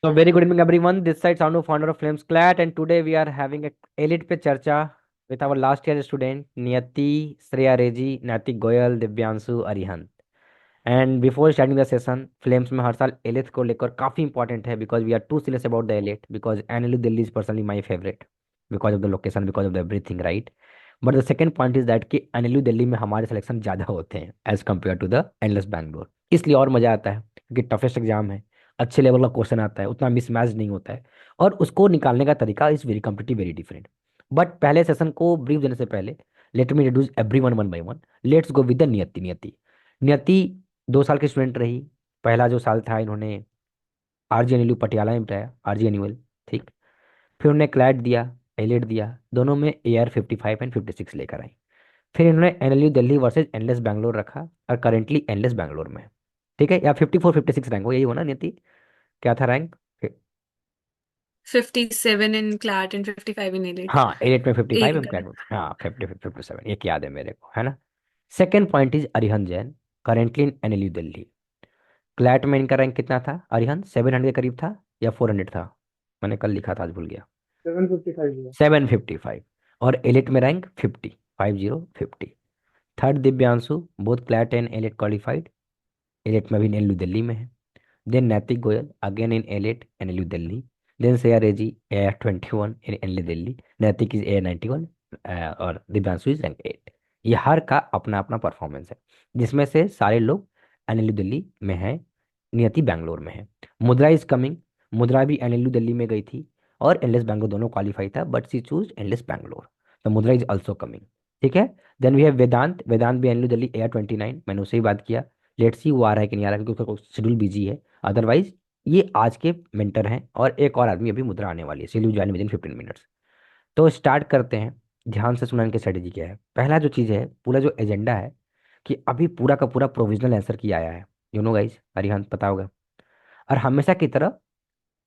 So very good evening everyone. This side Sound founder of Flames Clat, and today we are having a elite पे चर्चा with our last year student नियति, Shreya Reji, Naitik Goyal, Divyanshu, Arihant. And before starting the session, flames में हर साल AILET को लेकर काफी important है because we are too serious about the AILET because NLU Delhi is personally my favourite because of the location because of the everything right. But the second point is that कि NLU Delhi में हमारे selection ज़्यादा होते हैं as compared to the NLS Bangalore. इसलिए और मज़ा आता है क्योंकि टफेस्ट एग्जाम है, अच्छे लेवल का क्वेश्चन आता है, उतना मिसमैच नहीं होता है और उसको निकालने का तरीका is very competitive, very different. But पहले सेशन को ब्रीफ देने से पहले let me introduce every one by one. Let's go with the नियति. नियति नियति 2 साल की स्टूडेंट रही. पहला जो साल था इन्होंने आरजी एनएलयू पटियाला में बताया, आरजी एनुअल. ठीक. फिर उन्होंने क्लैट दिया, एलिट दिया, दोनों में AR 55 एंड 56 लेकर आई. फिर इन्होंने NLU Delhi versus endless Bangalore रखा और करेंटली एनलेस बैंगलोर में है. ठीक है, या 54 56 रैंक हो, यही हो ना नियति? क्या था rank? 57 in CLAT and 55 in elite. हाँ, एलिट में 55 एक एम क्लैट गलत। में, हाँ 57, ये याद है मेरे को, है ना. Second point is Arihant Jain, currently in NLU Delhi. CLAT में इनका रैंक कितना था अरिहंत? 700 के करीब था या 400 था? मैंने कल लिखा था, आज भूल गया. 755 हुआ। 755. और एलिट में rank 50. Third Divyanshu, both CLAT and AILET qualified. AILET में भी एनएलयू दिल्ली में है. Then Naitik Goyal again in AILET NLU Delhi. Then Shreya Reji AR 21 in NLU Delhi. Naitik is AR 91 और दिव्यांशु इज रैंक 8. ये हर का अपना अपना परफॉर्मेंस है जिसमें से सारे लोग एनएलयू दिल्ली में है, नियति बैंगलोर में है. मुद्रा इज कमिंग. मुद्रा भी एनएलयू दिल्ली में गई थी और एनलेस बैंगलोर दोनों क्वालिफाई था but she choose NLS Bangalore. तो मुद्रा इज ऑल्सो कमिंग. ठीक है. Then we have Vedant. Vedant भी एनएलयू दिल्ली AR 29, मैंने उससे ही बात किया. लेट्स सी वो आ रहा है कि नहीं आ रहा है क्योंकि उसका शेड्यूल बिजी है. अदरवाइज ये आज के मेंटर हैं और एक और आदमी अभी मुद्रा आने वाली है. Schedule join with in 15 minutes. तो स्टार्ट करते हैं. ध्यान से सुना इनकी स्ट्रेटेजी क्या है. पहला जो चीज़ है, पूरा जो एजेंडा है कि अभी पूरा का पूरा प्रोविजनल आंसर की आया है. यू नो गाइस, अरिहंत पता होगा. और हमेशा की तरह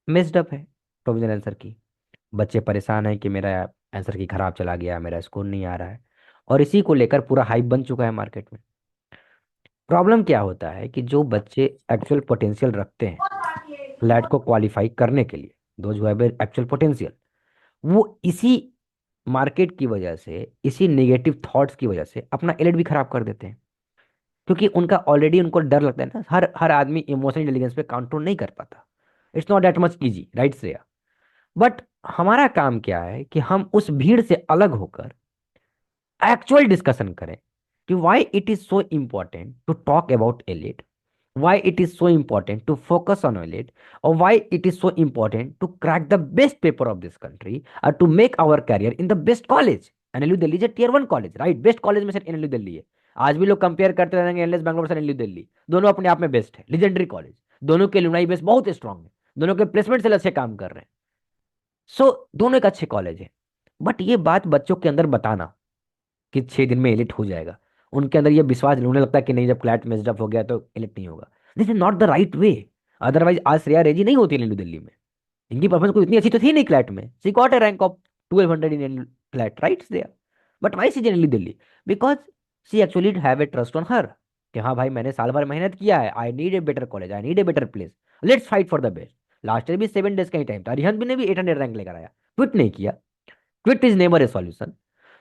मिस्ड अप है प्रोविजनल आंसर की. बच्चे परेशान हैं कि मेरा आंसर की खराब चला गया, मेरा स्कोर नहीं आ रहा है. और इसी को लेकर पूरा हाइप बन चुका है मार्केट में. प्रॉब्लम क्या होता है कि जो बच्चे एक्चुअल पोटेंशियल रखते हैं फ्लैट को क्वालिफाई करने के लिए, दो जो है एक्चुअल पोटेंशियल, वो इसी मार्केट की वजह से, इसी नेगेटिव थॉट्स की वजह से अपना एलिट भी खराब कर देते हैं. क्योंकि उनका ऑलरेडी उनको डर लगता है ना. हर हर आदमी इमोशनल इंटेलिजेंस पे कंट्रोल नहीं कर पाता. It's not that much easy, right Shreya? But हमारा काम क्या है कि हम उस भीड़ से अलग होकर एक्चुअल डिस्कशन करें कि why it is so important to talk about AILET, why it is so important to focus on it, or why it is so important to crack the best paper of this country or to make our career in the best college. NLU Delhi is tier 1 college, right? Best college में से NLU Delhi है. आज भी लोग compare करते रहेंगे NLS Bangalore से NLU Delhi. दोनों अपने आप में बेस्ट है, लेजेंडरी कॉलेज. दोनों के एलुमनाई बेस बहुत स्ट्रांग है. दोनों के प्लेसमेंट से अच्छे काम कर रहे हैं. दोनों एक अच्छे कॉलेज है. बट ये बात बच्चों के अंदर बताना कि 6 दिन में एलिट हो जाएगा, उनके अंदर ये विश्वास उन्हें लगता है कि नहीं, जब क्लैट मेस्ड अप हो गया तो एलिट नहीं होगा. This is not the right way. Otherwise आज श्रेया रेजी नहीं होती नीलू दिल्ली में. इनकी परफॉर्मेंस कोई इतनी अच्छी तो थी नहीं क्लैट में. She got a rank of 1200 in CLAT, right Shreya? But why she NLU Delhi? Because she actually have a trust on her कि हाँ भाई, मैंने साल भर मेहनत किया है, I need a better college, I need a better place, let's fight for the best. Last year भी 7 डेज का ही टाइम था, रिहंत भी ने भी 800 रैंक लेकर आया, क्विट नहीं किया. Quit is never a solution.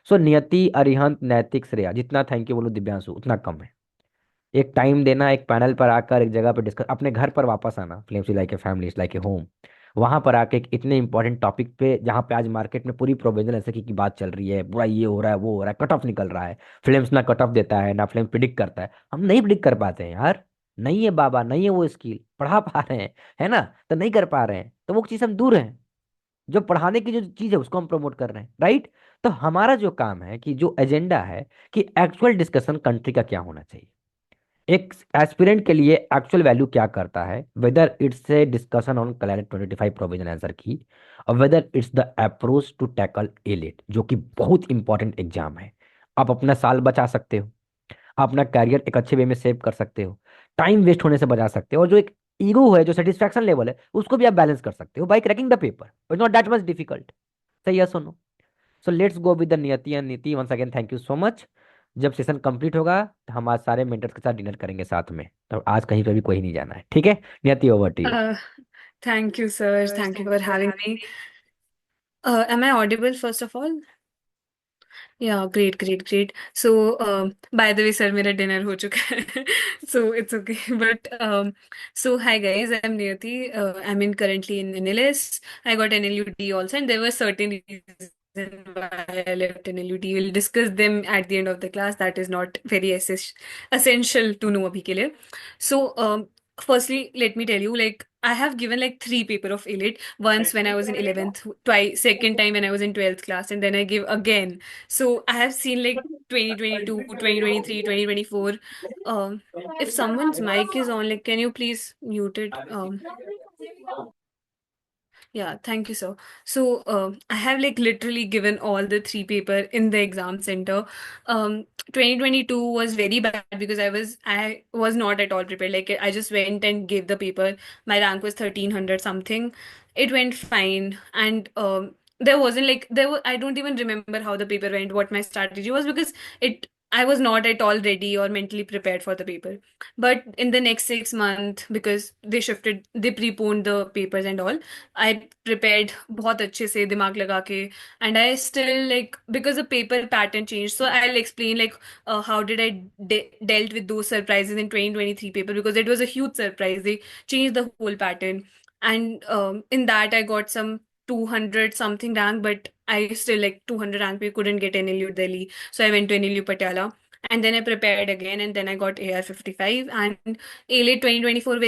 So Niyati, Arihant, नैतिक, श्रेया, जितना थैंक यू बोलो दिव्यांशु उतना कम है. एक टाइम देना, एक पैनल पर आकर एक जगह पर डिस्कस, अपने घर पर वापस आना. Flames like a family, like a home. वहां पर आके एक इतने इंपॉर्टेंट टॉपिक पे जहां पे आज मार्केट में पूरी प्रोविजनल ऐसे की बात चल रही है, पूरा ये हो रहा है, वो हो रहा है, कट ऑफ निकल रहा है. फ्लेम्स ना कट ऑफ देता है ना फ्लेम्स प्रिडिक्ट करता है. हम नहीं प्रिडिक्ट कर पाते हैं यार. नहीं है बाबा, नहीं है वो स्किल, पढ़ा पा रहे हैं, है ना, तो नहीं कर पा रहे हैं, तो वो चीज हम दूर हैं. जो पढ़ाने की जो चीज है उसको हम प्रमोट कर रहे हैं, राइट? तो हमारा जो काम है कि जो एजेंडा है कि एक्चुअल डिस्कशन कंट्री का क्या होना चाहिए, एक एस्पिरेंट के लिए एक्चुअल वैल्यू क्या करता है, whether it's a discussion on clarity 25 provision answer key, और whether it's the approach to tackle AILET, जो कि बहुत इंपॉर्टेंट एग्जाम है. आप अपना साल बचा सकते हो, अपना कैरियर एक अच्छे वे में सेव कर सकते हो, टाइम वेस्ट होने से बचा सकते हो, और जो एक ईगो है, जो सेटिस्फैक्शन लेवल है, उसको भी आप बैलेंस कर सकते हो by cracking the paper. It's not that much difficult. सही है, सुनो. So let's go with the Niyati and Niti. Once again thank you so much. जब सेशन कंप्लीट होगा तो हम आज सारे मेंटर्स के साथ डिनर करेंगे साथ में, तो आज कहीं पर भी कोई नहीं जाना है, ठीक है? Niyati, over to you. Thank you, sir. Thank you for having me. Am I audible, first of all? Yeah, great, great, great. So, by the way, sir, मेरा dinner हो चुका है, so it's okay. But so hi guys, I'm Niyati. I'm in currently in NLS. I got NLUD also, and there were certain reasons why I left NLUD. We'll discuss them at the end of the class. That is not very essential to know अभी के लिए. So, firstly, let me tell you, like I have given like three paper of elite once when I was in 11th, twice second time when I was in 12th class, and then I give again. So I have seen like 2022, 2023, 2024. If someone's mic is on, like, can you please mute it? Yeah, thank you, sir. So, I have like literally given all the three paper in the exam center. 2022 was very bad because I was not at all prepared. Like I just went and gave the paper. My rank was 1300 something. It went fine, and there wasn't like there was I don't even remember how the paper went, what my strategy was because it I was not at all ready or mentally prepared for the paper. But in the next 6 months, because they preponed the papers and all, I prepared बहुत अच्छे से दिमाग लगा के, and I still like because the paper pattern changed. So I'll explain like how did I dealt with those surprises in 2023 paper because it was a huge surprise. They changed the whole pattern, and in that I got some 200 something rank, but I still like 200 rank. We couldn't get NLU Delhi, so I went to NLU Patiala. And then I prepared again, and then I got AR 55. And A-Late 2024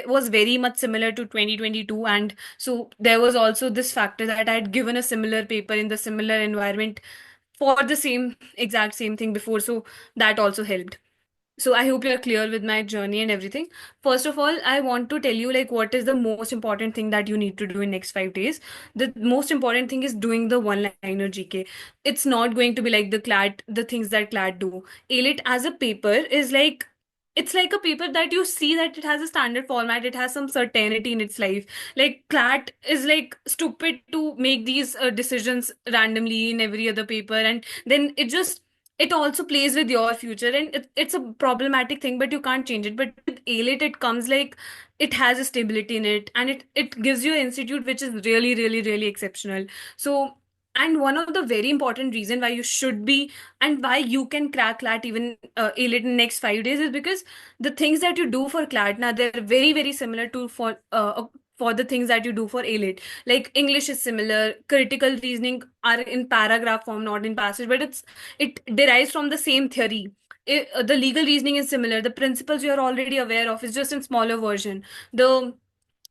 was very much similar to 2022. And so there was also this factor that I had given a similar paper in the similar environment for the same exact same thing before. So that also helped. So I hope you're clear with my journey and everything. First of all, I want to tell you like what is the most important thing that you need to do in next 5 days. The most important thing is doing the one-liner GK. It's not going to be like the things that CLAT do. ALIT as a paper is like it's like a paper that you see that it has a standard format, it has some certainty in its life. Like CLAT is like stupid to make these decisions randomly in every other paper, and then it also plays with your future, and it's a problematic thing, but you can't change it. But with ALIT it comes like it has a stability in it, and it gives you an institute which is really really really exceptional. So, and one of the very important reason why you should be and why you can crack CLAT even ALIT in next 5 days is because the things that you do for CLAT now they're very very similar to for the things that you do for ALIT. Like English is similar, critical reasoning are in paragraph form, not in passage, but it derives from the same theory. The legal reasoning is similar. The principles you are already aware of is just in smaller version. The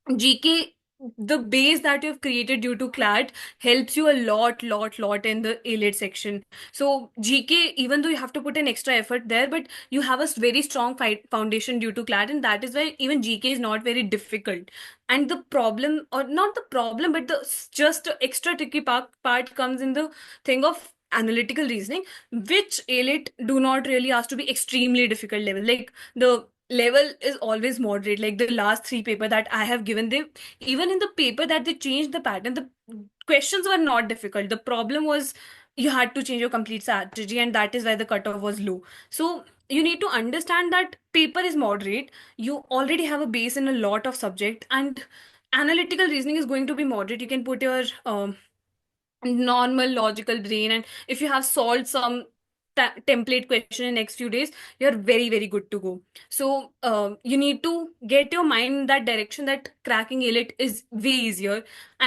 GK, the base that you've created due to CLAT helps you a lot in the A-Lit section. So GK, even though you have to put an extra effort there, but you have a very strong foundation due to CLAT, and that is why even GK is not very difficult. And the problem, or not the problem, but the just extra tricky part comes in the thing of analytical reasoning, which A-Lit do not really ask to be extremely difficult level. Like the level is always moderate. Like the last three paper that I have given, they even in the paper that they changed the pattern, the questions were not difficult. The problem was you had to change your complete strategy, and that is why the cutoff was low. So you need to understand that paper is moderate. You already have a base in a lot of subject, and analytical reasoning is going to be moderate. You can put your normal logical brain, and if you have solved some template question in next few days, you're very very good to go. So you need to get your mind in that direction that cracking elite is way easier,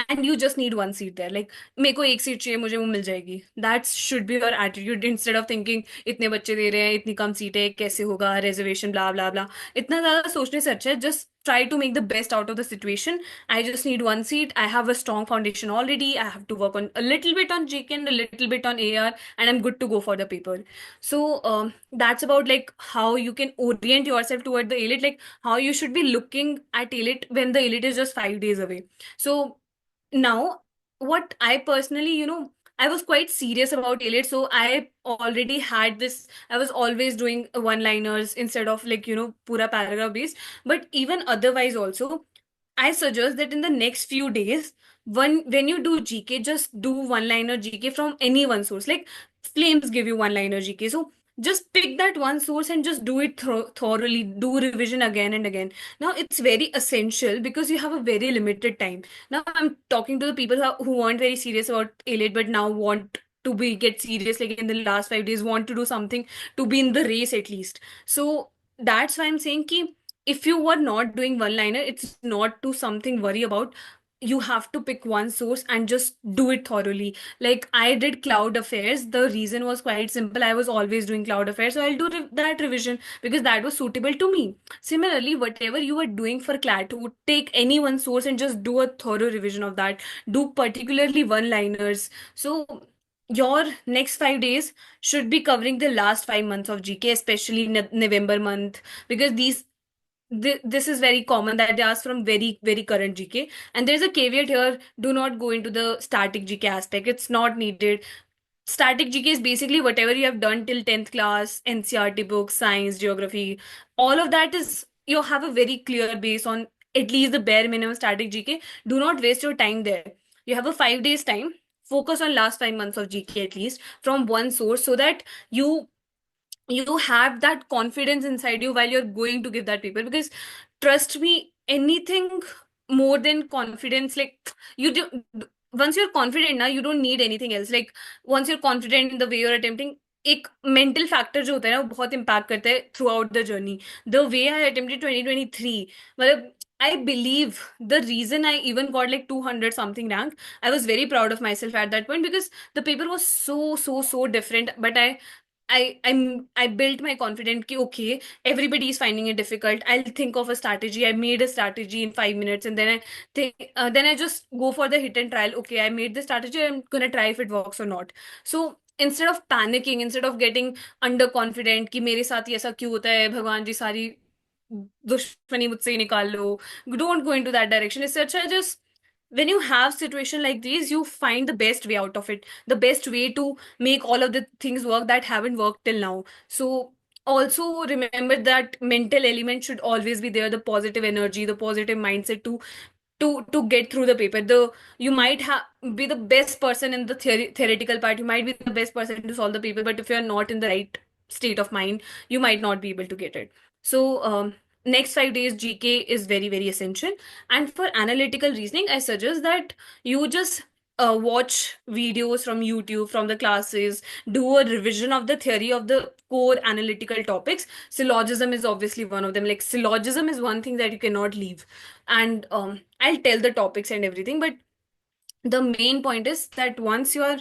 and you just need one seat there. Like मेरे को एक seat चाहिए, मुझे वो मिल जाएगी. That should be your attitude instead of thinking इतने बच्चे दे रहे हैं, इतनी कम सीट है, कैसे होगा, reservation blah blah blah. इतना ज्यादा सोचने से अच्छा है just try to make the best out of the situation. I just need one seat. I have a strong foundation already. I have to work on a little bit on GK and a little bit on AR, and I'm good to go for the paper. So that's about like how you can orient yourself toward the elite, like how you should be looking at elite when the elite is just 5 days away. So now, what I personally, I was quite serious about elite, so I already had this. I was always doing one-liners instead of like pura paragraph based. But even otherwise also, I suggest that in the next few days, when you do GK, just do one-liner GK from any one source. Like Flames give you one-liner GK, so just pick that one source and just do it thoroughly, do revision again and again. Now it's very essential because you have a very limited time. Now I'm talking to the people who weren't very serious about A-Late but now want to be get serious like in the last 5 days, want to do something to be in the race at least. So that's why I'm saying ki if you were not doing one liner, it's not to something worry about. You have to pick one source and just do it thoroughly. Like I did cloud affairs. The reason was quite simple. I was always doing cloud affairs, so I'll do that revision because that was suitable to me. Similarly, whatever you are doing for CLAT2, take any one source and just do a thorough revision of that. Do particularly one-liners. So your next 5 days should be covering the last 5 months of GK, especially November month, because this is very common that they ask from very very current GK. And there's a caveat here: do not go into the static GK aspect. It's not needed. Static GK is basically whatever you have done till 10th class, NCRT books, science, geography. All of that is, you have a very clear base on at least the bare minimum static GK. Do not waste your time there. You have a 5 days time. Focus on last 5 months of GK at least from one source so that you you have that confidence inside you while you're going to give that paper. Because trust me, anything more than confidence, like you do, once you're confident now, you don't need anything else. Like once you're confident in the way you're attempting, एक mental factor जो होता है ना वो बहुत impact करता है throughout the journey. The way I attempted 2023, मतलब I believe the reason I even got like 200 something rank, I was very proud of myself at that point because the paper was so different. But I built my confidence ki okay, everybody is finding it difficult. I'll think of a strategy. I made a strategy in 5 minutes, and then I just go for the hit and trial. Okay, I made the strategy. I'm gonna try if it works or not. So instead of panicking, instead of getting underconfident कि मेरे साथ ही ऐसा क्यों होता है, भगवान जी सारी दुश्मनी मुझसे ही निकाल लो. Don't go into that direction. It's such a just when you have situation like these, you find the best way out of it, the best way to make all of the things work that haven't worked till now. So also remember that mental element should always be there, the positive energy, the positive mindset to get through the paper. The you might have be the best person in the theoretical part, you might be the best person to solve the paper, but if you're not in the right state of mind, you might not be able to get it. So next 5 days GK is very very essential. And for analytical reasoning, I suggest that you just watch videos from YouTube, from the classes, do a revision of the theory of the core analytical topics. Syllogism is obviously one of them. Like syllogism is one thing that you cannot leave. And I'll tell the topics and everything, but the main point is that once you are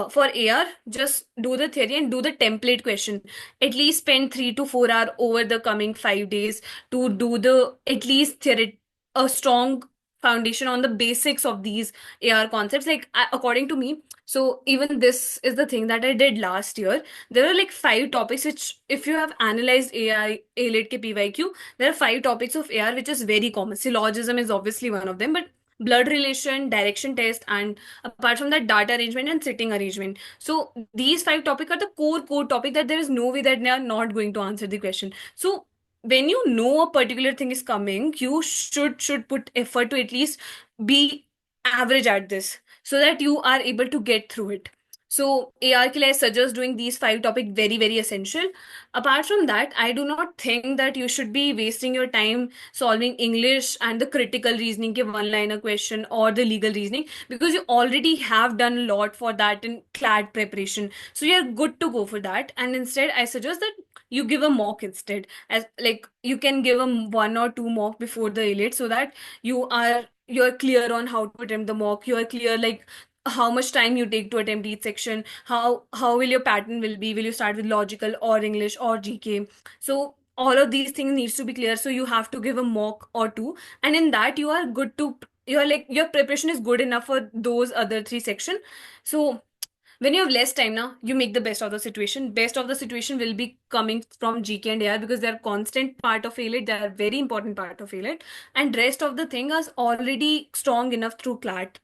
for AR, just do the theory and do the template question. At least spend 3 to 4 hours over the coming 5 days to do the at least theory, a strong foundation on the basics of these AR concepts. Like according to me, so even this is the thing that I did last year. There are like 5 topics which, if you have analyzed AI, ALET ke PYQ, there are 5 topics of AR which is very common. Syllogism is obviously one of them, but blood relation, direction test, and apart from that, data arrangement and sitting arrangement. So these 5 topics are the core topic that there is no way that they are not going to answer the question. So when you know a particular thing is coming, you should put effort to at least be average at this so that you are able to get through it. So AR ke liye I suggest doing these 5 topics very very essential. Apart from that, I do not think that you should be wasting your time solving English and the critical reasoning ke one-liner question or the legal reasoning because you already have done a lot for that in CLAT preparation. So you're good to go for that. And instead, I suggest that you give a mock instead. As like you can give a 1 or 2 mock before the ALET so that you're clear on how to attempt the mock. You're clear like how much time you take to attempt each section, how will your pattern will be, will you start with logical or English or GK. So all of these things needs to be clear, so you have to give a mock or two, and in that you are good to, you're like your preparation is good enough for those other 3 section. So when you have less time now, you make the best of the situation. Best of the situation will be coming from GK and AR because they are constant part of ALET. They are very important part of ALET, and rest of the thing is already strong enough through CLAT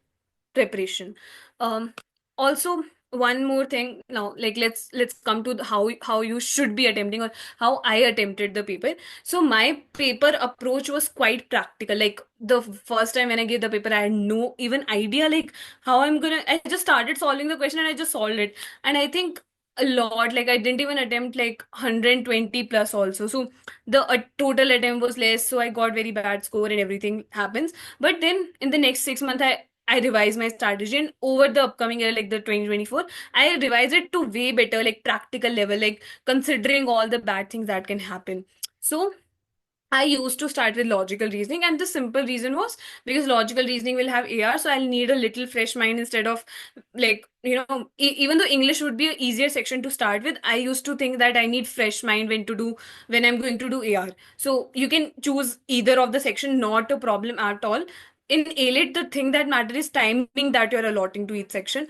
preparation. Um, Also one more thing now, like let's come to how you should be attempting or how I attempted the paper. So my paper approach was quite practical. Like the first time when I gave the paper, I had no even idea like how I'm gonna. I just started solving the question and I just solved it. And I think a lot. Like I didn't even attempt like 120 plus also. So the total attempt was less. So I got very bad score and everything happens. But then in the next 6 months, I revised my strategy, and over the upcoming year, like the 2024, I revised it to way better, like practical level, like considering all the bad things that can happen. So I used to start with logical reasoning, and the simple reason was because logical reasoning will have AR, so I'll need a little fresh mind instead of like, even though English would be an easier section to start with, I used to think that I need fresh mind when I'm going to do AR. So you can choose either of the section, not a problem at all. In ALET, the thing that matters is timing that you're allotting to each section.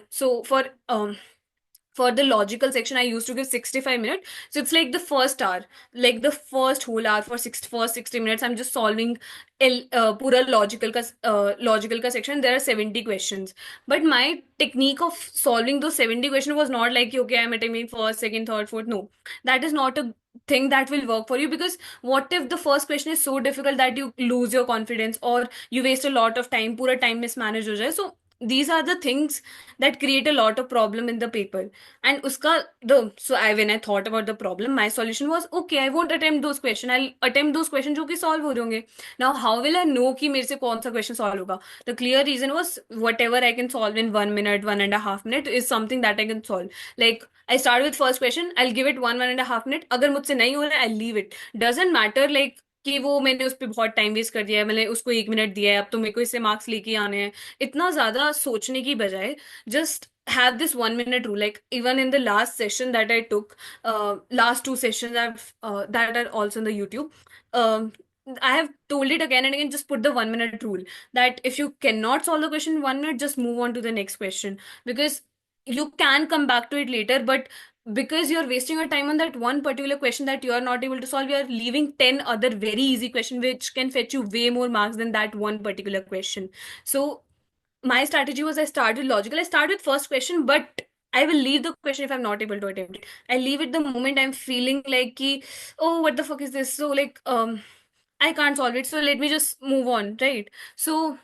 So for the logical section, I used to give 65 minutes. So it's like the first hour, like the first whole hour for first 60 minutes, I'm just solving pura logical ka section. There are 70 questions. But my technique of solving those 70 questions was not like, okay, I'm attempting first, second, third, fourth. No, that is not a thing that will work for you, because what if the first question is so difficult that you lose your confidence, or you waste a lot of time, pura time mismanage ho jaye. So these are the things that create a lot of problem in the paper. And uska the so I when I thought about the problem, my solution was, okay, I won't attempt those questions, I'll attempt those questions जो कि solve हो रहे होंगे. Now how will I know कि मेरे से कौन सा question solve होगा? The clear reason was, whatever I can solve in 1 minute, 1.5 minute is something that I can solve. Like I start with first question, I'll give it 1.5 minute. अगर मुझसे नहीं हो रहा है, I'll leave it. Doesn't matter like कि वो मैंने उस पर बहुत टाइम वेस्ट कर दिया है, मैंने उसको 1 मिनट दिया है, अब तो मेरे को इससे मार्क्स लेके आने हैं. इतना ज्यादा सोचने की बजाय, just have this 1 minute rule. Like even in the last session that I took, last two sessions I've that are also on the YouTube. um, I have told it again and again, just put the 1 minute rule, that if you cannot solve the question in 1 minute, just move on to the next question, because you can come back to it later. But because you're wasting your time on that one particular question that you are not able to solve, you're leaving 10 other very easy questions which can fetch you way more marks than that one particular question. So my strategy was, I start with logical. I start with first question, but I will leave the question if I'm not able to attempt it. I leave it the moment I'm feeling like ki, oh, what the fuck is this? So like I can't solve it. So let me just move on, right? So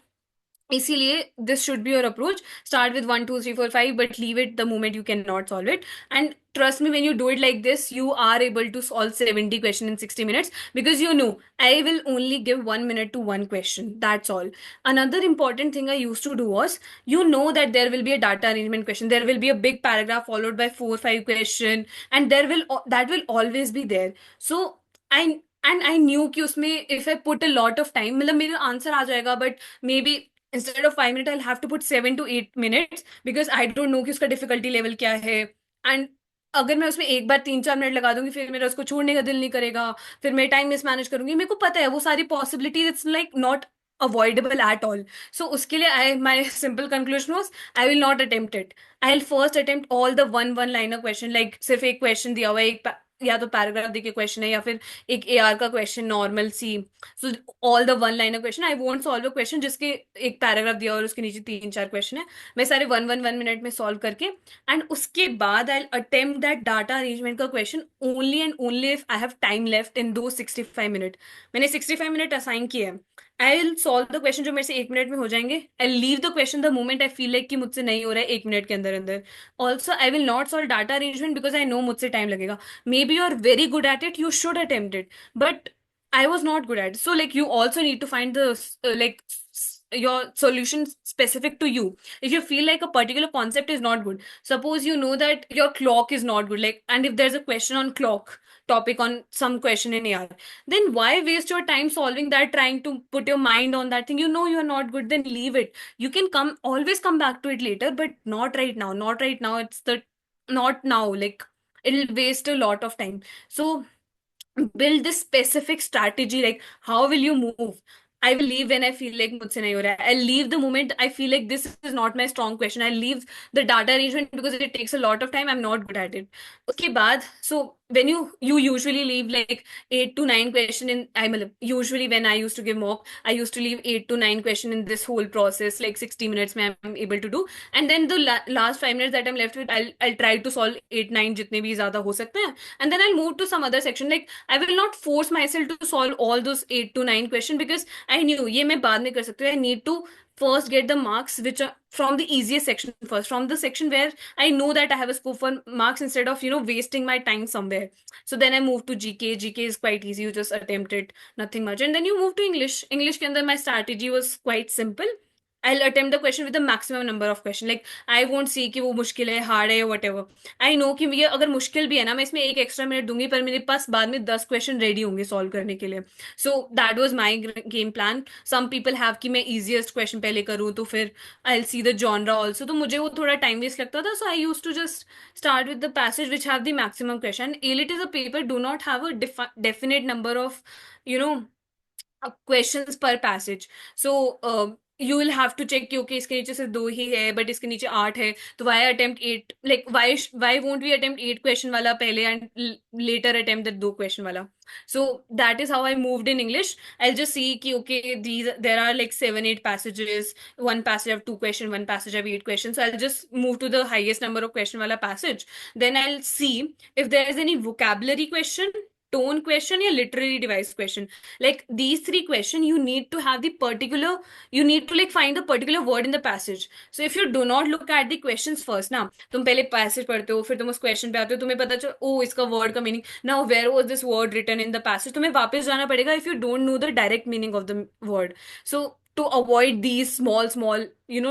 इसीलिए this should be your approach. Start with 1 2 3 4 5, but leave it the moment you cannot solve it. And trust me, when you do it like this, you are able to solve 70 questions in 60 minutes, because you know I will only give 1 minute to one question. That's all. Another important thing I used to do was, you know that there will be a data arrangement question, there will be a big paragraph followed by 4 5 question, and that will always be there. So I and I knew कि उसमें if I put a lot of time, मतलब मेरा answer आ जाएगा, but maybe instead of 5 minutes I'll have to put 7 to 8 minutes, because I don't know कि उसका difficulty level क्या है. And अगर मैं उसमें एक बार 3 4 मिनट लगा दूंगी, फिर मेरा उसको छोड़ने का दिल नहीं करेगा, फिर मैं टाइम मिसमैनेज करूंगी. मेरे को पता है वो सारी possibilities, it's like not avoidable at all. So उसके लिए I my simple conclusion was, I will not attempt it. I'll first attempt all the one liner question, like सिर्फ एक question दिया हुआ है, या तो पैराग्राफ देके क्वेश्चन है, या फिर एक AR का क्वेश्चन नॉर्मल सी. So all the one liner question, I won't solve a question जिसके एक पैराग्राफ दिया और उसके नीचे 3 4 क्वेश्चन है. मैं सारे 1 1 1 मिनट में सॉल्व करके, एंड उसके बाद आई अटेम्प्ट दैट डाटा अरेंजमेंट का question only and only if I have time left in दो 65 मिनट. मैंने 65 मिनट असाइन किए हैं. आई विल सॉल्व द क्वेश्चन जो मेरे से 1 मिनट में हो जाएंगे. I leave the question the moment I feel like कि मुझसे नहीं हो रहा है 1 मिनट के अंदर अंदर. Also I will not solve data arrangement because I know मुझसे टाइम लगेगा. Maybe you're very good at it, you should attempt it, but I was not good at it. So like you also need to find the your solution specific to you. If you feel like a particular concept is not good, suppose you know that your clock is not good, like, and if there's a question on clock topic on some question in AR, then why waste your time solving that, trying to put your mind on that thing? You know you're not good, then leave it. You can always come back to it later, but not right now. Not right now. It's the not now. Like it'll waste a lot of time. So build this specific strategy, like how will you move? I will leave when I feel like मुझसे नहीं हो रहा है. I'll leave the moment I feel like this is not my strong question. I'll leave the data arrangement because it takes a lot of time. I'm not good at it. उसके बाद, so when you usually leave like 8 to 9 question in, I mean, usually when I used to give mock, I used to leave 8 to 9 question in this whole process, like 60 minutes में I'm able to do. And then the last 5 minutes that I'm left with, I'll try to solve 8 9 जितने भी ज्यादा हो सकते हैं. And then I'll move to some other section. Like I will not force myself to solve all those 8 to 9 question, because I knew ये मैं बाद में कर सकती हूँ. I need to first get the marks which are from the easiest section first, from the section where I know that I have a scope for marks, instead of wasting my time somewhere. So then I moved to GK. GK is quite easy, you just attempt it, nothing much. And then you move to English. English ke andar my strategy was quite simple. I'll attempt the question with the maximum number of question. Like I won't see कि वो मुश्किल है, hard है या whatever. I know कि ये अगर मुश्किल भी है ना, मैं इसमें एक एक्स्ट्रा मिनट दूंगी, पर मेरे पास बाद में 10 क्वेश्चन रेडी होंगे सॉल्व करने के लिए. So that was my game plan. Some people have कि मैं इजीएस्ट क्वेश्चन पहले करूँ, तो फिर I will see the genre also, तो मुझे वो थोड़ा टाइम वेस्ट लगता था. So I use to just start with the passage which have the maximum question. AILET is a paper do not have a definite number of you know questions per passage. So you will have to check कि okay इसके नीचे सिर्फ दो ही है but इसके नीचे आठ है, तो why attempt eight, like why won't we attempt eight question वाला पहले and later attempt the दो question वाला. So that is how I moved in English. I'll just see कि okay these there are like 7 8 passages, one passage have two question, one passage have 8 questions, so I'll just move to the highest number of question वाला passage. Then I'll see if there is any vocabulary question, tone question या literary device question. Like these three questions you need to have the particular, you need to like find the particular word in the passage. So if you do not look at the questions first ना, तुम पहले passage पढ़ते हो, फिर तुम उस question पे आते हो, तुम्हें पता चल ओ इसका word का meaning, now where was this word written in the passage, तुम्हें वापस जाना पड़ेगा if you don't know the direct meaning of the word. So to avoid these small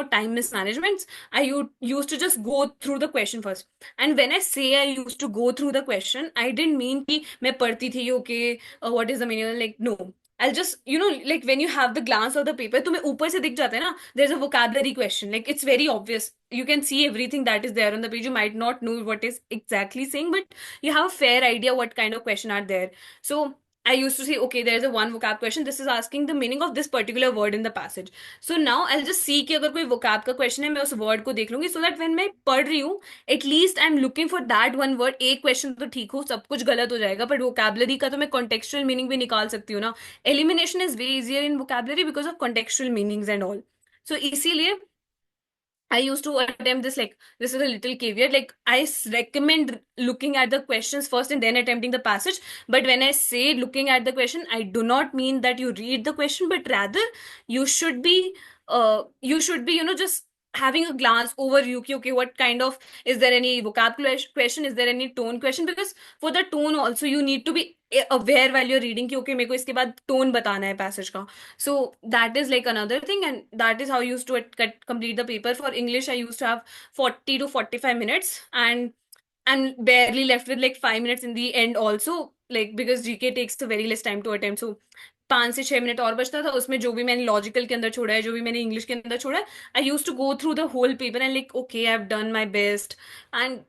time mismanagements, used to just go through the question first. And when I say I used to go through the question, I didn't mean कि मैं पढ़ती थी okay what is the meaning, like no. I'll just like when you have the glance of the paper, तुम्हें ऊपर से दिख जाता है ना, there's a vocabulary question, like it's very obvious, you can see everything that is there on the page. You might not know what is exactly saying, but you have a fair idea what kind of question are there. So I used to say okay there's a one vocab question, this is asking the meaning of this particular word in the passage. So now I'll just see कि अगर कोई vocab का question है, मैं उस word को देख लूंगी, so that when मैं पढ़ रही हूँ at least I am looking for that one word. एक क्वेश्चन तो ठीक हो, सब कुछ गलत हो जाएगा, बट वोकैबलरी का तो मैं कॉन्टेक्चुअल मीनिंग भी निकाल सकती हूँ ना. Elimination is way easier in vocabulary because of contextual meanings and all. So इसीलिए I used to attempt this, like this is a little caveat, like recommend looking at the questions first and then attempting the passage. But when I say looking at the question, I do not mean that you read the question, but rather you should be just having a glance overview ki, okay what kind of, is there any vocabulary question, is there any tone question, because for the tone also you need to be aware while you're reading कि okay मेरे को इसके बाद tone बताना है passage का. So that is like another thing, and that is how I used to complete the paper. For English I used to have 40 to 45 minutes, and barely left with like 5 minutes in the end also, like because GK takes a very less time to attempt. So 5 से 6 minute और बचता था, उसमें जो भी मैंने logical के अंदर छोड़ा है, जो भी मैंने इंग्लिश के अंदर छोड़ा है, I use to go through the whole paper and like okay I have done my best. And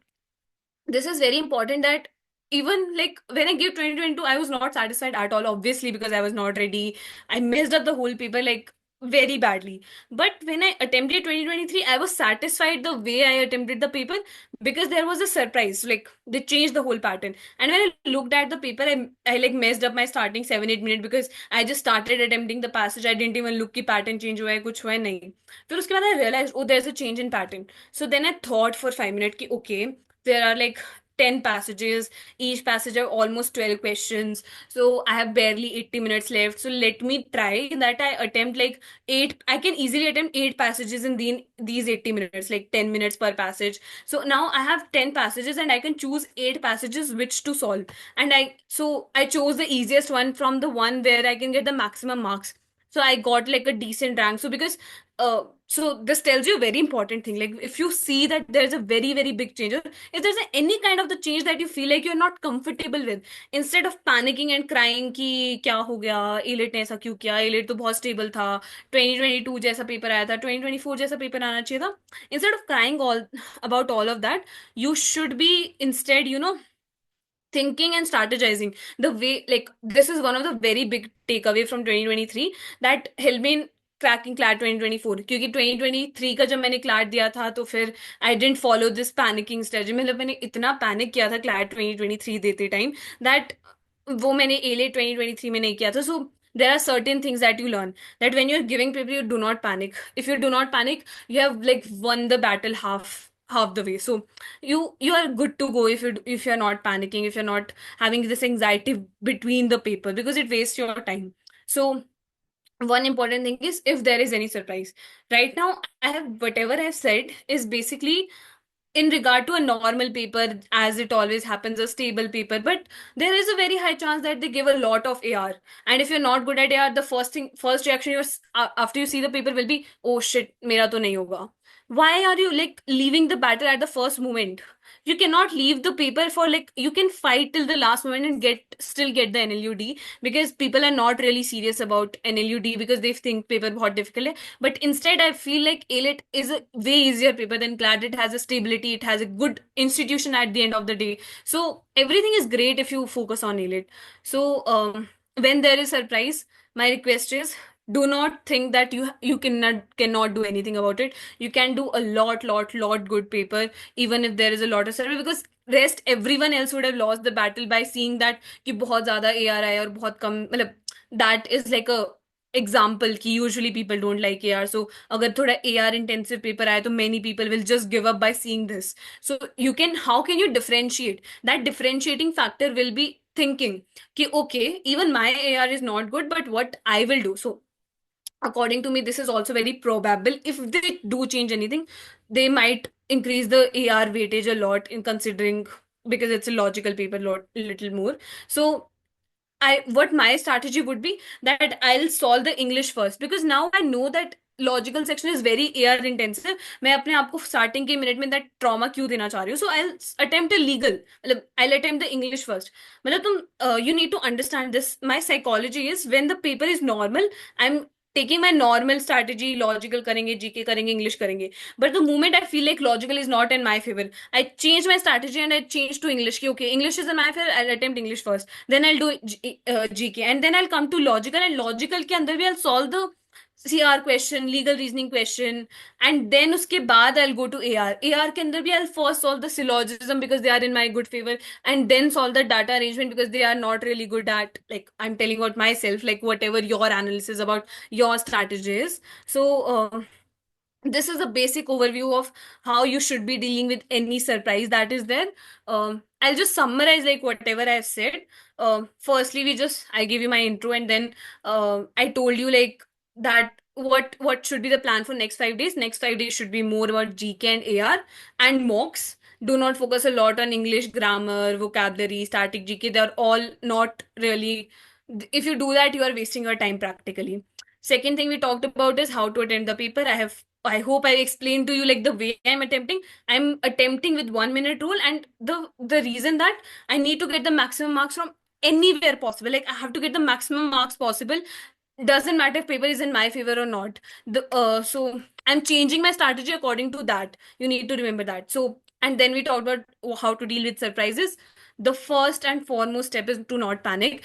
this is very important that even like when I gave 2022, I was not satisfied at all, obviously, because I was not ready. I messed up the whole paper like very badly. But when I attempted 2023, I was satisfied the way I attempted the paper, because there was a surprise. Like they changed the whole pattern. And when I looked at the paper, I like messed up my starting 7 8 minutes because I just started attempting the passage. I didn't even look कि pattern change हुआ है कुछ हुआ है नहीं. फिर उसके बाद I realized oh there's a change in pattern. So then I thought for 5 minutes कि okay there are like 10 passages, each passage have almost 12 questions, so I have barely 80 minutes left, so let me try that I attempt like 8, I can easily attempt 8 passages in these 80 minutes, like 10 minutes per passage. So now I have 10 passages and I can choose 8 passages which to solve. And I chose the easiest one from the one where I can get the maximum marks. So I got like a decent rank. So because so this tells you a very important thing, like if you see that there's a very very big change, or if there's any kind of the change that you feel like you're not comfortable with, instead of panicking and crying कि क्या हो गया, elite ने ऐसा क्यों किया, elite तो बहुत स्टेबल था, 2022 जैसा पेपर आया था, 2024 जैसा पेपर आना चाहिए था, instead of crying all about all of that, you should be instead thinking and strategizing the way, like this is one of the very big takeaway from 2023 that helped me in cracking CLAT 2024, क्योंकि 2023 का जब मैंने CLAT दिया था तो फिर I didn't follow this panicking strategy, मतलब मैंने इतना पैनिक किया था क्लैट 2023 देते टाइम दैट वो मैंने एले 2023 में नहीं किया था. सो there are certain things that you learn, that when you're giving paper you do not panic. If you do not panic, you have like won the battle half the way. So you are good to go if you're not panicking, if you're not having this anxiety between the paper, because it wastes your time. So one important thing is if there is any surprise. Right now, I have whatever I've said is basically in regard to a normal paper, as it always happens, a stable paper. But there is a very high chance that they give a lot of AR. And if you're not good at AR, the first reaction after you see the paper will be, oh shit, mera to nahi hoga. Why are you like leaving the battle at the first moment? You cannot leave the paper for like, you can fight till the last moment and still get the NLUD, because people are not really serious about NLUD because they think paper बहुत difficult है. But instead, I feel like ALET is a way easier paper than CLAT. It has a stability, it has a good institution at the end of the day. So everything is great if you focus on ALET. So when there is surprise, my request is, do not think that you cannot do anything about it. You can do a lot good paper, even if there is a lot of surprise, because rest everyone else would have lost the battle by seeing that कि बहुत ज्यादा AR आया और बहुत कम, मतलब that is like a example कि usually people don't like AR. So अगर थोड़ा AR intensive paper आए तो many people will just give up by seeing this. So how can you differentiate? That differentiating factor will be thinking कि okay, even my AR is not good, but what I will do. So according to me, this is also very probable. If they do change anything, they might increase the AR weightage a lot in considering, because it's a logical paper lot little more. So I what my strategy would be that I'll solve the English first, because now I know that logical section is very air intensive. मैं अपने आप को starting के minute में that trauma क्यों देना चाह रही हूँ. सो आई अटेम्प्ट लीगल, मतलब I attempt the English first. मतलब तुम you need to understand this. My psychology is when the paper is normal, I am taking my normal strategy. Logical करेंगे, जीके करेंगे, इंग्लिश करेंगे. But the moment I feel like logical is not in my favour, I change my strategy and I change to English. Ki, okay, English is in my favor. I'll attempt English first. Then I'll do GK, and then I'll come to logical. And logical के अंदर भी I'll solve the CR question, legal reasoning question, and then उसके बाद I'll go to AR. AR के अंदर भी I'll first solve the syllogism because they are in my good favor, and then solve the data arrangement because they are not really good at, like I'm telling about myself, like whatever your analysis about your strategy is. So. This is a basic overview of how you should be dealing with any surprise that is there. I'll just summarize like whatever I've said. Firstly, I gave you my intro, and then I told you like that what should be the plan for next 5 days. Next 5 days should be more about GK and AR and mocks. Do not focus a lot on English grammar, vocabulary, static GK. They're all not really. If you do that, you are wasting your time practically. Second thing we talked about is how to attend the paper. I hope I explained to you like the way I'm attempting. I'm attempting with 1 minute rule, and the reason that I need to get the maximum marks from anywhere possible. Like I have to get the maximum marks possible. Doesn't matter if paper is in my favor or not. So I'm changing my strategy according to that. You need to remember that. So, and then we talked about how to deal with surprises. The first and foremost step is to not panic.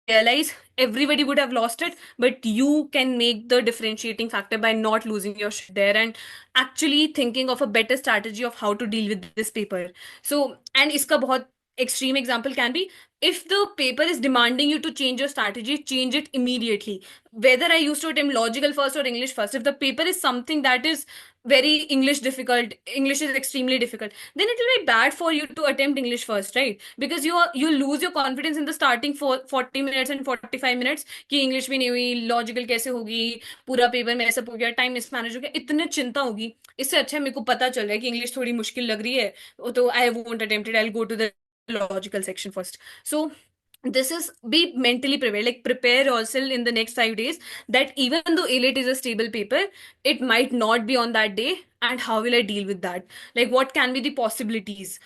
I realize everybody would have lost it, but you can make the differentiating factor by not losing your shit there and actually thinking of a better strategy of how to deal with this paper. So, and iska bahut extreme example can be, if the paper is demanding you to change your strategy, change it immediately. Whether I used to attempt logical first or English first, if the paper is something that is very English difficult, English is extremely difficult, then it will be bad for you to attempt English first, right? Because you lose your confidence in the starting for 40 minutes and 45 minutes कि English भी नहीं हुई, logical कैसे होगी, पूरा paper में ऐसा हो गया, टाइम मिसमैनेज हो गया, इतने चिंता होगी. इससे अच्छा मेरे को पता चल रहा है कि इंग्लिश थोड़ी मुश्किल लग रही है, तो I won't attempt it, I go to the logical section first. So this is be mentally prepared, like prepare yourself in the next 5 days that even though ALET is a stable paper, it might not be on that day. And how will I deal with that? Like what can be the possibilities?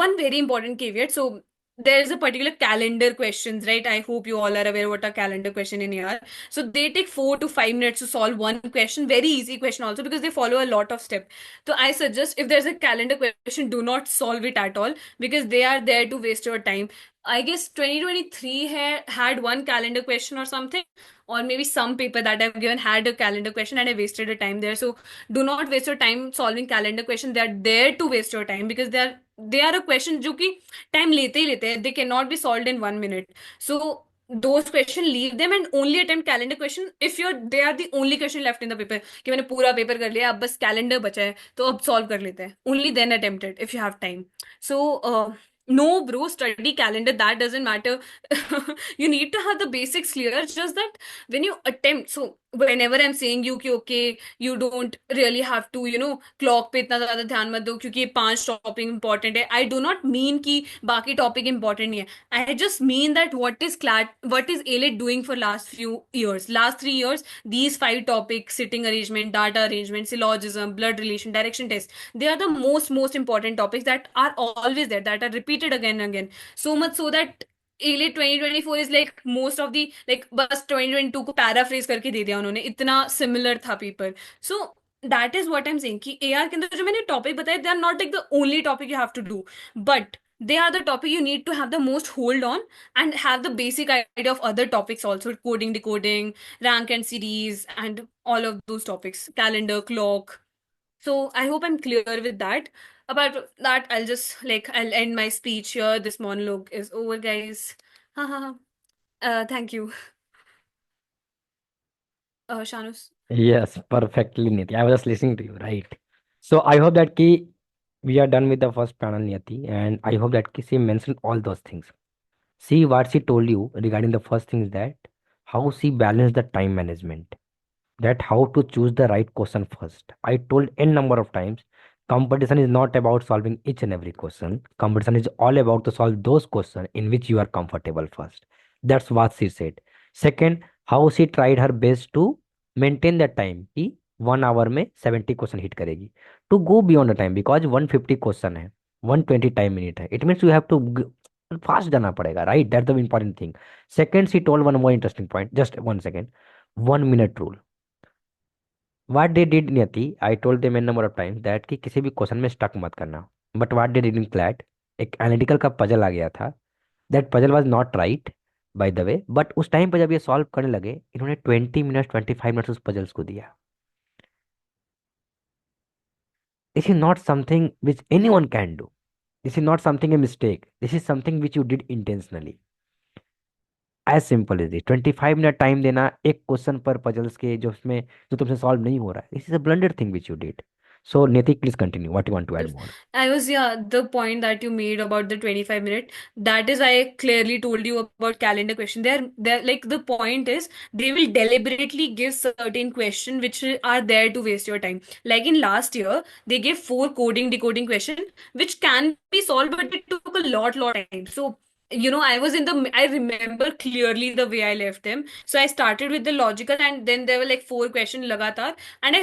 One very important caveat. So there is a particular calendar questions, right? I hope you all are aware what a calendar question in here. So they take 4 to 5 minutes to solve one question, very easy question also, because they follow a lot of steps. So I suggest if there's a calendar question, do not solve it at all, because they are there to waste your time. I guess 2023 had one calendar question or something, or maybe some paper that I've given had a calendar question and I wasted a time there. So do not waste your time solving calendar question. They are there to waste your time because they are a question जो कि time लेते ही लेते हैं. They cannot be solved in 1 minute. So those question leave them and only attempt calendar question if they are the only question left in the paper कि मैंने पूरा paper कर लिया, अब बस calendar बचा है तो अब solve कर लेते हैं. Only then attempt it if you have time. So No, bro, study calendar. That doesn't matter. You need to have the basics clear. It's just that when you attempt, so whenever I'm saying you कि okay, you don't really have to, clock पे इतना ज़्यादा ध्यान मत दो क्योंकि ये 5 topic important है. I do not mean कि बाकी टॉपिक important नहीं है. I just mean that what is ALET doing for last few years? Last 3 years, these 5 topics: sitting arrangement, data arrangement, syllogism, blood relation, direction test, they are the most important topics that are always there, that are repeated again and again, so much so that ALET 2024 is like most of the like बस 2022 को paraphrase करके दे दिया उन्होंने, इतना similar था paper. So that is what I am saying कि AR के अंदर जो मैंने टॉपिक बताए, they are not like the only topic you have to do, but they are the topic you need to have the most hold on, and have the basic idea of other topics also: coding, decoding, rank and series, and all of those topics, calendar, clock. So I hope I'm clear with that. About that, I'll end my speech here. This monologue is over, guys. Ha ha ha. Thank you, Shanus. Yes, perfectly, Niti. I was just listening to you, right? So I hope that ki we are done with the first panel, Niti, and I hope that ki she mentioned all those things. See what she told you regarding the first thing is that how she balanced the time management, that how to choose the right question first. I told n number of times, competition is not about solving each and every question. Competition is all about to solve those questions in which you are comfortable first. That's what she said. Second, how she tried her best to maintain the time कि 1 hour में 70 question hit करेगी. To go beyond the time because 150 question है, 120 time minute है, it means you have to fast जाना पड़ेगा, right? That the important thing. Second, she told one more interesting point, just 1 second. 1 minute rule. What they did, Niyati, I told them a number of times that कि किसी भी question में stuck मत करना. But what they did in CLAT, एक analytical का puzzle आ गया था. That puzzle was not right by the way, but उस टाइम पर जब ये सॉल्व करने लगे, इन्होंने 20 मिनट 25 मिनट्स उस पजल्स को दिया. This is not something which anyone can do. This is not something a mistake, this is something which you did intentionally. As simple is this. 25 minute time देना एक question पर puzzles के जो उसमें जो तुमसे सॉल्व नहीं हो रहा है, this is a blunder thing which you did. So Nitik, please continue what you want to add Yes. मोर. Yeah, the point that you made about the 25 minute, that is, I clearly told you about calendar question. They're like, the point is, they will deliberately give certain question which are there to waste your time. Like in last year, they gave 4 coding, decoding question, which can be solved, but it took a lot time. So, I remember clearly the way I left them. So I started with the logical, and then there were like 4 questions लगातार, and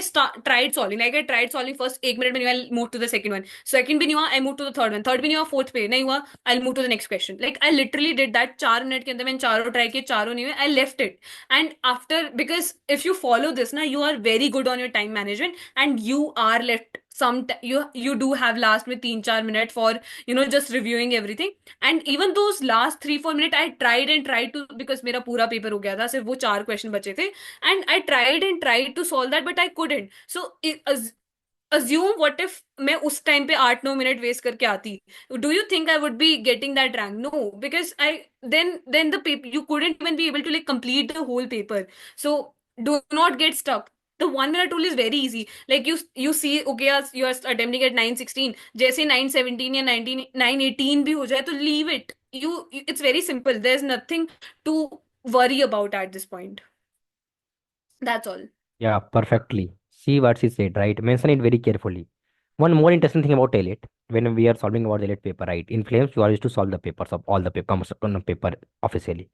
tried solving. Like I tried solving first, 1 minute में नहीं हुआ, I'll move to the second one. Second भी नहीं हुआ, I moved to the third one. Third भी नहीं हुआ, fourth पे नहीं हुआ, I'll move to the next question. Like I literally did that. 4 minute के अंदर मैंने चारों ट्राई किए, चारों नहीं हुए, I left it. And after, because if you follow this ना, you are very good on your time management, and you are left you do have last में 3-4 minute for just reviewing everything. And even those last 3-4 minute, I tried and tried to, because मेरा पूरा paper हो गया था, सिर्फ वो 4 question बचे थे, and I tried and tried to solve that, but I couldn't. So assume, what if मैं उस टाइम पे 8-9 मिनट वेस्ट करके आती, do you think I would be getting that rank? No, because I then the paper, you couldn't even be able to like complete the whole paper. So do not get stuck. The 1 minute rule is very easy. Like you see, okay, you are attempting at 9:16, जैसे 9:17 या 9:18 भी हो जाए तो leave it. It's very simple. There's nothing to worry about at this point. That's all. Yeah, perfectly. See what she said, right? Mention it very carefully. One more interesting thing about ELIT, when we are solving about ELIT paper, right? In Flames, you are used to solve the papers of all the paper officially.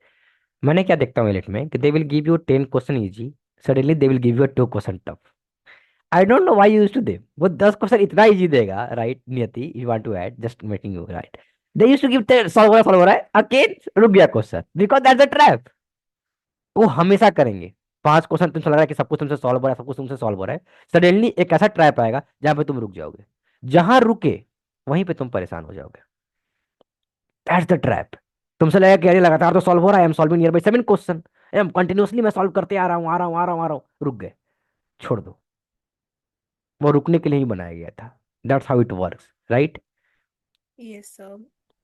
मैंने क्या देखता हूँ ELIT में कि they will give you 10 question easy, suddenly they will give you a 2 question tough. I don't know why you used to them. वो 10 question इतना easy देगा, right Niyati? You want to add, just making you right. They used to give 10, solve हो रहा है again, रुक गया question, because that's a trap. वो हमेशा करेंगे. 5 क्वेश्चन तुमसे लग रहा है कि सब कुछ तुमसे सॉल्व हो रहा है, सब कुछ तुमसे सॉल्व हो रहा है, सडनली एक ऐसा ट्रैप आएगा जहां पे तुम रुक जाओगे. जहां रुके वहीं पे तुम परेशान हो जाओगे. That's the trap. तुमसे लगेगा कि अरे लगातार तो सॉल्व हो रहा है, I am solving nearby 7 question, am continuously मैं सॉल्व करते आ रहा हूँ, आ रहा हूँ, आ रहा हूँ, आ रहा हूँ, रुक गए. छोड़ दो. वो रुकने के लिए ही बनाया गया था. That's how it works, right? Yes, sir.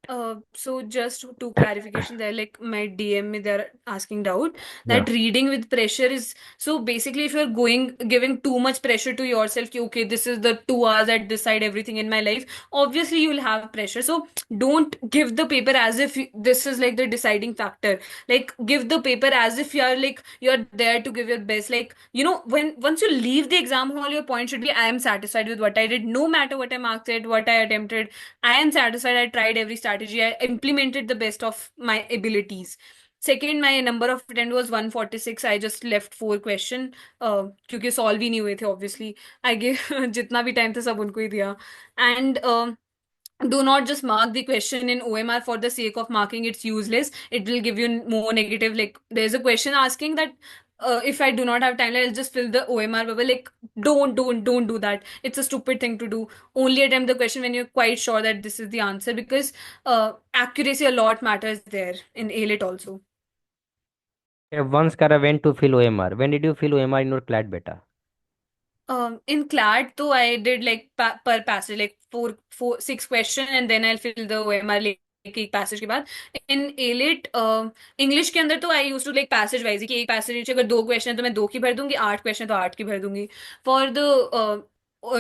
So just two clarification there, like my DM me, they're asking doubt Yeah. that reading with pressure is, so basically if you're going giving too much pressure to yourself, ki, okay, this is the 2 hours that decide everything in my life, obviously you'll have pressure. So don't give the paper as if this is like the deciding factor. Like give the paper as if you're like you're there to give your best. Like when once you leave the exam hall, your point should be, I am satisfied with what I did, no matter what I marked it, what I attempted. I am satisfied. I tried every strategy. I implemented the best of my abilities. Second, my number of attempt was 146. I just left 4 question क्योंकि solve ही नहीं हुए थे obviously. I gave जितना भी time था सब उनको ही दिया. And do not just mark the question in OMR for the sake of marking. It's useless. It will give you more negative. Like there's a question asking that if I do not have time, I'll just fill the OMR bubble. Like don't do that. It's a stupid thing to do. Only attempt the question when you're quite sure that this is the answer, because accuracy a lot matters there in ALIT also. Once Kara went to fill OMR. When did you fill OMR in your CLAT beta? In CLAT, though, I did like per passage, like 6 question, and then I'll fill the OMR like एक passage के बाद. In AILET English के अंदर तो I use to like passage wise कि एक passage नीचे अगर 2 क्वेश्चन है तो मैं 2 की भर दूंगी, 8 क्वेश्चन तो 8 की भर दूंगी. फॉर द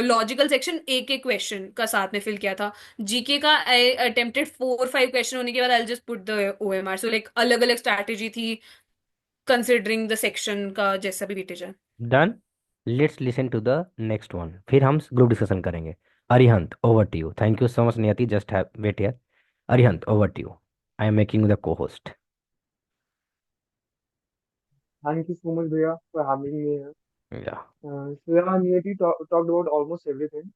लॉजिकल सेक्शन एक एक क्वेश्चन का साथ में फिल किया था. जीके का आई अटेम्प्टेड 4 5 क्वेश्चन होने के बाद I just put the OMR. So like अलग अलग स्ट्रैटेजी थी कंसिडरिंग द सेक्शन का जैसा भी वेटेज है. Done. Let's listen to the next one, फिर हम ग्रुप डिस्कशन करेंगे. Arihant, over to you. Thank you so much Niyati, just have wait here. Arihant, over to you. I am making the co host. Thank you so much, Bhaiya, for having me here. या. So yeah, Niyati talked about almost everything.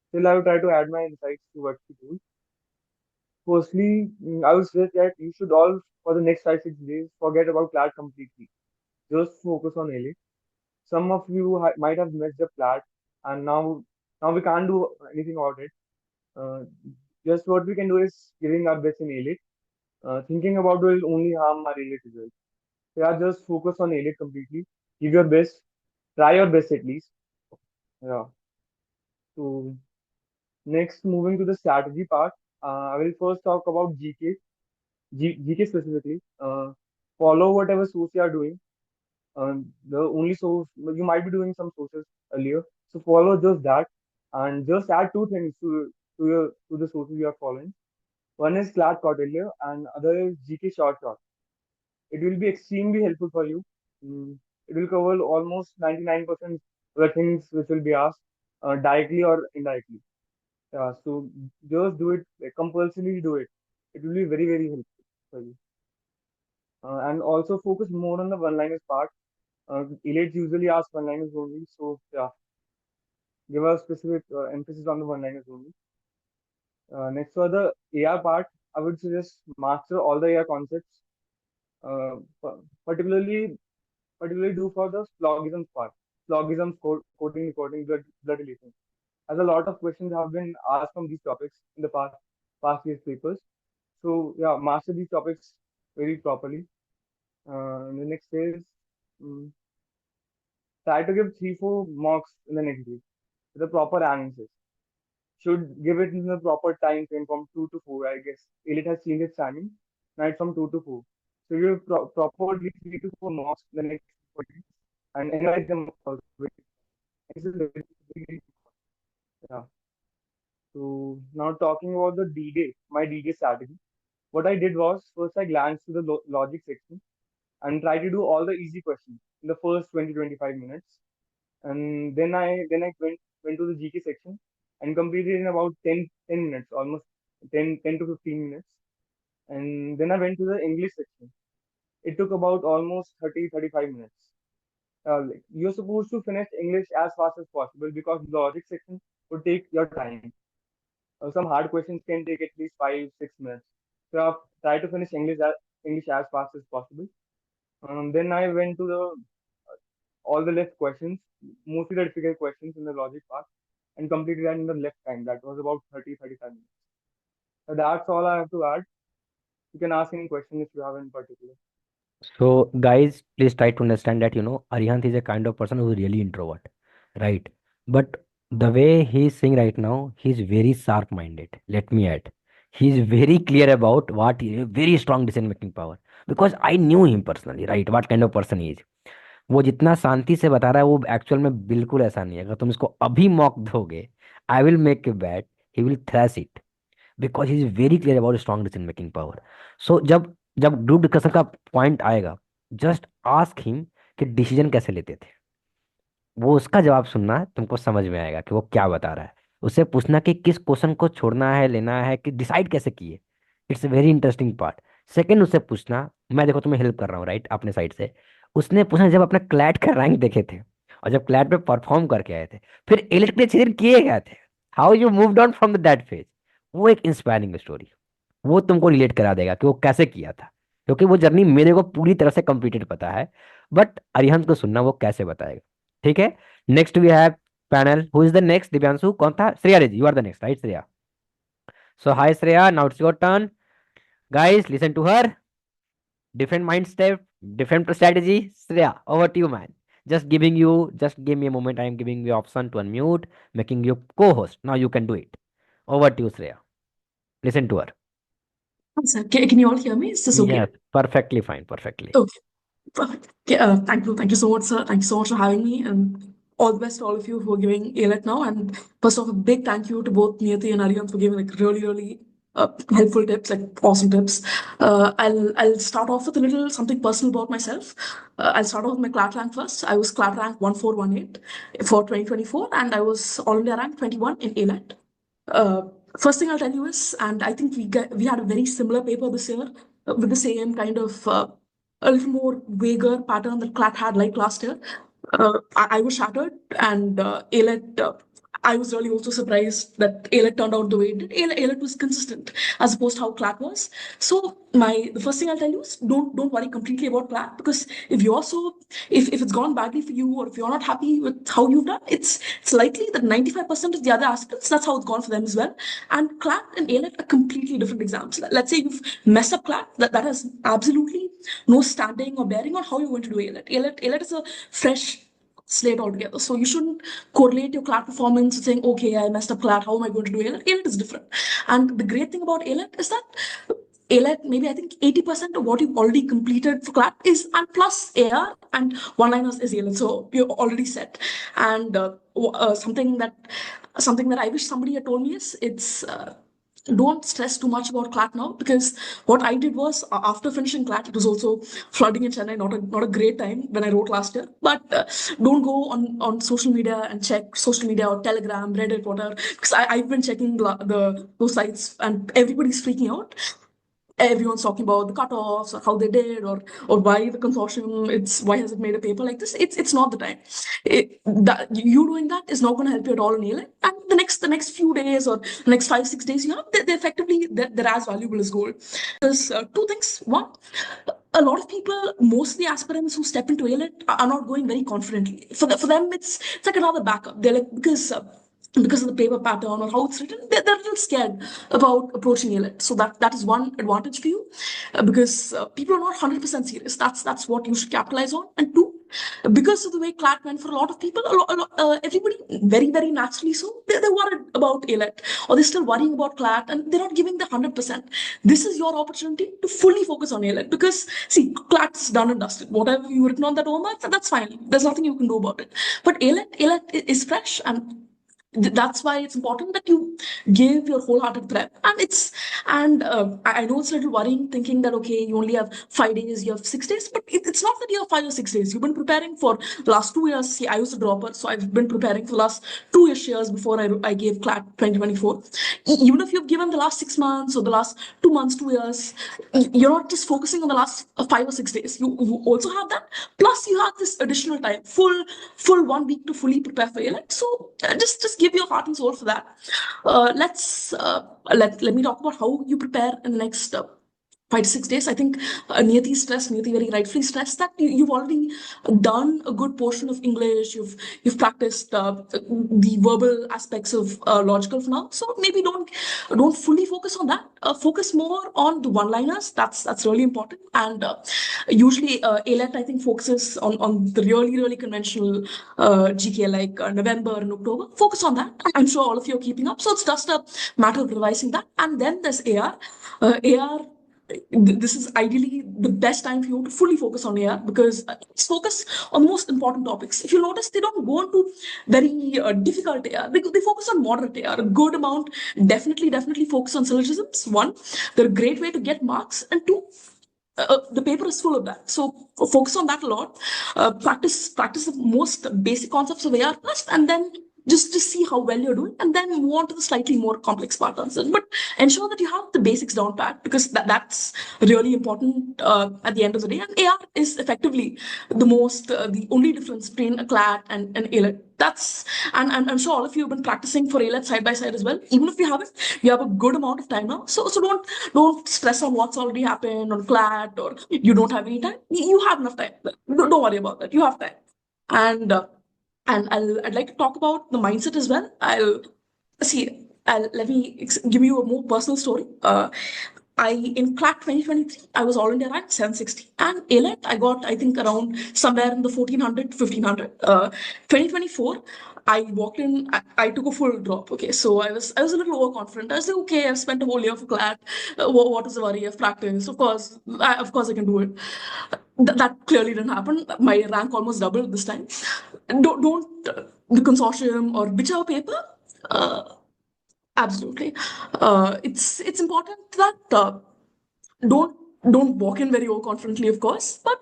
Still, I will try to add my insights to what she told. Firstly, I would say that you should all, for the next 5 6 days, forget about CLAT completely. Just focus on ALIT. Some of you might have missed the CLAT, and now we can't do anything about it. Uh, just what we can do is giving our best in ALIT. Thinking about it will only harm our ALIT results. So yeah, just focus on ALIT completely. Give your best. Try your best at least. Yeah. So next, moving to the strategy part, I will first talk about GK specifically. Follow whatever source you are doing. The only source you might be doing some sources earlier, so follow just that, and just add two things to the sources you are following. One is Clark Cordelia, and other is GK Short. It will be extremely helpful for you. Mm, it will cover almost 99% of the things which will be asked directly or indirectly. So just do it, like, compulsively do it. It will be very, very helpful for you. And also focus more on the one-liners part. Elites usually ask one-liners only, so yeah, give a specific emphasis on the one-liners only. Next for the AR part, I would suggest master all the AR concepts, uh, pa- particularly particularly do for the slogisms part. Slogisms, coding, recording, blood relations. As a lot of questions have been asked from these topics in the past year's papers. So yeah, master these topics very properly. The next is um, try to give 3 4 mocks in the next week with a proper analysis. Should give it in the proper time frame from 2 to 4. I guess Elite has changed its timing. Now it's from 2 to 4. So you properly 3 to 4 mocks in the next 4 days and analyze them also. This is very, yeah. So now talking about the D-Day, my D-Day strategy. What I did was first I glanced to the logic section and tried to do all the easy questions in the first 20 to 25 minutes. And then I went to the GK section and completed in about 10 minutes, almost 10 to 15 minutes. And then I went to the English section. It took about almost 30 35 minutes. Like, you're supposed to finish English as fast as possible because logic section would take your time. Some hard questions can take at least 5 6 minutes. So I've tried to finish English as fast as possible. Then I went to the all the left questions, mostly the difficult questions in the logic part, and completed that in the left time. That was about 30 35 minutes. So that's all I have to add. You can ask any question if you have in particular. So, guys, please try to understand that Arihant is a kind of person who is really introvert, right? But the way he is saying right now, he is very sharp-minded. Let me add, He is very clear about what he very strong decision making power, because I knew him personally, right, what kind of person he is. वो जितना शांति से बता रहा है वो actual में बिल्कुल ऐसा नहीं है। अगर तुम इसको अभी मॉक दोगे, I will make you bat, he will thrash it, because he is very clear about strong decision making power. So जब जब ग्रुप डिस्कशन का पॉइंट आएगा, जस्ट आस्क हिम कि डिसीजन कैसे लेते थे। वो उसका जवाब सुनना है, तुमको समझ में आएगा कि वो क्या बता रहा है। उससे पूछना कि किस क्वेश्चन को छोड़ना है लेना है, कि डिसाइड कैसे किए। It's very interesting part. Second, उससे पूछना, मैं देखो तुम्हें हेल्प कर रहा हूँ राइट अपने साइड से। उसने पूछना जब अपना क्लैट का रैंक देखे थे और जब क्लैट पे परफॉर्म करके आए थे, फिर एलिट के लिए चीजें किए गए थे, how you moved on from that phase. वो एक इंस्पायरिंग स्टोरी, वो तुमको रिलेट करा देगा कि वो कैसे किया था। क्योंकि वो जर्नी मेरे को पूरी तरह से कंप्लीटेड पता है, बट अरिहंत को सुनना वो कैसे बताएगा। ठीक है। Next we have panel, who is the next? Divyanshu कौन था? Shreya Reji, you are the next, right Shreya? So hi Shreya, now it's your turn. Guys listen to her, different mind step, different strategy. Shreya, over to you, man. Just give me a moment. I am giving you option to unmute, making you co-host. Now you can do it. Over to you, Shreya. Listen to her. Sir, can you all hear me? Is this okay? Yes, perfectly fine, perfectly. Okay, perfect. Okay, thank you so much, sir. Thank you so much for having me, and all the best to all of you who are giving ALET now. And first off, a big thank you to both Niyati and Aryan for giving like really helpful tips, like awesome tips. I'll start off with a little something personal about myself. I'll start off with my CLAT rank first. I was CLAT rank 1418 for 2024, and I was All India rank 21 in ALET. Uh, First thing I'll tell you is, and I think we had a very similar paper this year with the same kind of a little more vaguer pattern that CLAT had like last year. I was shattered, and ALET. I was really also surprised that ALET turned out the way it did. ALET was consistent as opposed to how CLAT was. So the first thing I'll tell you is don't worry completely about CLAT, because if it's gone badly for you, or if you're not happy with how you've done, it's likely that 95% of the other aspirants, that's how it's gone for them as well. And CLAT and ALET are completely different exams. Let's say you've messed up CLAT, that has absolutely no standing or bearing on how you're going to do ALET. ALET is a fresh slate altogether. So you shouldn't correlate your CLAT performance with saying, okay, I messed up CLAT, how am I going to do ALET? ALET is different. And the great thing about ALET is that ALET, maybe I think 80% of what you've already completed for CLAT is, and plus AR and one-liners is ALET. So you're already set. And something that I wish somebody had told me is don't stress too much about CLAT now, because what I did was after finishing CLAT, it was also flooding in Chennai, not a great time when I wrote last year. But don't go on social media and check social media or Telegram, Reddit, whatever, because I've been checking those sites and everybody's freaking out. Everyone's talking about the cutoffs or how they did, or why the consortium, why has it made a paper like this. It's not the time. You doing that is not going to help you at all in ALET. And the next few days or the next 5-6 days you have, they're effectively they're as valuable as gold. There's two things. One, a lot of people, mostly aspirants who step into ALET, are not going very confidently. For them, it's like another backup. They're like, because of the paper pattern or how it's written, they're a little scared about approaching ALET. So that is one advantage for you, because people are not 100% serious. That's what you should capitalize on. And two, because of the way CLAT went for a lot of people, everybody very, very naturally so, they're worried about ALET, or they're still worrying about CLAT, and they're not giving the 100%. This is your opportunity to fully focus on ALET, because see, CLAT's done and dusted. Whatever you've written on that OMA, that's fine. There's nothing you can do about it. But ALET is fresh, and that's why it's important that you give your wholehearted prep. And I know it's a little worrying thinking that, okay, you only have 5 days, you have 6 days, but it's not that you have 5 or 6 days. You've been preparing for the last 2 years. See, I was a dropper, so I've been preparing for the last 2 years before I gave CLAT 2024. Even if you've given the last 6 months or the last 2 months, 2 years, you're not just focusing on the last 5 or 6 days. You also have that, plus you have this additional time, full 1 week to fully prepare for ALET. So just give your heart and soul for that. Let me talk about how you prepare in the next 5 to 6 days. I think Niyati very rightfully stressed that you've already done a good portion of English. You've practiced the verbal aspects of logical for now. So maybe don't fully focus on that. Focus more on the one-liners. That's really important. And usually ALET I think focuses on the really conventional GK like November and October. Focus on that. I'm sure all of you are keeping up. So it's just a matter of revising that. And then there's AR. AR, this is ideally the best time for you to fully focus on AR because it's focus on the most important topics. If you notice, they don't go into very difficult AR. They focus on moderate AR. A good amount, definitely focus on syllogisms. One, they're a great way to get marks. And two, the paper is full of that. So focus on that a lot. Practice the most basic concepts of AR first, and then just see how well you're doing, and then move on to the slightly more complex part answers. But ensure that you have the basics down pat because that's really important at the end of the day. And AR is effectively the only difference between a CLAT and an ALET. That's and I'm sure all of you have been practicing for ALET side by side as well. Even if you haven't, you have a good amount of time now. So don't stress on what's already happened on CLAT or you don't have any time. You have enough time. Don't worry about that. You have time. And I'd like to talk about the mindset as well. Let me give you a more personal story. In CLAT 2023, I was all India rank 760, and ALET I got I think around somewhere in the 1400 to 1500. 2024. I walked in. I took a full drop. Okay, so I was a little overconfident. I was like, okay, I've spent a whole year for CLAT. What is the worry? I've practiced. Of course, I can do it. That clearly didn't happen. My rank almost doubled this time. Don't the consortium or whichever paper. Uh, Absolutely. It's important that don't don't walk in very overconfidently, of course. But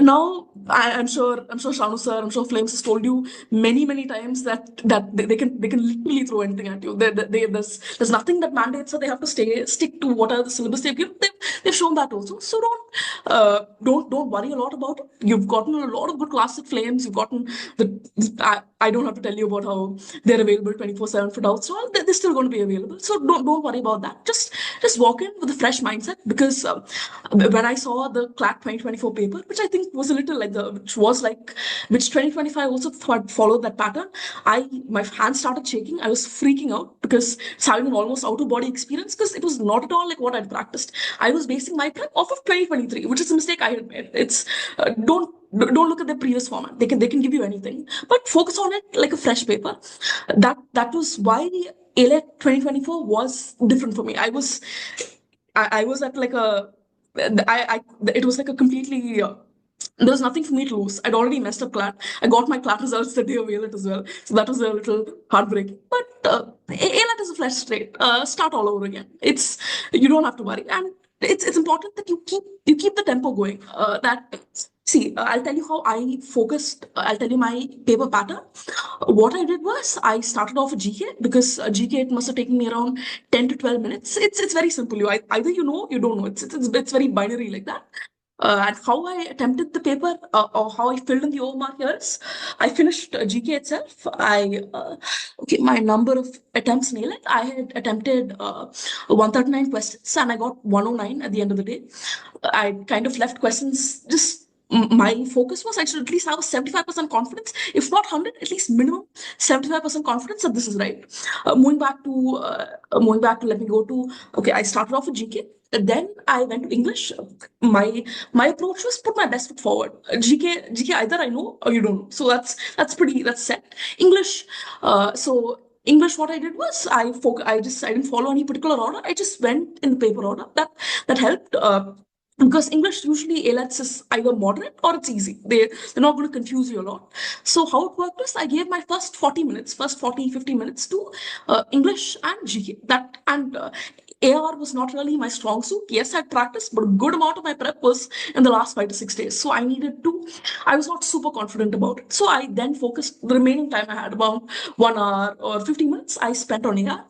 now I'm sure Shanu sir, I'm sure Flames has told you many times that they can literally throw anything at you. There's nothing that mandates that they have to stick to what are the syllabus they've given. They've shown that also. So don't worry a lot about it. You've gotten a lot of good classes at Flames. You've gotten I don't have to tell you about how they're available 24/7 for doubts. All they're still going to be available. So don't worry about that. Just walk in with a fresh mindset because when I saw the CLAT 2024 paper, which I think was a little like which 2025 also followed that pattern, my hands started shaking. I was freaking out because it's having an almost out of body experience because it was not at all like what I'd practiced. I was basing my prep off of 2023, which is a mistake I had made. It's don't look at the previous format. They can give you anything, but focus on it like a fresh paper. That was why ALET 2024 was different for me. I was at like a I it was like a completely there was nothing for me to lose. I'd already messed up CLAT. I got my CLAT results the day of ALET as well, so that was a little heartbreaking. But ALET is a fresh slate. Start all over again. You don't have to worry, and it's important that you keep the tempo going. I'll tell you how I focused. I'll tell you my paper pattern. What I did was I started off with GK because GK it must have taken me around 10 to 12 minutes. It's very simple. Either you know, you don't know. It's very binary like that. And how I attempted the paper or how I filled in the OMR here is I finished GK itself. My number of attempts nailed it. I had attempted 139 questions and I got 109 at the end of the day. I kind of left questions just my focus was I should at least have a 75% confidence, if not 100, at least minimum 75% confidence that this is right. Moving back to let me go to okay. I started off with GK. Then I went to English. My approach was put my best foot forward. GK either I know or you don't know. So that's set. English. So English, what I did was I didn't follow any particular order. I just went in the paper order. That helped. Because English usually ALETs is either moderate or it's easy. They're not going to confuse you a lot. So how it worked was I gave my first 40 minutes, first 40, 50 minutes to English and GK. AR was not really my strong suit. Yes, I practiced, but a good amount of my prep was in the last 5 to 6 days. So I was not super confident about it. So I then focused the remaining time I had about 1 hour or 50 minutes I spent on AR.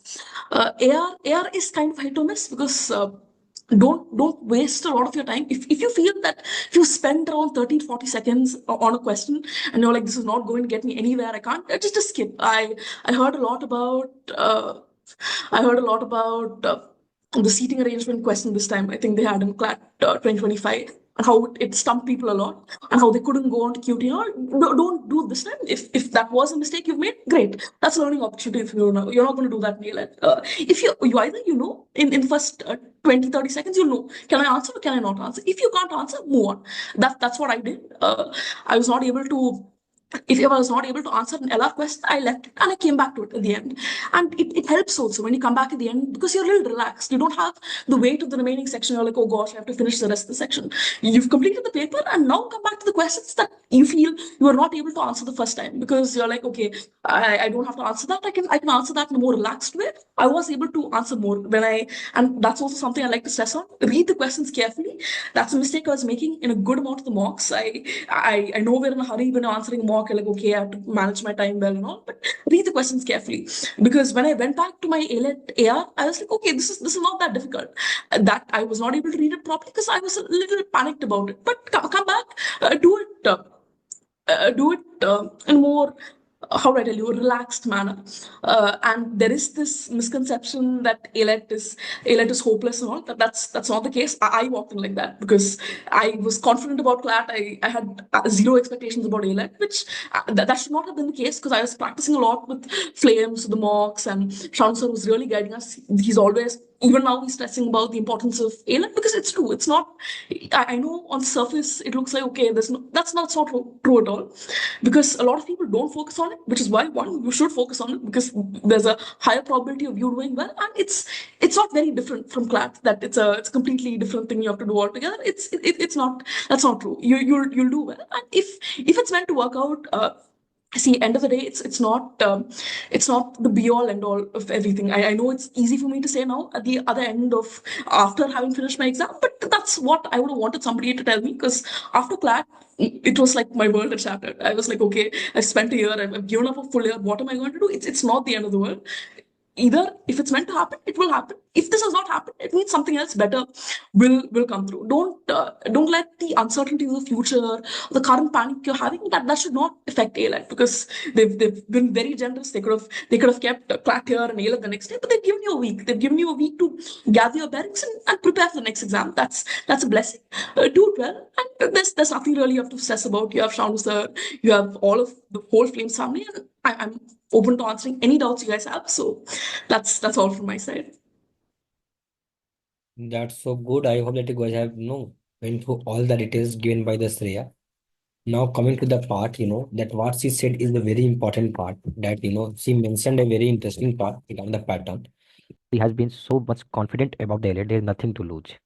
AR is kind of hit or miss because don't waste a lot of your time if you feel that if you spend around 30 to 40 seconds on a question and you're like this is not going to get me anywhere, I can't just skip. I heard a lot about the seating arrangement question this time, I think they had in CLAT 2025, and how it stumped people a lot, and how they couldn't go on to QT. Don't do this time. If that was a mistake you've made, great. That's a learning opportunity. If you're not going to do that, Neil. If you either in the first 20, 30 seconds, you'll know, can I answer or can I not answer? If you can't answer, move on. That's what I did. I was not able to. If I was not able to answer an LR question, I left it and I came back to it at the end. And it helps also when you come back at the end because you're a little relaxed. You don't have the weight of the remaining section. You're like, oh gosh, I have to finish the rest of the section. You've completed the paper and now come back to the questions that you feel you were not able to answer the first time because you're like, okay, I don't have to answer that. I can answer that in a more relaxed way. I was able to answer more and that's also something I like to stress on. Read the questions carefully. That's a mistake I was making in a good amount of the mocks. I know we're in a hurry when answering a mock. You're like, okay, I have to manage my time well and all, but read the questions carefully. Because when I went back to my ALET AR, I was like, okay, this is not that difficult. That I was not able to read it properly because I was a little panicked about it. But come back, do it. Do it in more, how do I tell you, a relaxed manner. And there is this misconception that ALET is hopeless and all. That's not the case. I walked in like that because I was confident about CLAT. I had zero expectations about ALET, which that should not have been the case because I was practicing a lot with Flames, the mocks, and Shaun sir was really guiding us. He's always, even now, he's stressing about the importance of ALET because it's true. It's not. I know on the surface it looks like okay. That's not true at all, because a lot of people don't focus on it. Which is why you should focus on it because there's a higher probability of you doing well, and it's not very different from CLAT. That it's a completely different thing you have to do altogether. It's not. That's not true. You'll do well, and if it's meant to work out. See, end of the day, it's not the be all end all of everything. I know it's easy for me to say now at the other end of after having finished my exam, but that's what I would have wanted somebody to tell me because after CLAT, it was like my world had shattered. I was like, okay, I've spent a year, I've given up a full year. What am I going to do? It's not the end of the world. Either if it's meant to happen, it will happen. If this has not happened, it means something else better will come through. Don't let the uncertainty of the future, the current panic you're having, that should not affect ALET because they've been very generous. They could have kept CLAT here and ALET the next day, but they've given you a week. They've given you a week to gather your bearings and prepare for the next exam. That's a blessing. Do it well, and there's nothing really you have to stress about. You have Shaun sir, you have all of the whole Flames family, and I'm open to answering any doubts you guys have. So that's all from my side. That's so good. I hope that you guys have went through all the details given by the Shreya. Now coming to the part, that what she said is the very important part. That she mentioned a very interesting part regarding the pattern. She has been so much confident about the LA. There is nothing to lose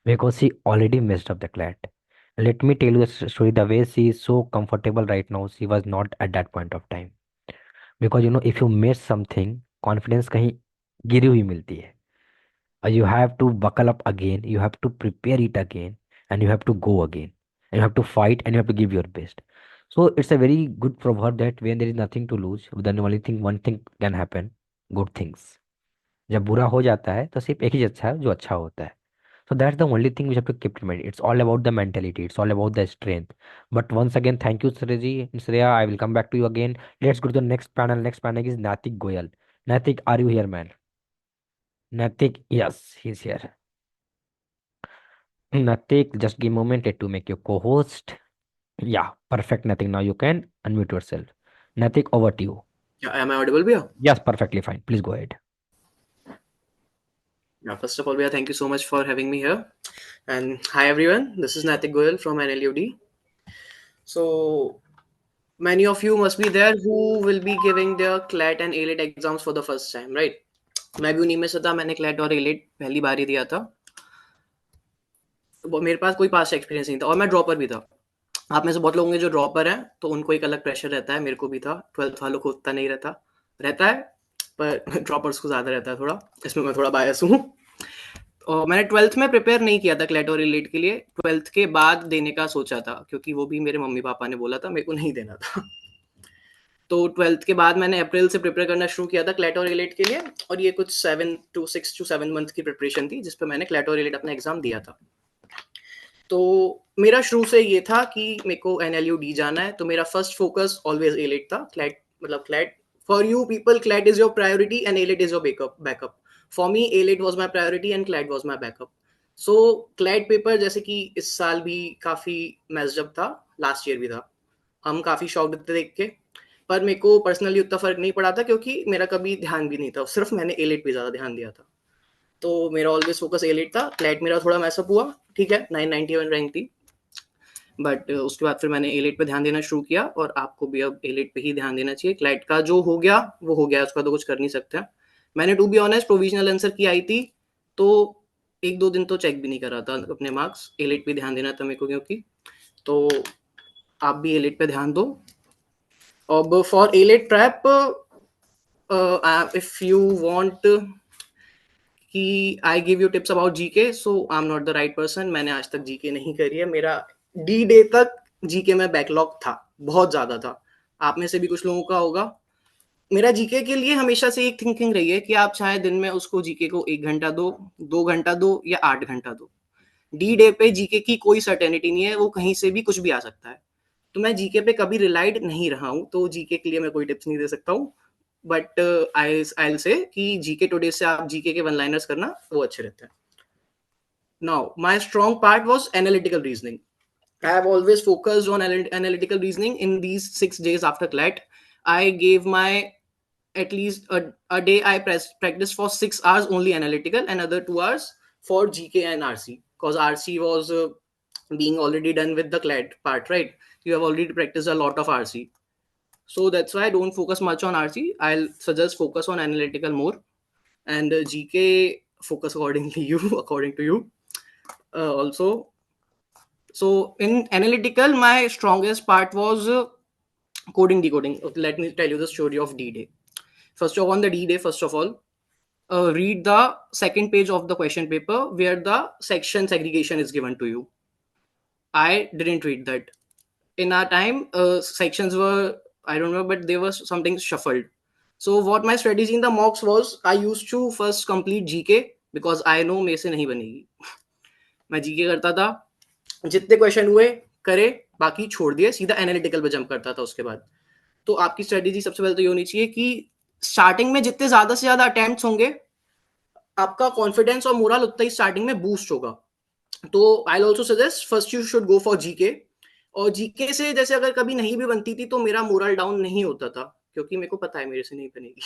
because she already messed up the CLAT. Let me tell you the story. The way she is so comfortable right now, she was not at that point of time. Because if you miss something, confidence कहीं गिरी हुई मिलती है. You have to buckle up again. You have to prepare it again, and you have to go again. And you have to fight, and you have to give your best. So it's a very good proverb that when there is nothing to lose, then one thing can happen, good things. जब बुरा हो जाता है तो सिर्फ एक ही अच्छा है जो अच्छा होता है. So that's the only thing we have to keep in mind. It's all about the mentality. It's all about the strength. But once again, thank you, Shreya and Shreya. I will come back to you again. Let's go to the next panel. Next panel is Natik Goyal. Natik, are you here, man? Natik, yes, he's here. Natik, just give a moment to make you co-host. Yeah, perfect. Natik, now you can unmute yourself. Natik, over to you. Yeah, am I audible, Bhaiya? Yes, perfectly fine. Please go ahead. Yeah, first of all, Bhaiya, thank you so much for having me here. And hi, everyone. This is Natik Goyal from NLUD. So, many of you must be there who will be giving their CLAT and ALET exams for the first time, right? मैं भी उन्हीं में से था. मैंने CLAT और ALET पहली बार ही दिया था. मेरे पास कोई पास एक्सपीरियंस नहीं था और मैं ड्रॉपर भी था. आप में से बहुत लोग होंगे जो ड्रॉपर हैं, तो उनको एक अलग प्रेशर रहता है. मेरे को भी था. 12th वालों को उतना नहीं रहता है, पर ड्रॉपर्स को ज़्यादा रहता है थोड़ा. इसमें मैं थोड़ा बायस हूँ. और मैंने 12th में प्रिपेयर नहीं किया था क्लैट और रिलेट के लिए. 12th के बाद देने का सोचा था, क्योंकि वो भी मेरे मम्मी पापा ने बोला था, मेरे को नहीं देना था. तो 12th के बाद मैंने अप्रैल से प्रिपेयर करना शुरू किया था क्लैट और रिलेट के लिए. और ये कुछ 6 to 7 मंथ की प्रिपरेशन थी, जिसपे मैंने क्लैट और रिलेट अपना एग्जाम दिया था. तो मेरा शुरू से ये था कि मेरे को NLUD जाना है. तो मेरा फर्स्ट फोकस ऑलवेज एलेट था. क्लैट मतलब CLAT for you people, CLAT is your priority and AILET is your backup. For me A-Lit was my priority and CLAT was my backup. So CLAT paper जैसे कि इस साल भी काफ़ी messed up था, last year भी था, हम काफ़ी शॉक्ड थे देख के, पर मेरे को पर्सनली उतना फ़र्क नहीं पड़ा था क्योंकि मेरा कभी ध्यान भी नहीं था, सिर्फ मैंने A-Lit पे ज़्यादा ध्यान दिया था। तो मेरा ऑलवेज फोकस A-Lit था। CLAT मेरा थोड़ा मैसअप हुआ, ठीक है, 991 रैंक थी, बट उसके बाद फिर मैंने A-Lit पे ध्यान देना शुरू किया और आपको भी अब A-Lit पे ही ध्यान देना चाहिए। CLAT का जो हो गया वो हो गया, उसका तो कुछ कर नहीं सकते। मैंने to be honest provisional answer key आई थी तो 1-2 दिन तो चेक भी नहीं कर रहा था अपने मार्क्स। A-Lit पे ध्यान देना था मेरे को क्योंकि, तो आप भी A-Lit पे ध्यान दो। अब for A-Lit prep, if you want कि I give you tips about GK, so I am not the right person. मैंने आज तक जीके नहीं करी है। मेरा डी डे तक जीके में बैकलॉग था, बहुत ज्यादा था। आप में से भी कुछ लोगों का होगा। मेरा जीके के लिए हमेशा से एक थिंकिंग रही है कि आप चाहे दिन में उसको जीके को 1 घंटा दो, 2 घंटा दो या 8 घंटा दो। डी डे पे जीके की कोई सर्टेनिटी नहीं है, वो कहीं से भी कुछ भी आ सकता है। तो मैं जीके पे कभी रिलाइड नहीं रहा हूँ, तो जीके के लिए मैं कोई टिप्स नहीं दे सकता हूँ। बट आई विल से कि जीके टुडे से आप जीके के वन लाइनर्स करना वो अच्छे रहते हैं। Now my strong part was analytical reasoning. I have always focused on analytical reasoning in these 6 days after CLAT. I gave my at least a day I practiced for 6 hours only analytical and other 2 hours for GK and RC, because RC was being already done with the CLAT part, right? You have already practiced a lot of RC. So that's why I don't focus much on RC. I'll suggest focus on analytical more, and GK focus accordingly you according to you. Also, so in analytical, my strongest part was coding decoding. Okay, let me tell you the story of D-Day. First of all, on the D-Day, first of all, read the second page of the question paper where the section segregation is given to you. I didn't read that. In our time, sections were, I don't know, but they were something shuffled. So what my strategy in the mocks was, I used to first complete GK because I know मेरे से नहीं बनेगी। मैं GK करता था, जितने question हुए करे, बाकी छोड़ दिए, सीधा एनालिटिकल पे जंप करता था उसके बाद। तो आपकी स्ट्रेटेजी सबसे पहले तो ये होनी चाहिए कि स्टार्टिंग में जितने ज्यादा से ज्यादा अटेम्प्ट्स होंगे, आपका कॉन्फिडेंस और मोरल उतना ही स्टार्टिंग में बूस्ट होगा। तो I also suggest first you should go for GK. और जीके से जैसे अगर कभी नहीं भी बनती थी तो मेरा मोरल डाउन नहीं होता था, क्योंकि मेरे को पता है मेरे से नहीं बनेगी।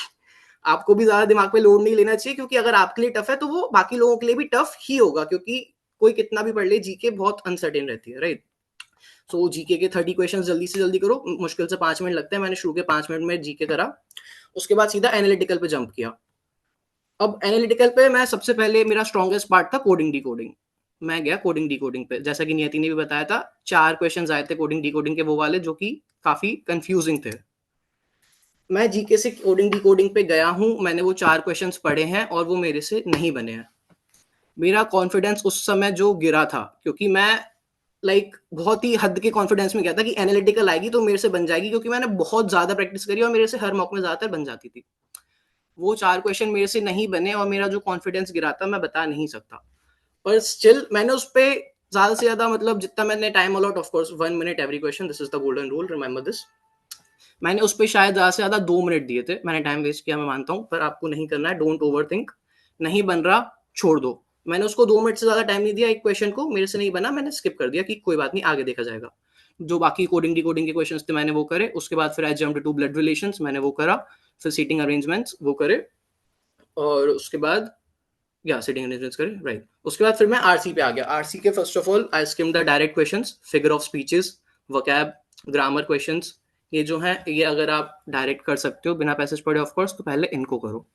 आपको भी ज्यादा दिमाग पे लोड नहीं लेना चाहिए, क्योंकि अगर आपके लिए टफ है तो वो बाकी लोगों के लिए भी टफ ही होगा, क्योंकि कोई कितना भी पढ़ ले, जीके बहुत अनसर्टेन रहती है, राइट? सो जीके के 30 क्वेश्चन जल्दी से जल्दी करो, मुश्किल से 5 मिनट लगते हैं। मैंने शुरू के 5 मिनट में जीके करा, उसके बाद सीधा एनालिटिकल पे जंप किया। अब एनालिटिकल पे मैं सबसे पहले, मेरा स्ट्रॉन्गेस्ट पार्ट था कोडिंग डिकोडिंग। मैं गया कोडिंग डिकोडिंग पे, जैसा कि नियति ने भी बताया था, 4 क्वेश्चंस आए थे कोडिंग डिकोडिंग के, वो वाले जो कि काफी कंफ्यूजिंग थे। मैं जीके से कोडिंग डिकोडिंग पे गया हूं, मैंने वो 4 क्वेश्चंस पढ़े हैं और वो मेरे से नहीं बने हैं। मेरा कॉन्फिडेंस उस समय जो गिरा था, क्योंकि मैं बहुत ही हद के कॉन्फिडेंस में गया था कि एनालिटिकल आएगी तो मेरे से बन जाएगी, क्योंकि मैंने बहुत ज्यादा प्रैक्टिस करी और मेरे से हर मॉक में ज्यादातर बन जाती थी। वो 4 क्वेश्चन मेरे से नहीं बने और मेरा जो कॉन्फिडेंस गिरा था मैं बता नहीं सकता। पर स्टिल मैंने उस पे ज्यादा से ज्यादा, मतलब जितना मैंने time allot, of course 1 minute every question, this is the golden rule, remember this. मैंने उस पे शायद ज्यादा से ज्यादा 2 मिनट दिए थे। मैंने टाइम वेस्ट किया, मैं मानता हूँ, पर आपको नहीं करना है। डोंट ओवर थिंक, नहीं बन रहा छोड़ दो। मैंने उसको 2 मिनट से ज्यादा टाइम नहीं दिया। एक क्वेश्चन को मेरे से नहीं बना, मैंने स्किप कर दिया कि कोई बात नहीं, आगे देखा जाएगा। जो बाकी कोडिंग डिकोडिंग के क्वेश्चंस थे मैंने वो करे। उसके बाद फिर I jumped to blood relations, मैंने वो करा। फिर सीटिंग अरेंजमेंट्स वो करे, और उसके बाद सिटिंग अरेंजमेंट्स करे, राइट। उसके बाद फिर मैं आरसी पे आ गया। आरसी के first of all I scheme the direct questions, figure of speeches, vocab, grammar questions. ये जो है, ये अगर आप डायरेक्ट कर सकते हो बिना पैसेज पढ़े ऑफ कोर्स, तो पहले इनको करो।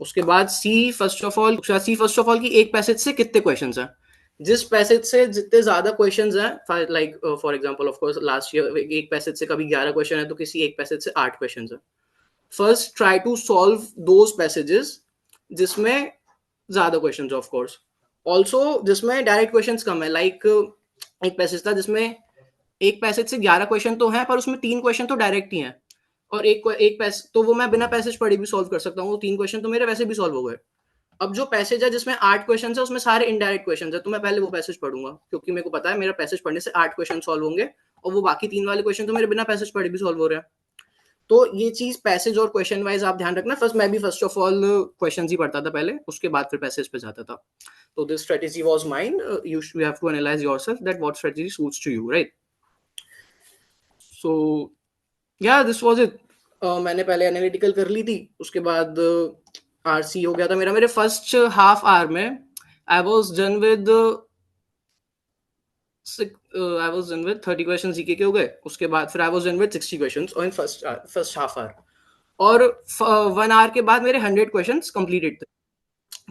उसके बाद सी फर्स्ट ऑफ ऑल की एक पैसेज से कितने क्वेश्चंस हैं। जिस पैसेज से जितने ज्यादा क्वेश्चंस हैं, like for example of course last year एक पैसेज से कभी 11 क्वेश्चन है, तो किसी एक पैसेज से 8 क्वेश्चंस है। First try to solve those passages जिसमें ज्यादा क्वेश्चंस, ऑफ कोर्स ऑल्सो जिसमें डायरेक्ट क्वेश्चंस कम है। लाइक एक पैसेज था जिसमें एक पैसेज से 11 क्वेश्चन तो हैं, पर उसमें 3 क्वेश्चन तो डायरेक्ट ही हैं, और एक पैसेज तो वो मैं बिना पैसेज पढ़े भी सॉल्व कर सकता हूँ। 3 क्वेश्चन तो मेरे वैसे भी सॉल्व हो गए। अब जो पैसेज है जिसमें 8 क्वेश्चन है, उसमें सारे इनडायरेक्ट क्वेश्चन है, तो मैं पहले वो पैसेज पढ़ूंगा, क्योंकि मेरे को पता है मेरा पैसेज पढ़ने से 8 क्वेश्चन सॉल्व होंगे, और वो बाकी 3 वाले क्वेश्चन तो मेरे बिना पैसेज पढ़े भी सॉल्व हो रहे हैं। तो ये चीज पैसेज और क्वेश्चन वाइज आप ध्यान रखना। मैं भी फर्स्ट ऑफ ऑल क्वेश्चन ही पढ़ता था पहले, उसके बाद फिर पैसेज पे जाता था। तो this strategy was mine. You have to analyse yourself that what strategy suits to you, right? So yeah this was it. मैंने पहले एनालिटिकल कर ली थी, उसके बाद आरसी हो गया था मेरा। मेरे फर्स्ट हाफ आवर में I was done with 30 question GK के हो गए। उसके बाद फिर I was done with 60 questions in first half hour. और 1 आवर के बाद मेरे 100 क्वेश्चंस कंप्लीटेड थे।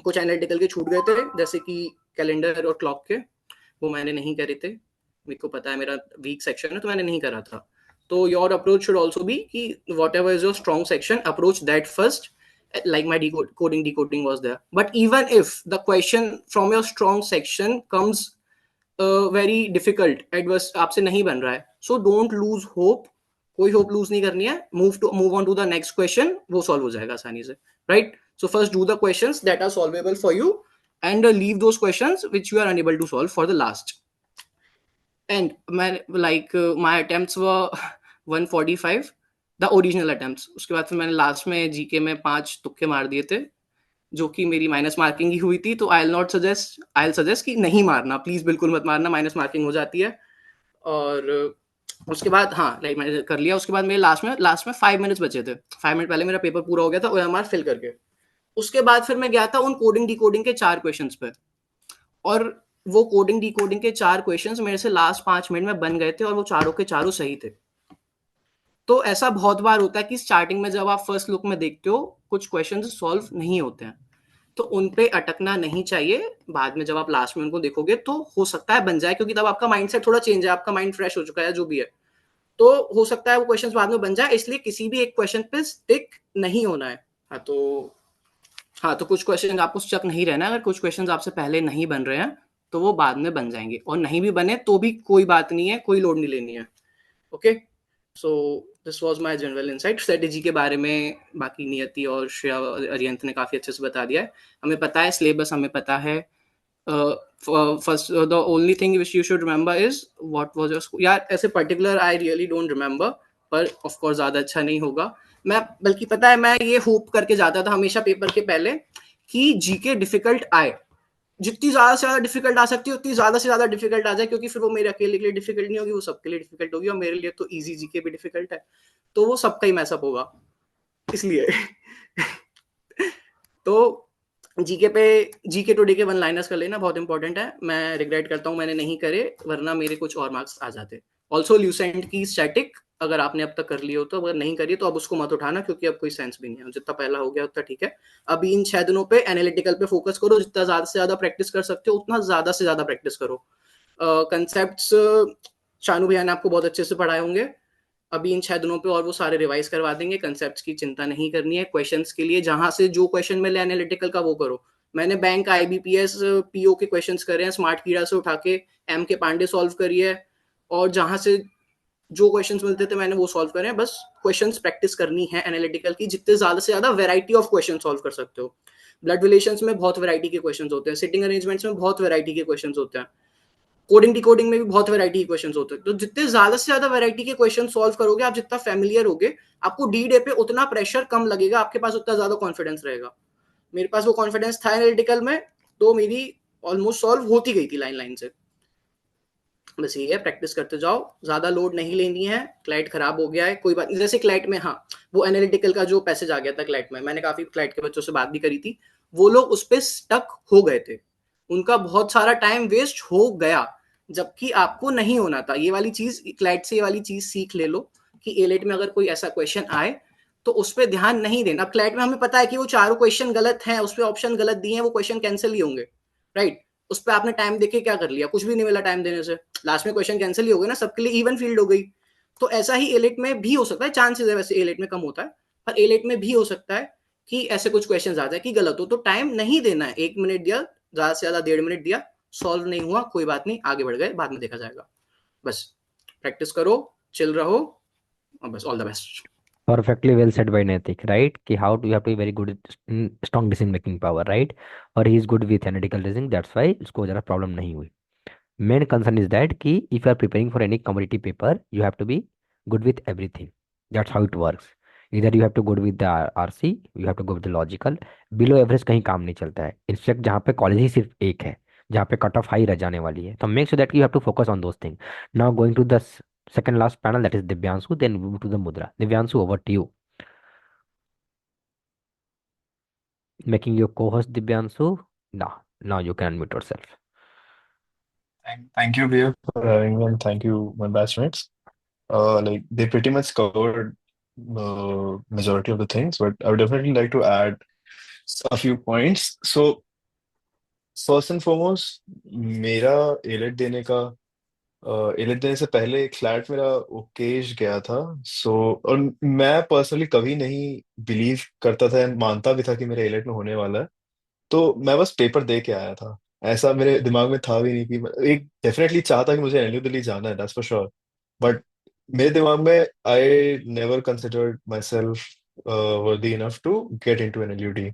कुछ एनालिटिकल के छूट गए थे, जैसे कि कैलेंडर और क्लॉक के, वो मैंने नहीं करे थे। मेरे को पता है मेरा वीक सेक्शन है, तो मैंने नहीं करा था। तो your approach should also be कि whatever is your strong section, approach that first, like my decoding was there. But even if the question from your strong section comes very difficult, adverse आपसे नहीं बन रहा है, so don't lose hope. कोई hope lose नहीं करनी है। Move on to the next question, वो सॉल्व हो जाएगा आसानी से, right? So first do the questions that are solvable for you and leave those questions which you are unable to solve for the last. And my attempts were 145, the original attempts. उसके बाद फिर मैंने last में GK में 5 तुक्के मार दिए थे, जो कि मेरी माइनस मार्किंग ही हुई थी। तो आई विल सजेस्ट कि नहीं मारना, प्लीज बिल्कुल मत मारना, माइनस मार्किंग हो जाती है। और उसके बाद मैंने कर लिया। उसके बाद मेरे लास्ट में 5 मिनट्स बचे थे। 5 मिनट पहले मेरा पेपर पूरा हो गया था OMR फिल करके। उसके बाद फिर मैं गया था उन कोडिंग डिकोडिंग के 4 क्वेश्चंस पे, और वो कोडिंग डिकोडिंग के 4 क्वेश्चंस मेरे से लास्ट 5 मिनट में बन गए थे, और वो चारों के चारों सही थे। तो ऐसा बहुत बार होता है कि स्टार्टिंग में जब आप फर्स्ट लुक में देखते हो कुछ क्वेश्चंस सॉल्व नहीं होते हैं, तो उन पे अटकना नहीं चाहिए। बाद में जब आप लास्ट में उनको देखोगे तो हो सकता है बन जाए, क्योंकि तब आपका माइंडसेट थोड़ा चेंज है, आपका माइंड फ्रेश हो चुका है, जो भी है। तो हो सकता है वो क्वेश्चंस बाद में बन जाए, इसलिए किसी भी एक क्वेश्चन पे स्टिक नहीं होना है। तो कुछ क्वेश्चन आपको स्टक नहीं रहना। अगर कुछ क्वेश्चन आपसे पहले नहीं बन रहे हैं तो वो बाद में बन जाएंगे, और नहीं भी बने तो भी कोई बात नहीं है, कोई लोड नहीं लेनी है। Okay, so this was my general insight strategy के बारे में। बाकी नियति और श्रेया अरियंत ने काफी अच्छे से बता दिया है। हमें पता है सिलेबस, हमें पता है। First the only thing which you should remember is what was your score. यार ऐसे particular I really don't remember, पर ऑफ कोर्स ज्यादा अच्छा नहीं होगा। मैं बल्कि पता है मैं ये होप करके जाता था हमेशा पेपर के पहले कि जीके डिफिकल्ट आए, जितनी ज्यादा से ज्यादा डिफिकल्ट आ सकती है उतनी ज्यादा से ज्यादा डिफिकल्ट आ जाए, क्योंकि फिर वो मेरे अकेले के लिए डिफिकल्ट नहीं होगी, वो सबके लिए डिफिकल्ट होगी। और मेरे लिए तो इजी जीके भी डिफिकल्ट है, तो वो सबका ही मैसअप होगा, इसलिए तो जीके टुडे के 1 लाइनर्स कर लेना बहुत इंपॉर्टेंट है। मैं रिग्रेट करता हूँ मैंने नहीं करे, वरना मेरे कुछ और मार्क्स आ जाते। ऑल्सो ल्यूसेंट की स्टैटिक अगर आपने अब तक कर ली हो तो, अगर नहीं करी तो अब उसको मत उठाना, क्योंकि अब कोई सेंस भी नहीं है। जितना पहला हो गया उतना ठीक है। अभी इन 6 दिनों पे एनालिटिकल पे फोकस करो, जितना ज्यादा से ज्यादा प्रैक्टिस कर सकते हो उतना ज्यादा से ज्यादा प्रैक्टिस करो। कंसेप्ट्स शानू भैया ने आपको बहुत अच्छे से पढ़ाए होंगे। अभी इन 6 दिनों पे और वो सारे रिवाइज करवा देंगे। कंसेप्ट्स की चिंता नहीं करनी है। क्वेश्चंस के लिए जहां से जो क्वेश्चन मिले एनालिटिकल का वो करो। मैंने बैंक, IBPS, PO के क्वेश्चंस करे हैं, स्मार्ट कीड़ा से उठा के M के पांडे सॉल्व करी है, और जहां से जो क्वेश्चंस मिलते थे मैंने वो सॉल्व करे हैं। बस क्वेश्चंस प्रैक्टिस करनी है एनालिटिकल की, जितने ज्यादा से ज्यादा वैरायटी ऑफ क्वेश्चन सॉल्व कर सकते हो। ब्लड रिलेशंस में बहुत वैरायटी के क्वेश्चंस होते हैं, सिटिंग अरेंजमेंट्स में बहुत वैरायटी के क्वेश्चंस होते हैं, कोडिंग डिकोडिंग में भी बहुत वैरायटी के क्वेश्चंस होते हैं। तो जितने ज्यादा से ज्यादा वैरायटी के क्वेश्चन सॉल्व करोगे, आप जितना फैमिलियर होगे, आपको D-Day पे उतना प्रेशर कम लगेगा, आपके पास उतना ज्यादा कॉन्फिडेंस रहेगा। मेरे पास वो कॉन्फिडेंस था एनालिटिकल में, तो मेरी ऑलमोस्ट सॉल्व होती गई थी लाइन से। बस ये है, प्रैक्टिस करते जाओ, ज्यादा लोड नहीं लेनी है। क्लाइट खराब हो गया है कोई बात नहीं। जैसे क्लाइट में वो एनालिटिकल का जो पैसेज आ गया था क्लाइट में, मैंने काफी क्लाइट के बच्चों से बात भी करी थी, वो लोग उस पर स्टक हो गए थे, उनका बहुत सारा टाइम वेस्ट हो गया, जबकि आपको नहीं होना था। ये वाली चीज क्लाइट से, ये वाली चीज सीख ले लो कि A-Let में अगर कोई ऐसा क्वेश्चन आए तो उस पर ध्यान नहीं देना। अब क्लाइट में हमें पता है कि वो चारों क्वेश्चन गलत हैं, उस पर ऑप्शन गलत दिए हैं, वो क्वेश्चन कैंसिल ही होंगे, राइट? उस पर आपने टाइम देके क्या कर लिया? कुछ भी नहीं मिला टाइम देने से, लास्ट में क्वेश्चन कैंसिल ही हो गए ना, सबके लिए इवन फील्ड हो गई। तो ऐसा ही A-Let में भी हो सकता है, चांसेस है वैसे A-Let में कम होता है, पर A-Let में भी हो सकता है कि ऐसे कुछ क्वेश्चन आ जाए कि गलत हो। तो टाइम नहीं देना है, 1 मिनट दिया, ज्यादा से ज्यादा 1.5 मिनट दिया, सॉल्व नहीं हुआ कोई बात नहीं, आगे बढ़ गए, बाद में देखा जाएगा। बस प्रैक्टिस करो, चिल रहो, और बस all the best. Perfectly well said by Naitik, right? कि how to you have to be very good at strong decision making power, right? और he is good with analytical reasoning, that's why उसको ज़रा problem नहीं हुई। Main concern is that कि if you are preparing for any competitive paper, you have to be good with everything, that's how it works. इधर you have to go with the RC, you have to go with the logical. Below average कहीं काम नहीं चलता है, in fact जहाँ पे college ही सिर्फ एक है, जहाँ पे कट ऑफ हाई रह जाने वाली है। तो make sure that you have to focus on those thing. Now going to the second last panel, that is Divyansu, then move to the Mudra. Divyansu, over to you. Making your co-host Divyansu. Now you can unmute yourself. Thank you, Via, for having me, and thank you, my batchmates. Like they pretty much covered majority of the things, but I would definitely like to add a few points. So first and foremost, मेरा AILET देने का AILET देने से पहले एक flat मेरा ओकेश गया था। सो और मैं पर्सनली कभी नहीं बिलीव करता था and मानता भी था कि मेरे एलेट में होने वाला है। तो मैं बस पेपर दे के आया था। ऐसा मेरे दिमाग में था भी नहीं कि एक डेफिनेटली चाहता कि मुझे एनयू दिल्ली जाना है, दैट्स फॉर श्योर। बट मेरे दिमाग में I never considered myself worthy enough to get into an LUD.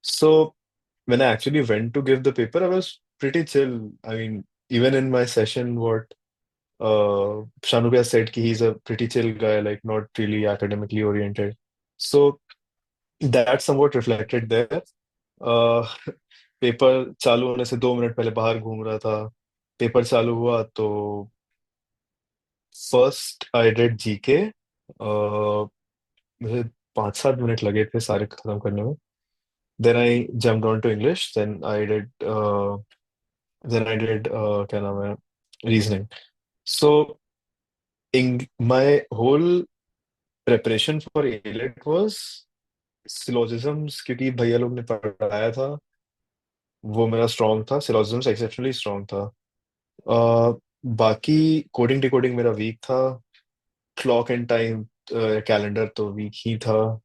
So when I actually went to give the paper, I was pretty chill. I mean, even in my session, what Shanubhya said, ki he's a pretty chill guy, like not really academically oriented. So that somewhat reflected there. Paper चालू होने से 2 minute पहले बाहर घूम रहा था। Paper चालू हुआ तो फर्स्ट आई डिड जीके। मुझे 5-7 मिनट लगे थे सारे खत्म करने में। Then I jumped on to English, then I did क्या नाम है, reasoning. So my whole preparation for AILET was syllogisms, क्योंकि भैया लोग ने पढ़ाया था, वो मेरा स्ट्रॉन्ग था। सिलोजिज्म्स एक्सेप्शनली स्ट्रॉन्ग था। अ, बाकी कोडिंग डिकोडिंग मेरा वीक था। क्लॉक एंड टाइम कैलेंडर तो वीक ही था।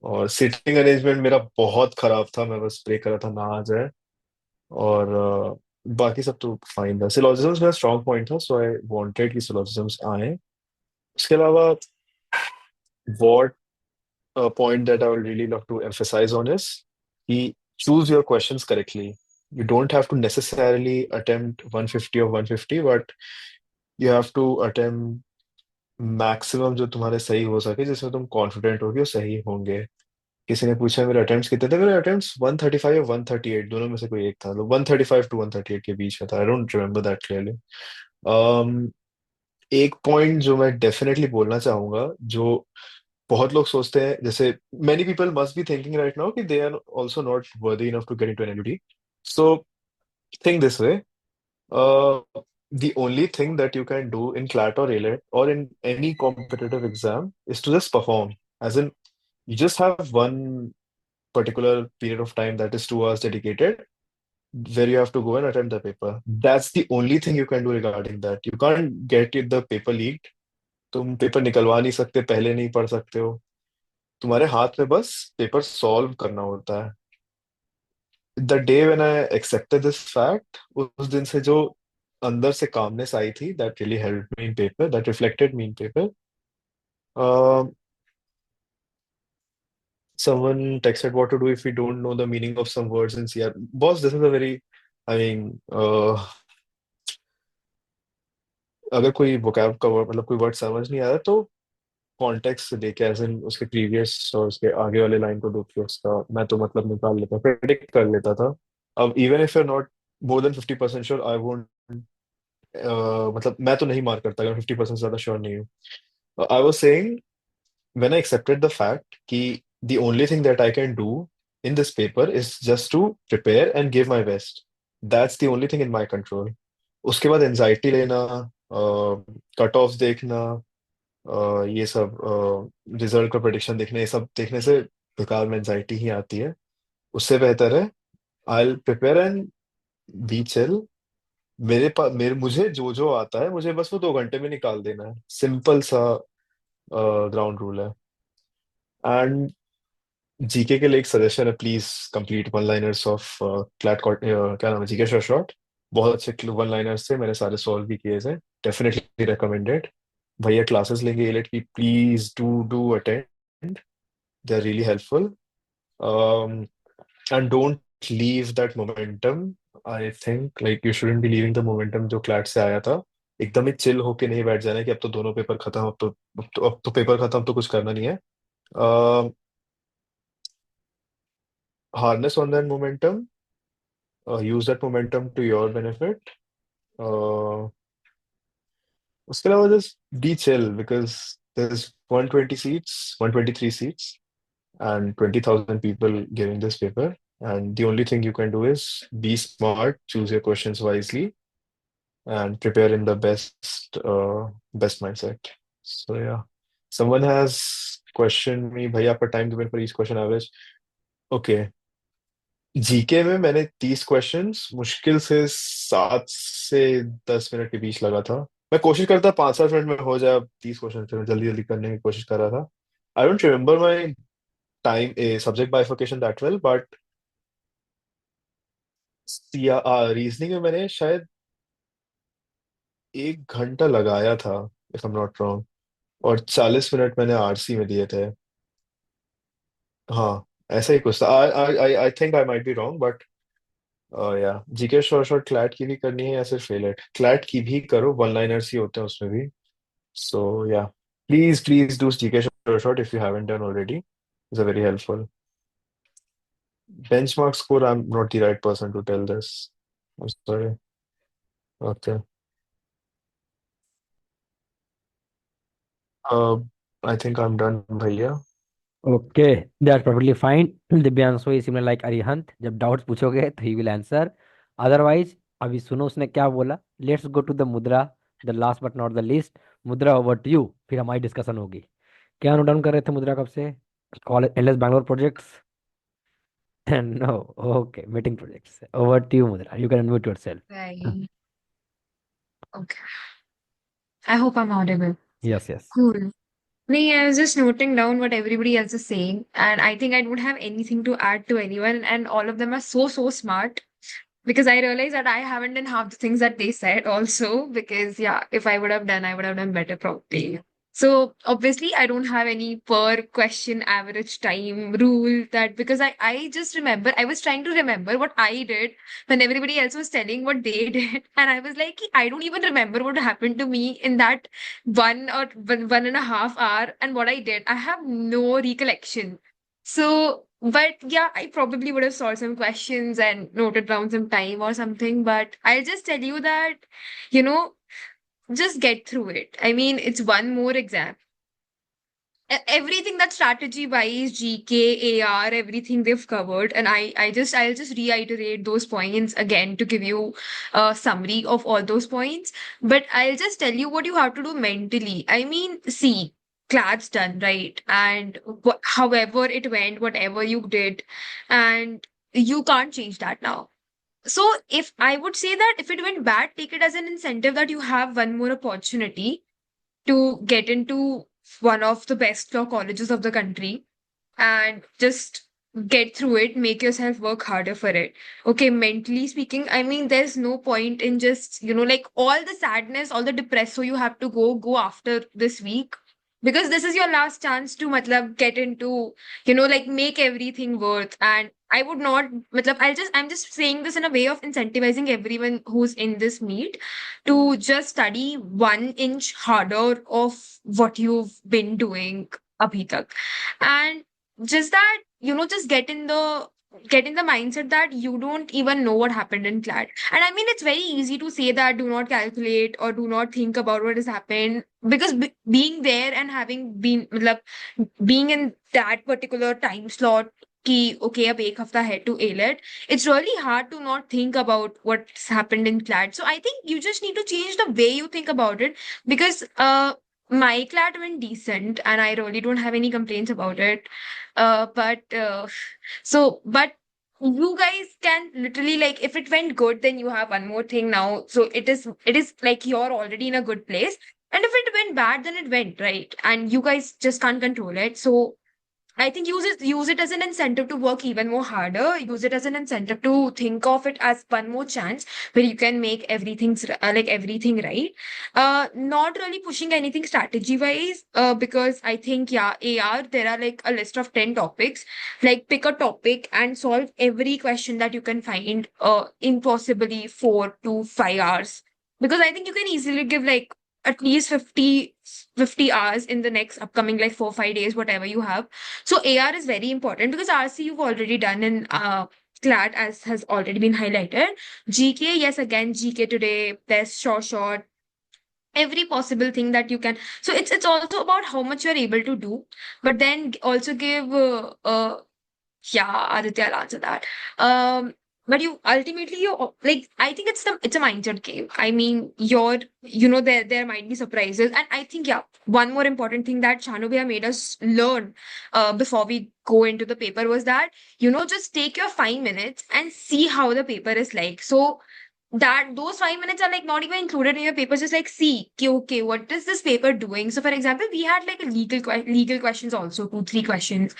और सिटिंग अरेंजमेंट मेरा बहुत खराब था, मैं बस प्रे कर रहा था ना आ जाए। और बाकी सब तो फाइन था। सिलोजिज्म्स मेरा स्ट्रॉन्ग पॉइंट था, सो आई वांटेड कि सिलोजिज्म्स आए। उसके अलावा what point that I would really love to emphasize on is कि choose your questions correctly. You don't have to necessarily attempt 150 or 150, but you have to attempt maximum जो तुम्हारे सही हो सके, जिसमें तुम कॉन्फिडेंट हो कि वो सही होंगे। किसी ने पूछा मेरे अटेम्प्ट्स कितने थे, मेरे अटेम्प्ट्स 135 और 138 दोनों में से कोई एक था। तो 135 to 138 के बीच में था। I don't remember that clearly. एक पॉइंट जो मैं डेफिनेटली बोलना चाहूंगा, जो बहुत लोग सोचते हैं, जैसे many people must be thinking right now कि they are also not worthy enough to get into an LUD. So think this way, uh, the only thing that you can do in CLAT or ALET or in any competitive exam is to just perform. As in, you just have one particular period of time, that is 2 hours dedicated, where you have to go and attempt the paper. That's the only thing you can do regarding that. You can't get the paper leaked. तुम paper निकलवा नहीं सकते, पहले नहीं पढ़ सकते हो। तुम्हारे हाथ में बस पेपर सॉल्व करना होता है। The day when I accepted this fact, उस दिन से जो अंदर से कामनेस आई थी, that really helped me in paper, that reflected me in paper. Someone texted what to do if we don't know the meaning of some words in CR. Boss, this is a very, I mean, अगर कोई vocab का word, मतलब कोई word समझ नहीं आया तो context से देखे, एज इन उसके प्रीवियस और उसके आगे वाले लाइन को देख के उसका मैं तो मतलब निकाल लेता, प्रेडिक्ट कर लेता था। अब even if you are not more than 50% sure, I won't, मतलब मैं तो नहीं मार करता अगर 50% ज्यादा श्योर नहीं हूँ। I was saying when I accepted the fact कि the only thing that I can do in this paper is just to prepare and give my best. That's the only thing in my control. उसके बाद anxiety लेना, cut offs देखना, ये सब result का prediction देखने, ये सब देखने से बेकार में एंजाइटी ही आती है। उससे बेहतर है I will prepare and be chill. मुझे जो जो आता है, मुझे बस वो 2 घंटे में निकाल देना है। सिंपल सा ग्राउंड रूल है। एंड जीके के लिए एक सजेशन है, please complete one liners of CLAT, क्या नाम है, जीके शॉर्ट शॉर्ट। बहुत अच्छे वन लाइनर्स थे, मैंने सारे सॉल्व भी किए थे, डेफिनेटली रिकमेंडेड। भैया क्लासेस लेंगे एलेट की, please do do attend, they are really helpful. And don't leave that momentum. I think like you shouldn't be leaving the momentum जो क्लैट से आया था। एकदम ही चिल होके नहीं बैठ जाना कि अब तो दोनों पेपर खत्म, अब तो पेपर खत्म, अब तो कुछ करना नहीं है। Harness on that momentum, use that momentum to your benefit. Uh, उसके अलावा just be chill because there's 120 seats, 123 seats, and 20,000 people giving this paper. And the only thing you can do is be smart, choose your questions wisely, and prepare in the best mindset. So yeah, someone has questioned me, भैया आपका time given for each question average. Okay, GK में मैंने 30 questions मुश्किल से 7 से 10 minute के बीच लगा था। मैं कोशिश करता 5-7 मिनट में हो जाए, अब 30 क्वेश्चन थे, मैं जल्दी जल्दी करने की कोशिश कर रहा था। I don't remember my time a subject बाइफिकेशन that well, but reasoning में मैंने शायद 1 घंटा लगाया था, if I am not wrong, और 40 मिनट मैंने आरसी में दिए थे। हाँ, ऐसा ही कुछ था। I think I might be wrong, but या जीके शॉर्ट शॉर्ट क्लैट की भी करनी है या सिर्फ एलेट? क्लैट की भी करो, वन लाइनर्स ही होते हैं उसमें भी। सो या, please do GK short short if you haven't done already, it's a very helpful. Benchmark score, I'm not the right person to tell this. I'm sorry. Okay. Uh, I think I'm done, भैया। Okay, that's perfectly fine. Divyanshu is similar like Arihant, जब doubts पूछोगे तो he will answer, otherwise अभी सुनो उसने क्या बोला। Let's go to the मुद्रा, the last but not the least. मुद्रा, ओवर टू यू, फिर हमारी डिस्कशन होगी। क्या नोट डाउन कर रहे थे मुद्रा कब से? College LS Bangalore projects? No, okay, meeting projects. Over to you Mudra, you can unmute yourself. Right. Okay. I hope I'm audible. Yes yes. Cool. Nee, I was just noting down what everybody else is saying, and I think I don't have anything to add to anyone, and all of them are so smart. Because I realized that I haven't done half the things that they said also. Because yeah, if I would have done, I would have done better probably. So obviously I don't have any per question average time rule that because I just remember I was trying to remember what I did when everybody else was telling what they did. And I was like, I don't even remember what happened to me in that 1.5 hour and what I did. I have no recollection. So, but yeah, I probably would have solved some questions and noted down some time or something. But I'll just tell you that, you know, just get through it. I mean, it's one more exam. Everything that strategy wise, GK, AR, everything they've covered. And I'll just reiterate those points again to give you a summary of all those points. But I'll just tell you what you have to do mentally. I mean, see, CLAT's done, right? And however it went, whatever you did, and you can't change that now. So if I would say that if it went bad, take it as an incentive that you have one more opportunity to get into one of the best law colleges of the country and just get through it, make yourself work harder for it. Okay, mentally speaking, I mean, there's no point in just, like all the sadness, all the depresso you have to go after this week. Because this is your last chance to matlab, get into, like make everything worth. And I would not, matlab, I'm just saying this in a way of incentivizing everyone who's in this meet to just study 1 inch harder of what you've been doing abhi tak. And just that, just get in the mindset that you don't even know what happened in CLAT. And I mean, it's very easy to say that do not calculate or do not think about what has happened because being there and having been, matlab, being in that particular time slot, ki, okay, ab ek hafta hai to ALET, it's really hard to not think about what's happened in CLAT. So I think you just need to change the way you think about it because, my CLAT went decent and I really don't have any complaints about it. But you guys can literally like if it went good, then you have one more thing now. So it is like you're already in a good place. And if it went bad, then it went, right? And you guys just can't control it. So I think use it as an incentive to work even more harder. Use it as an incentive to think of it as one more chance where you can make everything right. Not really pushing anything strategy wise. Because I think yeah, AR there are like a list of 10 topics. Like pick a topic and solve every question that you can find. In possibly 4 to 5 hours. Because I think you can easily give like at least 50 hours in the next upcoming like 4 5 days, whatever you have. So AR is very important because RC you've already done in CLAT as has already been highlighted. GK, yes, again, GK today, there's short, every possible thing that you can. So it's also about how much you're able to do, but then also give yeah, Aditya, I'll answer that. But you ultimately you like I think it's a mindset game. I mean, there might be surprises, and I think yeah, one more important thing that Chanubhaya made us learn before we go into the paper was that just take your 5 minutes and see how the paper is like. So that those 5 minutes are like not even included in your paper, just like see okay, what is this paper doing. So for example, we had like a legal questions also, 2 3 questions.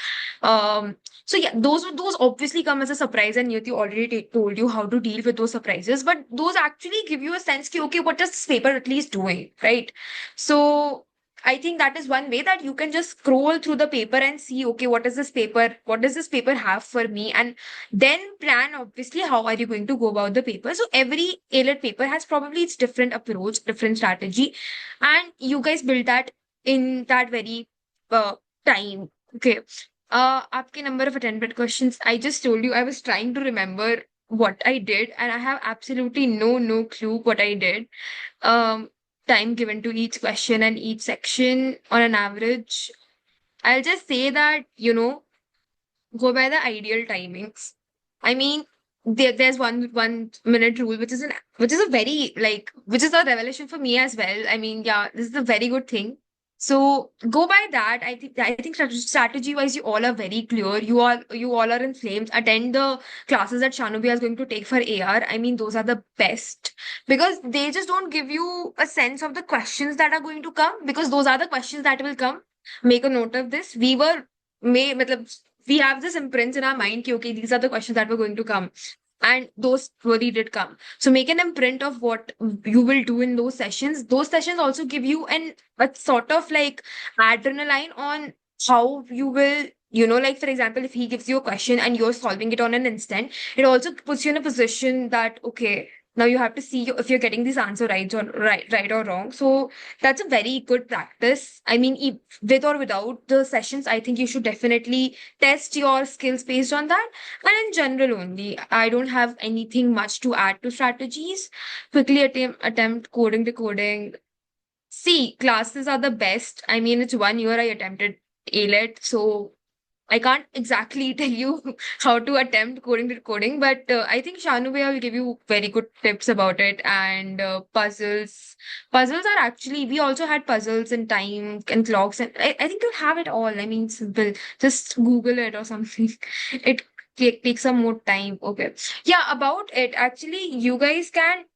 So yeah, those obviously come as a surprise, and Niyati already told you how to deal with those surprises, but those actually give you a sense ki, okay, what is this paper at least doing, right? So I think that is one way that you can just scroll through the paper and see, okay, what does this paper have for me, and then plan obviously how are you going to go about the paper. So every A-Lit paper has probably its different approach, different strategy, and you guys build that in that very uh, time. Okay. Aapke number of attempted questions. I just told you I was trying to remember what I did, and I have absolutely no clue what I did. Um, Time given to each question and each section on an average. I'll just say that, go by the ideal timings. I mean, there's 1 minute rule, which is a very which is a revelation for me as well. I mean, yeah, this is a very good thing. So go by that. I think strategy wise, you all are very clear. You all are in flames. Attend the classes that Shanubia is going to take for AR. I mean, those are the best because they just don't give you a sense of the questions that are going to come, because those are the questions that will come. Make a note of this. Matlab, we have this imprints in our mind, ki, okay, these are the questions that were going to come. And those really did come. So make an imprint of what you will do in those sessions. Those sessions also give you a sort of like adrenaline on how you will, like for example, if he gives you a question and you're solving it on an instant, it also puts you in a position that, okay, now you have to see if you're getting this answer right or wrong. So that's a very good practice. I mean, with or without the sessions, I think you should definitely test your skills based on that. And in general only, I don't have anything much to add to strategies. Quickly attempt coding, decoding. See, classes are the best. I mean, it's 1 year I attempted ALET, so I can't exactly tell you how to attempt coding decoding, but I think Shanubhaiya will give you very good tips about it. And puzzles. Puzzles are actually, we also had puzzles and time and clocks, and I think you'll have it all. I mean, simple. Just Google it or something. It takes some more time. Okay. Yeah, about it. Actually, you guys can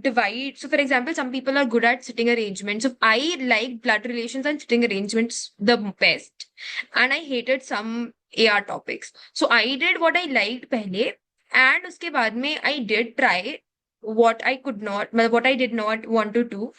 divide. So, for example, some people are good at sitting arrangements. So, I like blood relations and sitting arrangements the best, and I hated some AR topics. So I did what I liked पहले, and उसके बाद में I did try what I did not want to do.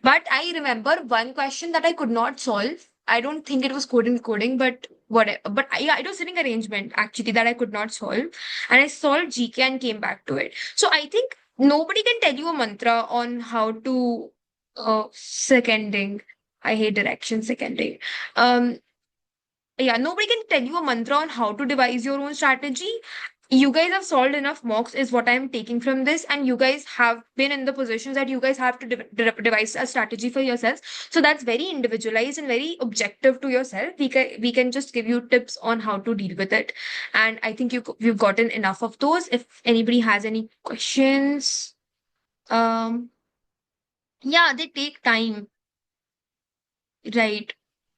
But I remember one question that I could not solve. I don't think it was coding, but whatever. But yeah, it was sitting arrangement actually that I could not solve, and I solved GK and came back to it. So I think nobody can tell you a mantra on how to seconding. I hate direction seconding. Um, yeah, nobody can tell you a mantra on how to devise your own strategy. You guys have solved enough mocks, is what I'm taking from this, and you guys have been in the positions that you guys have to devise a strategy for yourselves. So that's very individualized and very objective to yourself. We can just give you tips on how to deal with it, and I think you've gotten enough of those. If anybody has any questions, um, yeah, they take time, right?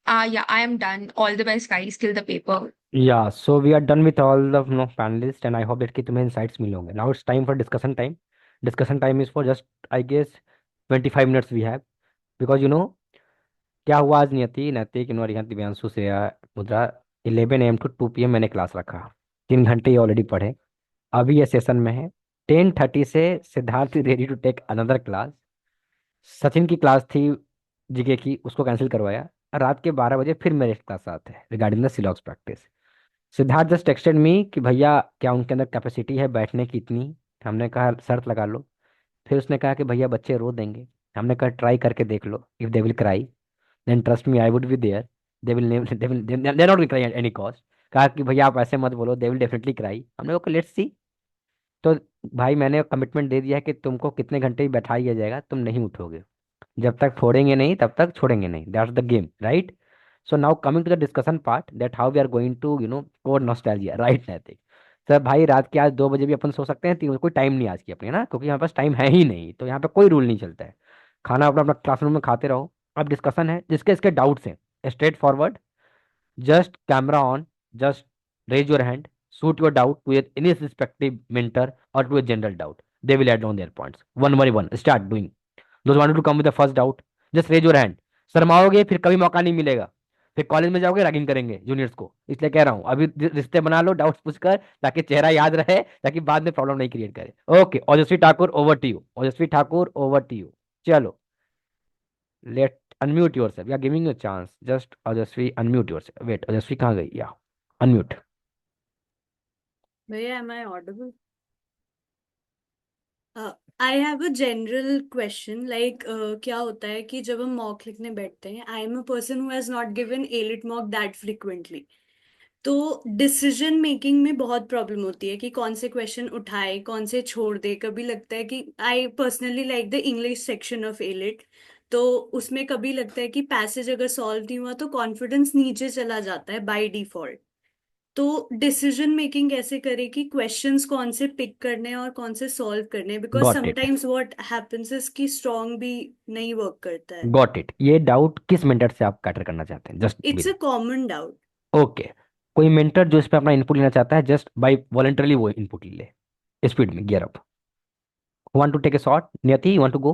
Yeah, I am done. All the best, guys. Kill the paper. Yeah, so we are done with all the panelists, and I hope that कि तुम्हें insights मिल होंगे. Now it's time for discussion time. Discussion time is for just, I guess, 25 minutes we have, because क्या हुआ आज नियति नैतिक इनवर यहाँ दिव्यांशु से मुद्रा 11 AM to 2 PM मैंने क्लास रखा. 3 घंटे ये ऑलरेडी पढ़े. अभी ये सेशन में है. 10:30 से Siddharth ready to take another class. Sachin की क्लास थी जीके की, उसको कैंसिल करवाया. रात के 12 बजे फिर मेरे क्लास आते हैं regarding the syllogs practice. Siddharth just texted me कि भैया क्या उनके अंदर कैपेसिटी है बैठने की इतनी. हमने कहा शर्त लगा लो. फिर उसने कहा कि भैया बच्चे रो देंगे. हमने कहा ट्राई करके देख लो, if they will cry then trust me I would be there, they not cry at any cost. कहा कि भैया आप ऐसे मत बोलो, दे विल डेफिनेटली क्राई। हमने कहा लेट्स सी। तो भाई मैंने कमिटमेंट दे दिया है कि तुमको कितने घंटे भी बैठा दिया जाएगा, तुम नहीं उठोगे, जब तक फोड़ेंगे नहीं तब तक छोड़ेंगे नहीं, that's the game, right? So now coming to the discussion part, that how we are going to code nostalgia, right Naitik? Sir भाई रात के आज 2 बजे भी अपन सो सकते हैं, 3 कोई टाइम नहीं आज की अपनी, है ना, क्योंकि यहाँ पास टाइम है ही नहीं, तो यहाँ पे कोई रूल नहीं चलता है। खाना अपना अपना क्लासरूम में खाते रहो। अब डिस्कशन है, जिसके इसके डाउट्स हैं, straight forward, just camera on, just raise your hand, shoot your doubt to any respective mentor or to a general doubt. They will add on their points. One by one, start doing. Those wanted to come with the first doubt, just raise your hand. शर्माओगे फिर कभी मौका नहीं मिलेगा, फिर college में जाओगे ragging करेंगे juniors को, इसलिए कह रहा हूँ अभी रिश्ते बना लो डाउट्स पूछकर, ताकि चेहरा याद रहे, ताकि बाद में प्रॉब्लम नहीं क्रिएट करे। ओके ओजस्वी ठाकुर ओवर टू यू, ओजस्वी ठाकुर ओवर टू यू। चलो, let unmute yourself, we are giving you a chance, just Ojasvi unmute yourself, wait Ojasvi कहाँ गई, yeah, unmute. Bhaiya, am I audible? I have a general question, like क्या होता है कि जब हम मॉक लिखने बैठते हैं, I am a person who has not given ALIT mock that frequently. तो डिसीजन मेकिंग में बहुत प्रॉब्लम होती है कि कौन से क्वेश्चन उठाए कौन से छोड़ दे। कभी लगता है कि I personally like the English section of elite, तो उसमें कभी लगता है कि पैसेज अगर सॉल्व नहीं हुआ तो कॉन्फिडेंस नीचे चला जाता है बाय डिफॉल्ट। तो डिसीजन मेकिंग कैसे करें कि क्वेश्चंस कौन से पिक करने हैं और कौन से सॉल्व करने हैं, because Got it, sometimes what happens is कि स्ट्रॉन्ग भी नहीं वर्क करता है। got it। ये डाउट किस मेंटर से आप कैटर करना चाहते हैं, just it's a common doubt. Okay. कोई मेंटर जो इस पे अपना इनपुट लेना चाहता है, जस्ट बाय वॉलंटरली वो इनपुट ले, स्पीड में gear up. Want to take a shot, Niyati, you want to go,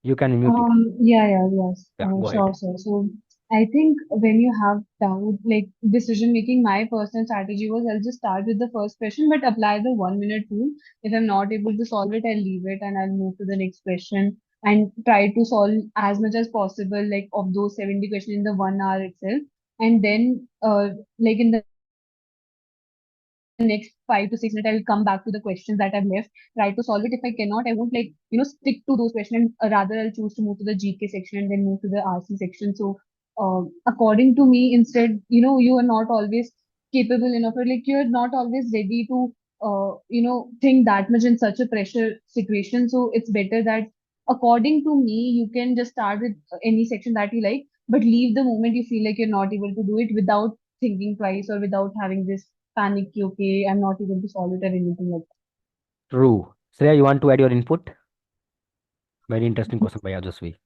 you can mute your, Yes, या गो sure, ahead. sir. So I think when you have doubt, like decision making, my personal strategy was I'll just start with the first question, but apply the 1 minute rule. If I'm not able to solve it, I'll leave it and I'll move to the next question and try to solve as much as possible, like of those 70 questions in the 1 hour itself. And then, like in the next 5 to 6 minutes, I will come back to the questions that I've left, try to solve it. If I cannot, I won't like, stick to those questions. And rather, I'll choose to move to the GK section and then move to the RC section. So, according to me, instead, you are not always capable enough, or like you're not always ready to, think that much in such a pressure situation. So, it's better that, according to me, you can just start with any section that you like, but leave the moment you feel like you're not able to do it without thinking twice or without having this panic कि okay, I'm not able to solve it or anything like true. Shreya, you want to add your input? Very interesting question by Ojasvi.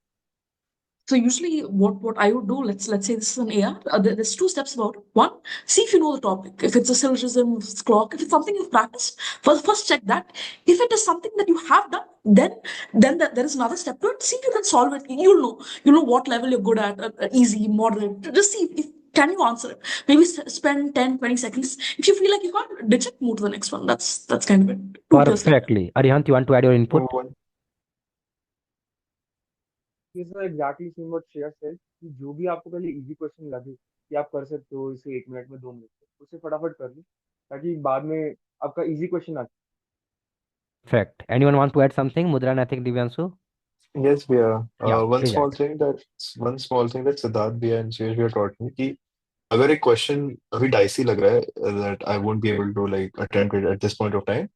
So usually what I would do, let's say this is an AR, there's two steps about it. One, see if you know the topic. If it's a syllogism, if it's clock, if it's something you've practiced, first check that. If it is something that you have done, there is another step to it. See if you can solve it. You'll know what level you're good at, easy, moderate. Just see if can you answer it. Maybe spend 10, 20 seconds. If you feel like you can't, ditch it, move to the next one. That's kind of it. Two-tier step. Perfectly. Arihant, you want to add your input? one ये sir exactly same what Shreya said कि जो भी आपको पहले easy question लगे कि आप कर सकते हो इसे 1 मिनट में 2 मिनट में, उसे फटाफट कर लो ताकि बाद में आपका easy question uh. Fact. Anyone want to add something? Mudra, Natik, Divyanshu? yes भैया Yeah, one please small add. thing that one small thing that Siddharth भैया and Suyash भैया taught me कि अगर एक क्वेश्चन अभी डाइसी लग रहा है that I won't be able to like attempt it at this point of time,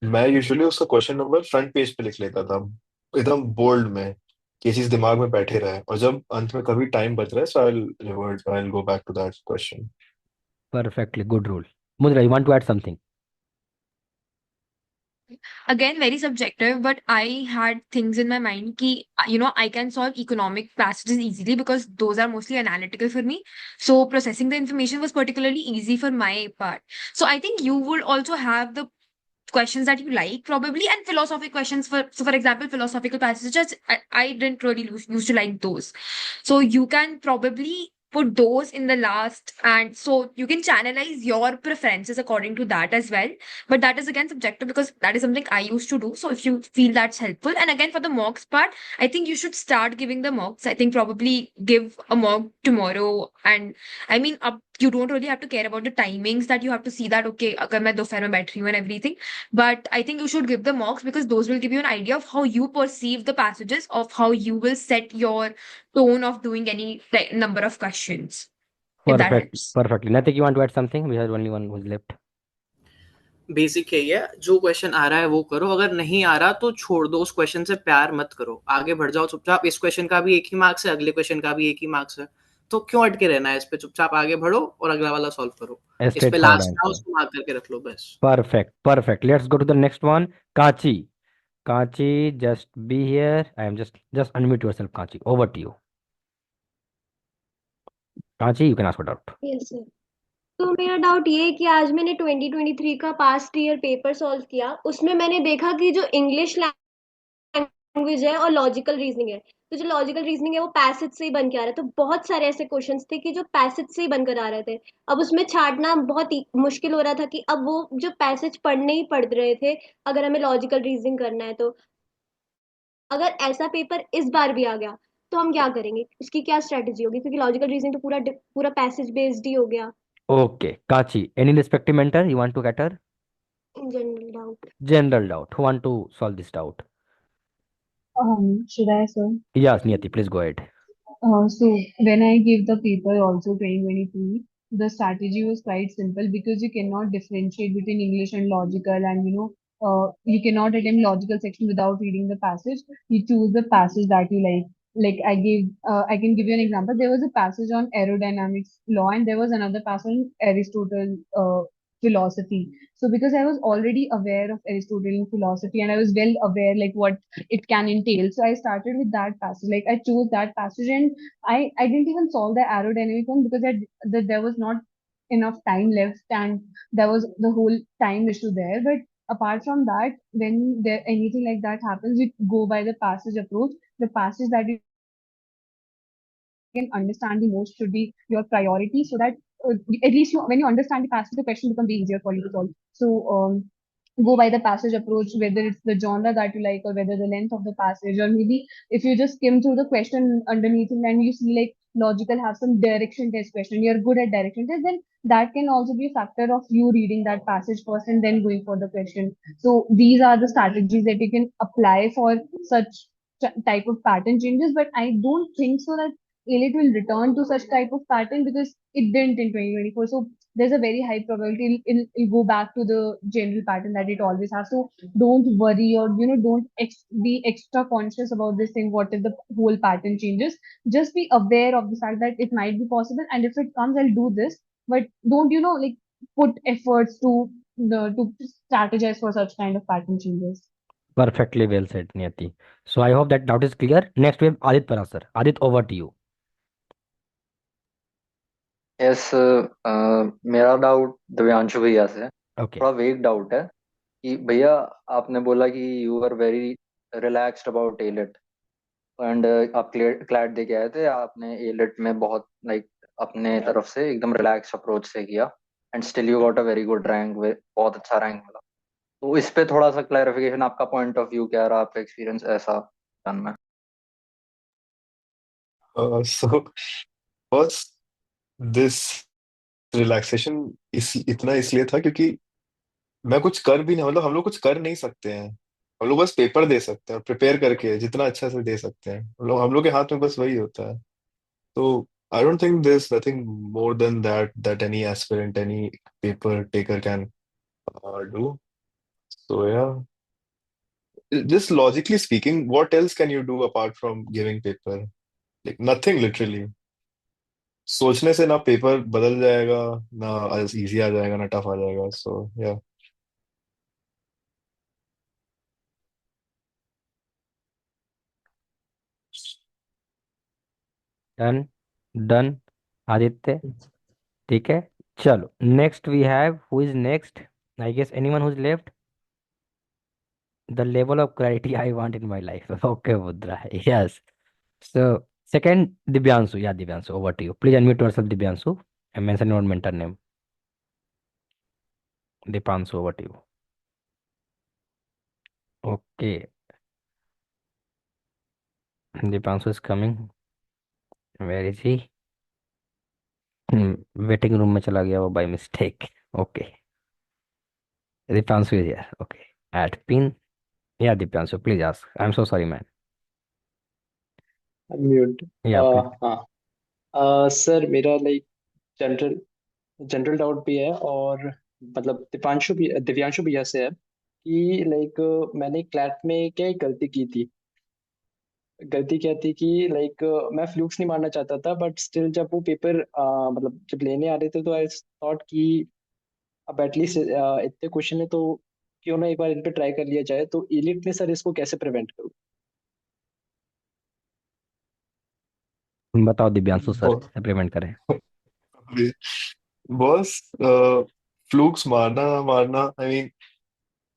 मैं यूजुअली उसका क्वेश्चन नंबर फ्रंट पेज पे लिख लेता था एकदम बोल्ड में कि ये चीज दिमाग में बैठे रहे, और जब अंत में कभी टाइम बच रहा है so I'll go back to that question. Perfectly. Good rule. Mudra, you want to add something? Again, very subjective, but I had things in my mind ki, I can solve economic passages easily because those are mostly analytical for me. So processing the information was particularly easy for my part. So I think you would also have the questions that you like probably, and philosophical questions. For example, philosophical passages, I didn't really used to like those. So you can probably put those in the last, and so you can channelize your preferences according to that as well. But that is again subjective because that is something I used to do. So if you feel that's helpful, and again for the mocks part, I think you should start giving the mocks. I think probably give a mock tomorrow, and I mean up you don't really have to care about the timings that you have to see that, okay, अगर मैं दोपहर में बैठ रही हूँ and everything. But I think you should give the mocks because those will give you an idea of how you perceive the passages, of how you will set your tone of doing any number of questions, if that Perfect. helps. Perfectly. Natik, you want to add something? We have only one who's left. Basic यही है, जो question आ रहा है वो करो, अगर नहीं आ रहा तो छोड़ दो, उस क्वेश्चन से प्यार मत करो, आगे बढ़ जाओ चुपचाप। इस क्वेश्चन का भी एक ही मार्क्स है, अगले क्वेश्चन का भी एक ही मार्क्स है, तो क्यों अटके रहना है इस पे, चुपचाप आगे बढ़ो और अगला वाला सॉल्व करो। इस पे Straight forward लास्ट ना answer. उसको मार्क करके रख लो बस। Perfect. Perfect. Let's go to the next one. Kachi. Kachi, just be here. I am just unmute yourself, Kachi. Over to you. Kachi, you can ask for doubt. Yes sir. तो मेरा doubt ये है कि आज मैंने 2023 का past year paper solve किया, उसमें मैंने देखा कि जो इंग्लिश लैंग्वेज है और लॉजिकल रीजनिंग है, तो जो लॉजिकल रीजनिंग है वो पैसेज से ही बन के आ रहा है। तो बहुत सारे ऐसे क्वेश्चंस थे कि जो पैसेज से ही बनकर आ रहे थे। अब उसमें छांटना बहुत ही मुश्किल हो रहा था कि अब वो जो पैसेज पढ़ने ही पड़ रहे थे, अगर हमें लॉजिकल रीजनिंग करना है तो। अगर ऐसा पेपर इस बार भी आ गया तो हम क्या करेंगे, उसकी क्या स्ट्रेटेजी होगी, क्योंकि लॉजिकल रीजनिंग तो पूरा पूरा पैसेज बेस्ड ही हो गया। Okay. Kachi, any respective mentor you want to cater? General doubt. General doubt. Who want to solve this doubt? Should I, sir? Yes, Niyati, please go ahead. So when I gave the paper also 2023, the strategy was quite simple because you cannot differentiate between English and logical, and you cannot attempt logical section without reading the passage. You choose the passage that you like. Like I can give you an example. There was a passage on aerodynamics law, and there was another passage on Aristotle philosophy. So because I was already aware of Aristotelian philosophy and I was well aware like what it can entail. So I started with that passage. Like I chose that passage and I didn't even solve the aerodynamic one because there was not enough time left and there was the whole time issue there. But apart from that, when there anything like that happens, you go by the passage approach. The passage that you can understand the most should be your priority so that at least when you understand the passage, the question becomes easier for you to solve. So go by the passage approach, whether it's the genre that you like or whether the length of the passage, or maybe if you just skim through the question underneath it and you see like logical have some direction test question, you're good at direction test, then that can also be a factor of you reading that passage first and then going for the question. So these are the strategies that you can apply for such type of pattern changes, but I don't think so that elite will return to such type of pattern because it didn't in 2024. So there's a very high probability it'll go back to the general pattern that it always has. So don't worry or don't be extra conscious about this thing. What if the whole pattern changes? Just be aware of the fact that it might be possible, and if it comes, I'll do this. But don't like put efforts to strategize for such kind of pattern changes. Perfectly well said, Niyati. So I hope that doubt is clear. Next we have Adit Parasar. Adit, over to you. Yes, मेरा doubt Divyanshu भैया से Okay. थोड़ा वेग doubt है कि भैया आपने बोला कि you are very relaxed about AILET and आप क्लैट दे के आए थे, आपने एलिट में बहुत लाइक अपने तरफ से एकदम रिलैक्स अप्रोच से किया and still you got a very good rank, बहुत अच्छा रैंक मिला। तो इस पे थोड़ा सा क्लैरिफिकेशन, आपका पॉइंट ऑफ व्यू क्या रहा, आपका एक्सपीरियंस ऐसा जानना है। So first, this रिलैक्सेशन इतना इसलिए था क्योंकि मैं कुछ कर भी नहीं, मतलब हम लोग कुछ कर नहीं सकते हैं, हम लोग बस पेपर दे सकते हैं और प्रिपेयर करके जितना अच्छा से दे सकते हैं हम लोग के हाथ में बस वही होता है। तो I don't think there is nothing more than that any aspirant, any paper taker can do. So yeah, just logically speaking, what else can you do apart from giving paper? Like nothing literally. सोचने से ना paper बदल जाएगा, ना easy आ जाएगा, ना tough आ जाएगा। सो या। डन। डन आदित्य, ठीक है। चलो next we have, who is next? I guess anyone who is left? The level of clarity I want in my life. Okay, Mudra. Yes. So, second, Dibyansu. Yeah, Dibyansu, over to you. Please unmute yourself, Dibyansu, and mention your mentor name. Dipansu, over to you. Okay. Dipansu is coming. Where is he? Waiting room में चला गया वो by mistake. Okay, Deepanshu is here. Okay, add pin. Yeah Deepanshu please ask, I am so sorry man. Mute. Yeah please. हाँ। Sir मेरा like general general doubt भी है, और मतलब दिव्यांशु भैया से है कि लाइक मैंने क्लैट में क्या एक गलती क्या थी कि लाइक मैं फ्लूक्स नहीं मारना चाहता था, बट स्टिल जब वो पेपर मतलब जब लेने आ रहे थे तो आई थॉट कि अब एटलीस्ट इतने क्वेश्चन है तो क्यों ना एक बार इन पे ट्राई कर लिया जाए, तो इलिट में सर इसको कैसे प्रिवेंट करूँ? बताओ दिव्यांशु सर बॉस कैसे प्रिवेंट करें। बॉस फ्लूक्स मारना ना मारना, आई मीन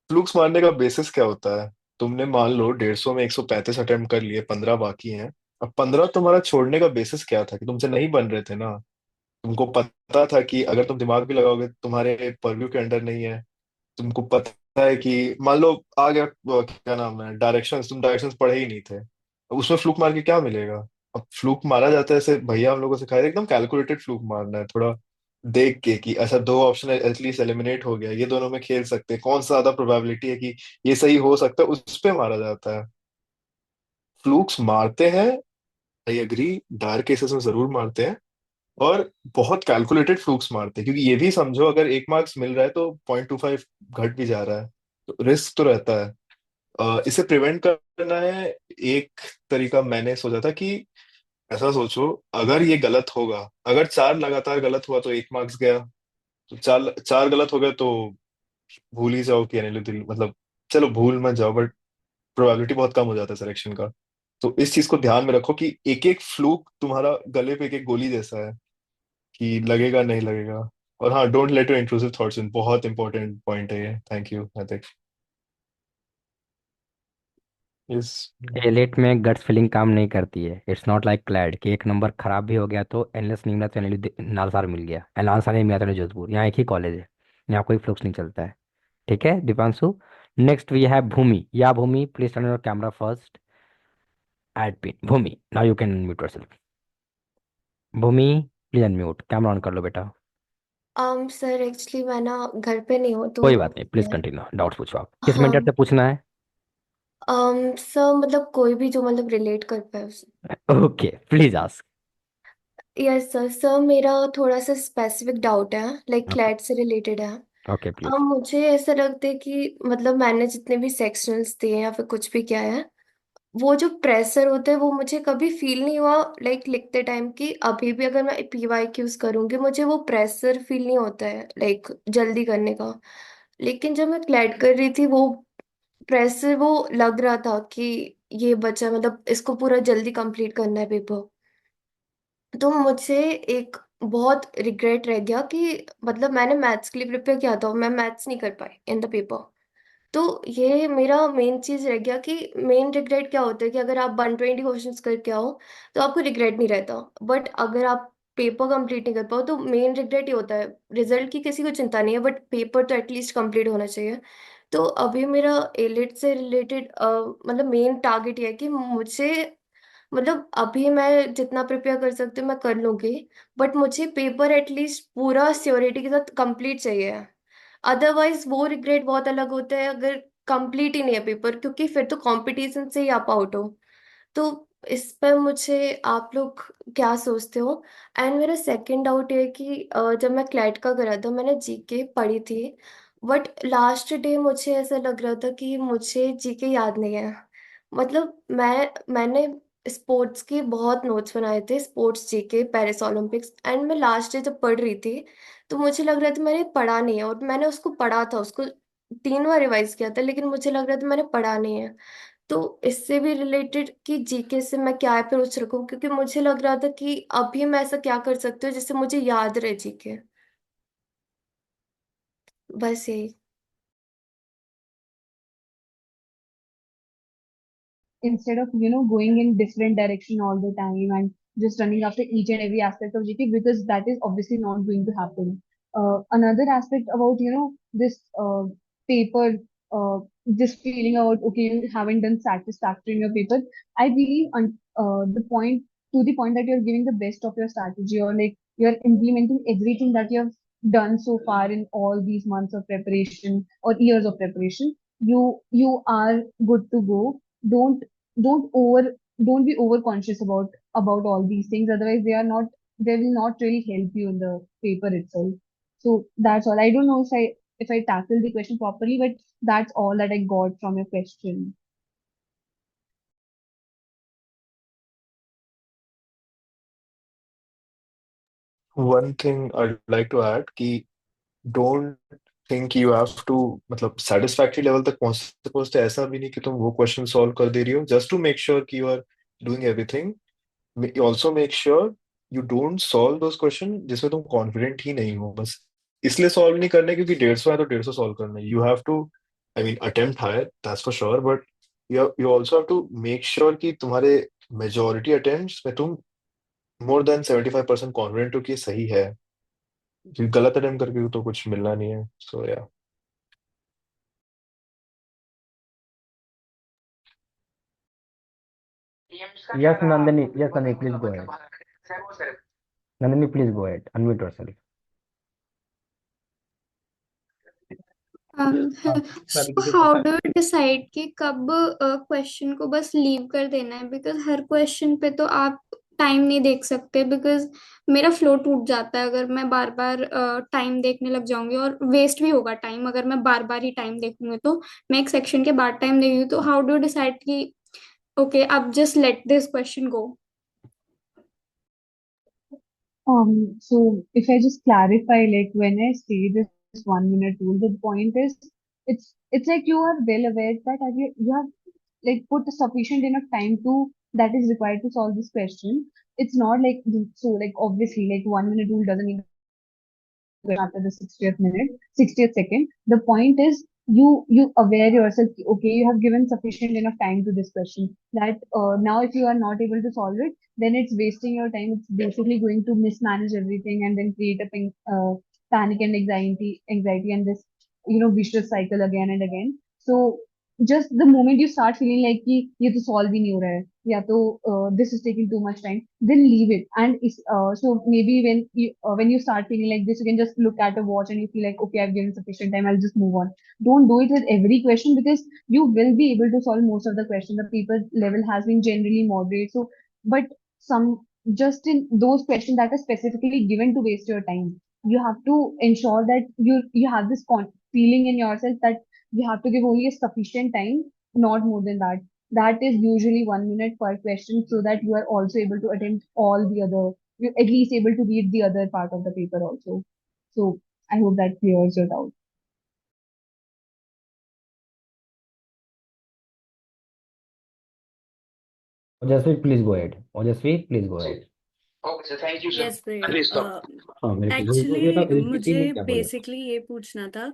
फ्लूक्स मारने का बेसिस क्या होता है? तुमने मान लो 150 में 135 अटेम्प्ट कर लिए, 15 बाकी हैं। अब 15 तुम्हारा छोड़ने का बेसिस क्या था? कि तुमसे नहीं बन रहे थे ना? तुमको पता था कि अगर तुम दिमाग भी लगाओगे तुम्हारे परव्यू के अंडर नहीं है। तुमको पता है कि मान लो आ गया क्या नाम है, डायरेक्शंस, तुम डायरेक्शंस पढ़े ही नहीं थे, अब उसमें फ्लूक मार के क्या मिलेगा? अब फ्लूक मारा जाता है ऐसे, भैया हम लोगों को सिखाया था, एकदम कैलकुलेटेड फ्लूक मारना है, थोड़ा देख के कि ऐसा दो ऑप्शन एटलीस्ट एलिमिनेट हो गया, ये दोनों में खेल सकते हैं, कौन सा ज्यादा प्रोबेबिलिटी है कि ये सही हो सकता है, उस पे मारा जाता है। फ्लूक्स मारते हैं, आई एग्री, डायर केसेस में जरूर मारते हैं, और बहुत कैलकुलेटेड फ्लूक्स मारते हैं, क्योंकि ये भी समझो अगर 1 मार्क्स मिल रहा है तो 0.25 घट भी जा रहा है, तो रिस्क तो रहता है। इसे प्रिवेंट करना है, एक तरीका मैंने सोचा था कि ऐसा सोचो, अगर ये गलत होगा, अगर 4 लगातार गलत हुआ तो 1 मार्क्स गया, तो चार चार गलत हो गए तो भूल ही जाओ कि अनिल दिल, मतलब चलो भूल मत जाओ, बट प्रोबेबिलिटी बहुत कम हो जाता है सिलेक्शन का। तो इस चीज को ध्यान में रखो कि एक एक फ्लूक तुम्हारा गले पे एक एक गोली जैसा है, कि लगेगा नहीं लगेगा। और हाँ, don't let your intrusive thoughts in, बहुत इंपॉर्टेंट पॉइंट है ये। थैंक यू नैतिक। इस एलिट में गट्स फीलिंग काम नहीं करती है। इट्स नॉट लाइक क्लैड कि एक नंबर खराब भी हो गया तो एनलेस नहीं मिला तो नालसार मिल गया, नालसार नहीं मिला तो जोधपुर। यहाँ एक ही कॉलेज है, यहाँ कोई फ्लुक्स नहीं चलता है। ठीक है Deepanshu. Next we have Bhumi. Yeah Bhumi please turn your camera first. Add pin Bhumi, now you can unmute yourself. Bhumi please unmute, camera on कर लो बेटा। सर एक्चुअली मैं ना घर पे नहीं हूँ तो कोई बात नहीं, प्लीज मैं कंटिन्यू, डाउट्स पूछो आप। किस मेंटर हाँ से पूछना है? सर मतलब कोई भी जो मतलब रिलेट कर पाए उससे। Okay please ask. Yes sir. Sir मेरा थोड़ा सा स्पेसिफिक डाउट है, लाइक ओके। क्लैट से रिलेटेड है। Okay please. मुझे ऐसा लगता है कि मतलब मैंने जितने भी सेक्शनल्स दिए हैं या फिर कुछ भी किया है, वो जो प्रेशर होता है वो मुझे कभी फील नहीं हुआ, लाइक लिखते टाइम की अभी भी अगर मैं PYQs करूंगी मुझे वो प्रेशर फील नहीं होता है लाइक जल्दी करने का। लेकिन जब मैं क्लैट कर रही थी वो प्रेशर वो लग रहा था कि ये बच्चा मतलब इसको पूरा जल्दी कंप्लीट करना है पेपर। तो मुझे एक बहुत रिग्रेट रह गया कि मतलब मैंने मैथ्स के लिए प्रिपेयर किया था, मैं मैथ्स नहीं कर पाई इन द पेपर। तो ये मेरा मेन चीज रह गया कि मेन रिग्रेट क्या होता है कि अगर आप 120 क्वेश्चंस करके आओ तो आपको रिग्रेट नहीं रहता, बट अगर आप पेपर कंप्लीट नहीं कर पाओ तो मेन रिग्रेट ही होता है। रिजल्ट की किसी को चिंता नहीं है बट पेपर तो एटलीस्ट कंप्लीट होना चाहिए। तो अभी मेरा एलिट से रिलेटेड मतलब मेन टारगेट ये है कि मुझे मतलब अभी मैं जितना प्रिपेयर कर सकती हूँ मैं कर लूंगी, बट मुझे पेपर एटलीस्ट पूरा श्योरिटी के साथ कंप्लीट चाहिए। अदरवाइज वो रिग्रेट बहुत अलग होता है अगर कंप्लीट ही नहीं है पेपर, क्योंकि फिर तो कंपटीशन से ही आप आउट हो। तो इस पर मुझे आप लोग क्या सोचते हो? एंड मेरा सेकंड डाउट ये है कि जब मैं क्लैट का करा था मैंने जीके पढ़ी थी, बट लास्ट डे मुझे ऐसा लग रहा था कि मुझे जीके याद नहीं है। मतलब मैंने स्पोर्ट्स के बहुत नोट्स बनाए थे, sports GK Paris Olympics, and मैं लास्ट डे जब पढ़ रही थी तो मुझे लग रहा था मैंने पढ़ा नहीं है, और मैंने उसको पढ़ा था, उसको 3 बार रिवाइज किया था लेकिन मुझे लग रहा था मैंने पढ़ा नहीं है। तो इससे भी रिलेटेड कि जीके से मैं क्या अप्रोच रखूं, क्योंकि मुझे लग रहा था कि अभी मैं ऐसा क्या कर सकती हूँ जिससे मुझे याद रहे जीके। बस यही। Instead of going in different direction all the time and just running after each and every aspect of GT, because that is obviously not going to happen. Another aspect about this paper, this feeling about okay you haven't done satisfactory in your paper. I believe the point, to the point that you're giving the best of your strategy, or like you're implementing everything that you have done so far in all these months of preparation or years of preparation, you are good to go. don't don't over don't be over conscious about all these things, otherwise they will not really help you in the paper itself. So that's all. I don't know if I tackled the question properly, but that's all that I got from your question. One thing I'd like to add कि don't think you have to मतलब satisfactory level तक पहुंचते ऐसा भी नहीं कि तुम वो क्वेश्चन सॉल्व कर दे रही हो just to make sure कि you are doing everything. Also make sure you don't solve those question जिसमें तुम confident ही नहीं हो. बस इसलिए सॉल्व नहीं करने क्योंकि 150 है तो 150 सॉल्व करना है. You have to, I mean, attempt higher, that's for sure, but you also have to make sure कि तुम्हारे majority attempts में तुम more than 75% confident हो कि ये सही है. क्योंकि गलत अटेम्प्ट करके तो कुछ मिलना नहीं है. So yeah. Yes, Nandini. Yes, Nandini, please go ahead. Nandini, please go ahead. Unmute yourself. So how do you decide कि कब क्वेश्चन को बस लीव कर देना है, बिकॉज हर क्वेश्चन पे तो आप टाइम नहीं देख सकते, बिकॉज मेरा फ्लो टूट जाता है अगर मैं बार बार टाइम देखने लग जाऊंगी, और वेस्ट भी होगा टाइम अगर मैं बार बार ही टाइम देखूंगी, तो मैं एक सेक्शन के बाद टाइम देखूंगी. तो हाउ डू डिसाइड कि ओके अब just let this question go. So if I just clarify, like when I say this 1 minute rule, the point is it's like you are well aware that you have like put sufficient enough time to that is required to solve this question. It's not like so like obviously like 1 minute rule doesn't mean after the 60th minute, 60th second. The point is you aware yourself, okay, you have given sufficient enough time to this question that now if you are not able to solve it, then it's wasting your time. It's basically going to mismanage everything and then create a panic and anxiety and this vicious cycle again and again. So just the moment you start feeling like कि ये तो solve ही नहीं हो रहा है या तो this is taking too much time, then leave it. And so maybe when you start feeling like this, you can just look at a watch and you feel like, okay, I've given sufficient time, I'll just move on. Don't do it with every question, because you will be able to solve most of the question. The paper level has been generally moderate. So, but some just in those questions that are specifically given to waste your time, you have to ensure that you have this feeling in yourself that you have to give only a sufficient time, not more than that. That is usually 1 minute per question, so that you are also able to attend all the other, you're at least able to read the other part of the paper also. So I hope that clears your doubt. Ojasvi, please go ahead. Ojasvi, please go ahead. Yes भैया. हाँ मेरे को actually repeat मुझे नहीं क्या बोला. Basically ये पूछना था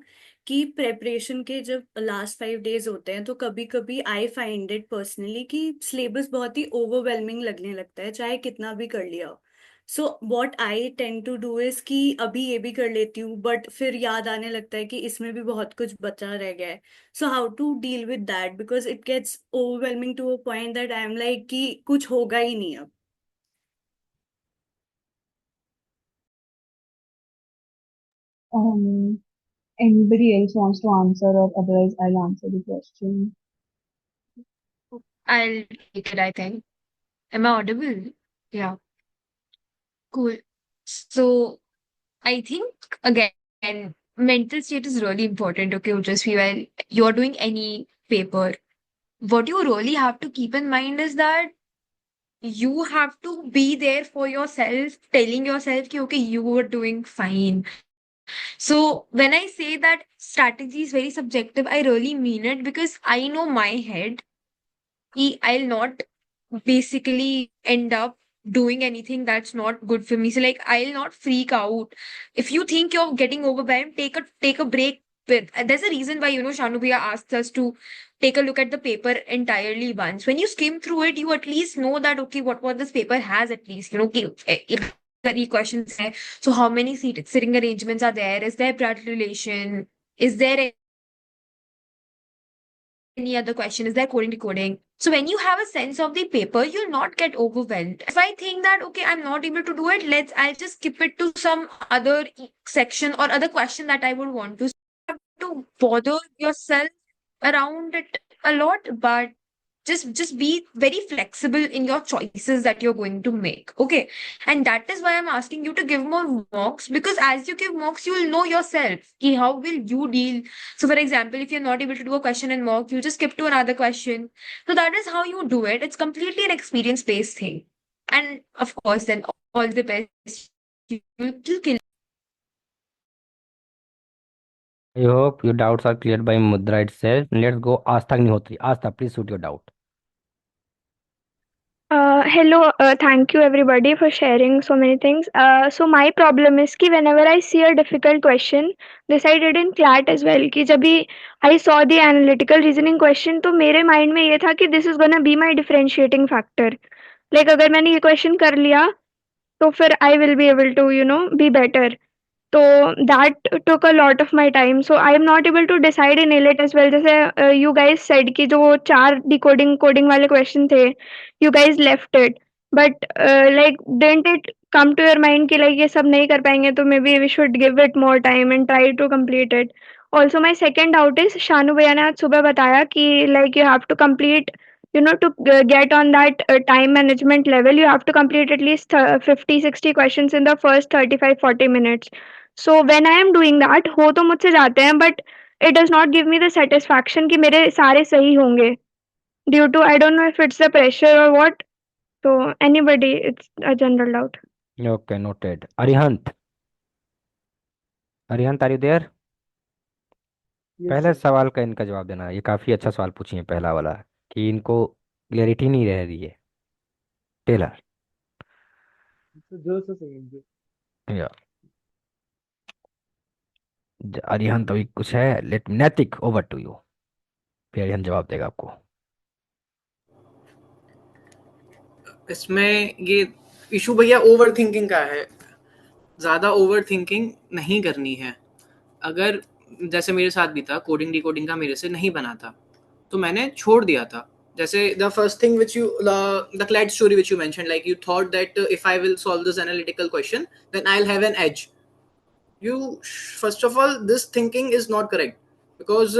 कि प्रेपरेशन के जब लास्ट 5 डेज होते हैं तो कभी कभी आई फाइंड इट पर्सनली कि सिलेबस बहुत ही ओवरवेलमिंग लगने लगता है चाहे कितना भी कर लिया हो. So what I tend to do is कि अभी ये भी कर लेती हूँ बट फिर याद आने लगता है कि इसमें भी बहुत कुछ बचा रह गया है. So how to deal with that, because it gets overwhelming to a point that I am like कि कुछ होगा ही नहीं अब. Anybody else wants to answer, or otherwise I'll answer the question. I'll take it, I think. Am I audible? Yeah, cool. So I think again, mental state is really important. Okay, just while you're doing any paper, what you really have to keep in mind is that you have to be there for yourself, telling yourself, ki, okay, you are doing fine. So when I say that strategy is very subjective, I really mean it because I know my head. I'll not basically end up doing anything that's not good for me. So like I'll not freak out. If you think you're getting overwhelmed, take a break. With there's a reason why Shanu Bhaiya asked us to take a look at the paper entirely once. When you skim through it, you at least know that okay, what this paper has at least. If the questions there. So how many sitting arrangements are there? Is there blood relation? Is there any other question. Is there coding, decoding? So when you have a sense of the paper, you'll not get overwhelmed. If I think that, okay, I'm not able to do it, I'll just skip it to some other section or other question that I would want to. So you have to bother yourself around it a lot, but just be very flexible in your choices that you're going to make. Okay. And that is why I'm asking you to give more mocks, because as you give mocks, you'll know yourself. Ki how will you deal? So, for example, if you're not able to do a question in mock, you just skip to another question. So that is how you do it. It's completely an experience-based thing. And of course, then all the best. You kill. I hope your doubts are cleared by Mudra itself. Let's go. Aastha Agnihotri. Aastha, please shoot your doubt. Hello, thank you everybody for sharing so many things. So my problem is कि whenever I see a difficult question, this I did in CLAT as well कि जब भी I saw the analytical reasoning question तो मेरे mind में ये था कि this is gonna be my differentiating factor. Like अगर मैंने ये question कर लिया तो फिर I will be able to be better. So that took a lot of my time. So I am not able to decide in ALET as well. जैसे you guys said कि जो 4 decoding coding वाले question थे, you guys left it. But like didn't it come to your mind कि like ये सब नहीं कर पाएंगे तो maybe we should give it more time and try to complete it. Also my second doubt is Shanu भैया ने आज सुबह बताया कि like you have to complete to get on that time management level, you have to complete at least 50-60 questions in the first 35-40 minutes. So when I am doing that, हो तो मुझसे जाते हैं, but it does not give me the satisfaction कि मेरे सारे सही होंगे. Due to I don't know if it's the pressure or what. So anybody, it's a general doubt. Okay, noted. Arihant. Arihant, are you there? Yes, पहले sir. सवाल का इनका जवाब देना. ये काफी अच्छा सवाल पूछी है पहला वाला कि इनको क्लियरिटी नहीं रह रही है. Taylor. So just a second. या अरिहंत अभी कुछ है. लेट नैतिक ओवर टू यू. फिर अरिहंत जवाब देगा आपको. इसमें ये इशू भैया ओवर थिंकिंग का है. ज़्यादा ओवर थिंकिंग नहीं करनी है. अगर जैसे मेरे साथ भी था, कोडिंग डिकोडिंग का मेरे से नहीं बना था तो मैंने छोड़ दिया था. जैसे the first thing which you the CLAT story which you mention, like you thought that if I will solve this analytical question then I will have an edge. You first of all, this thinking is not correct because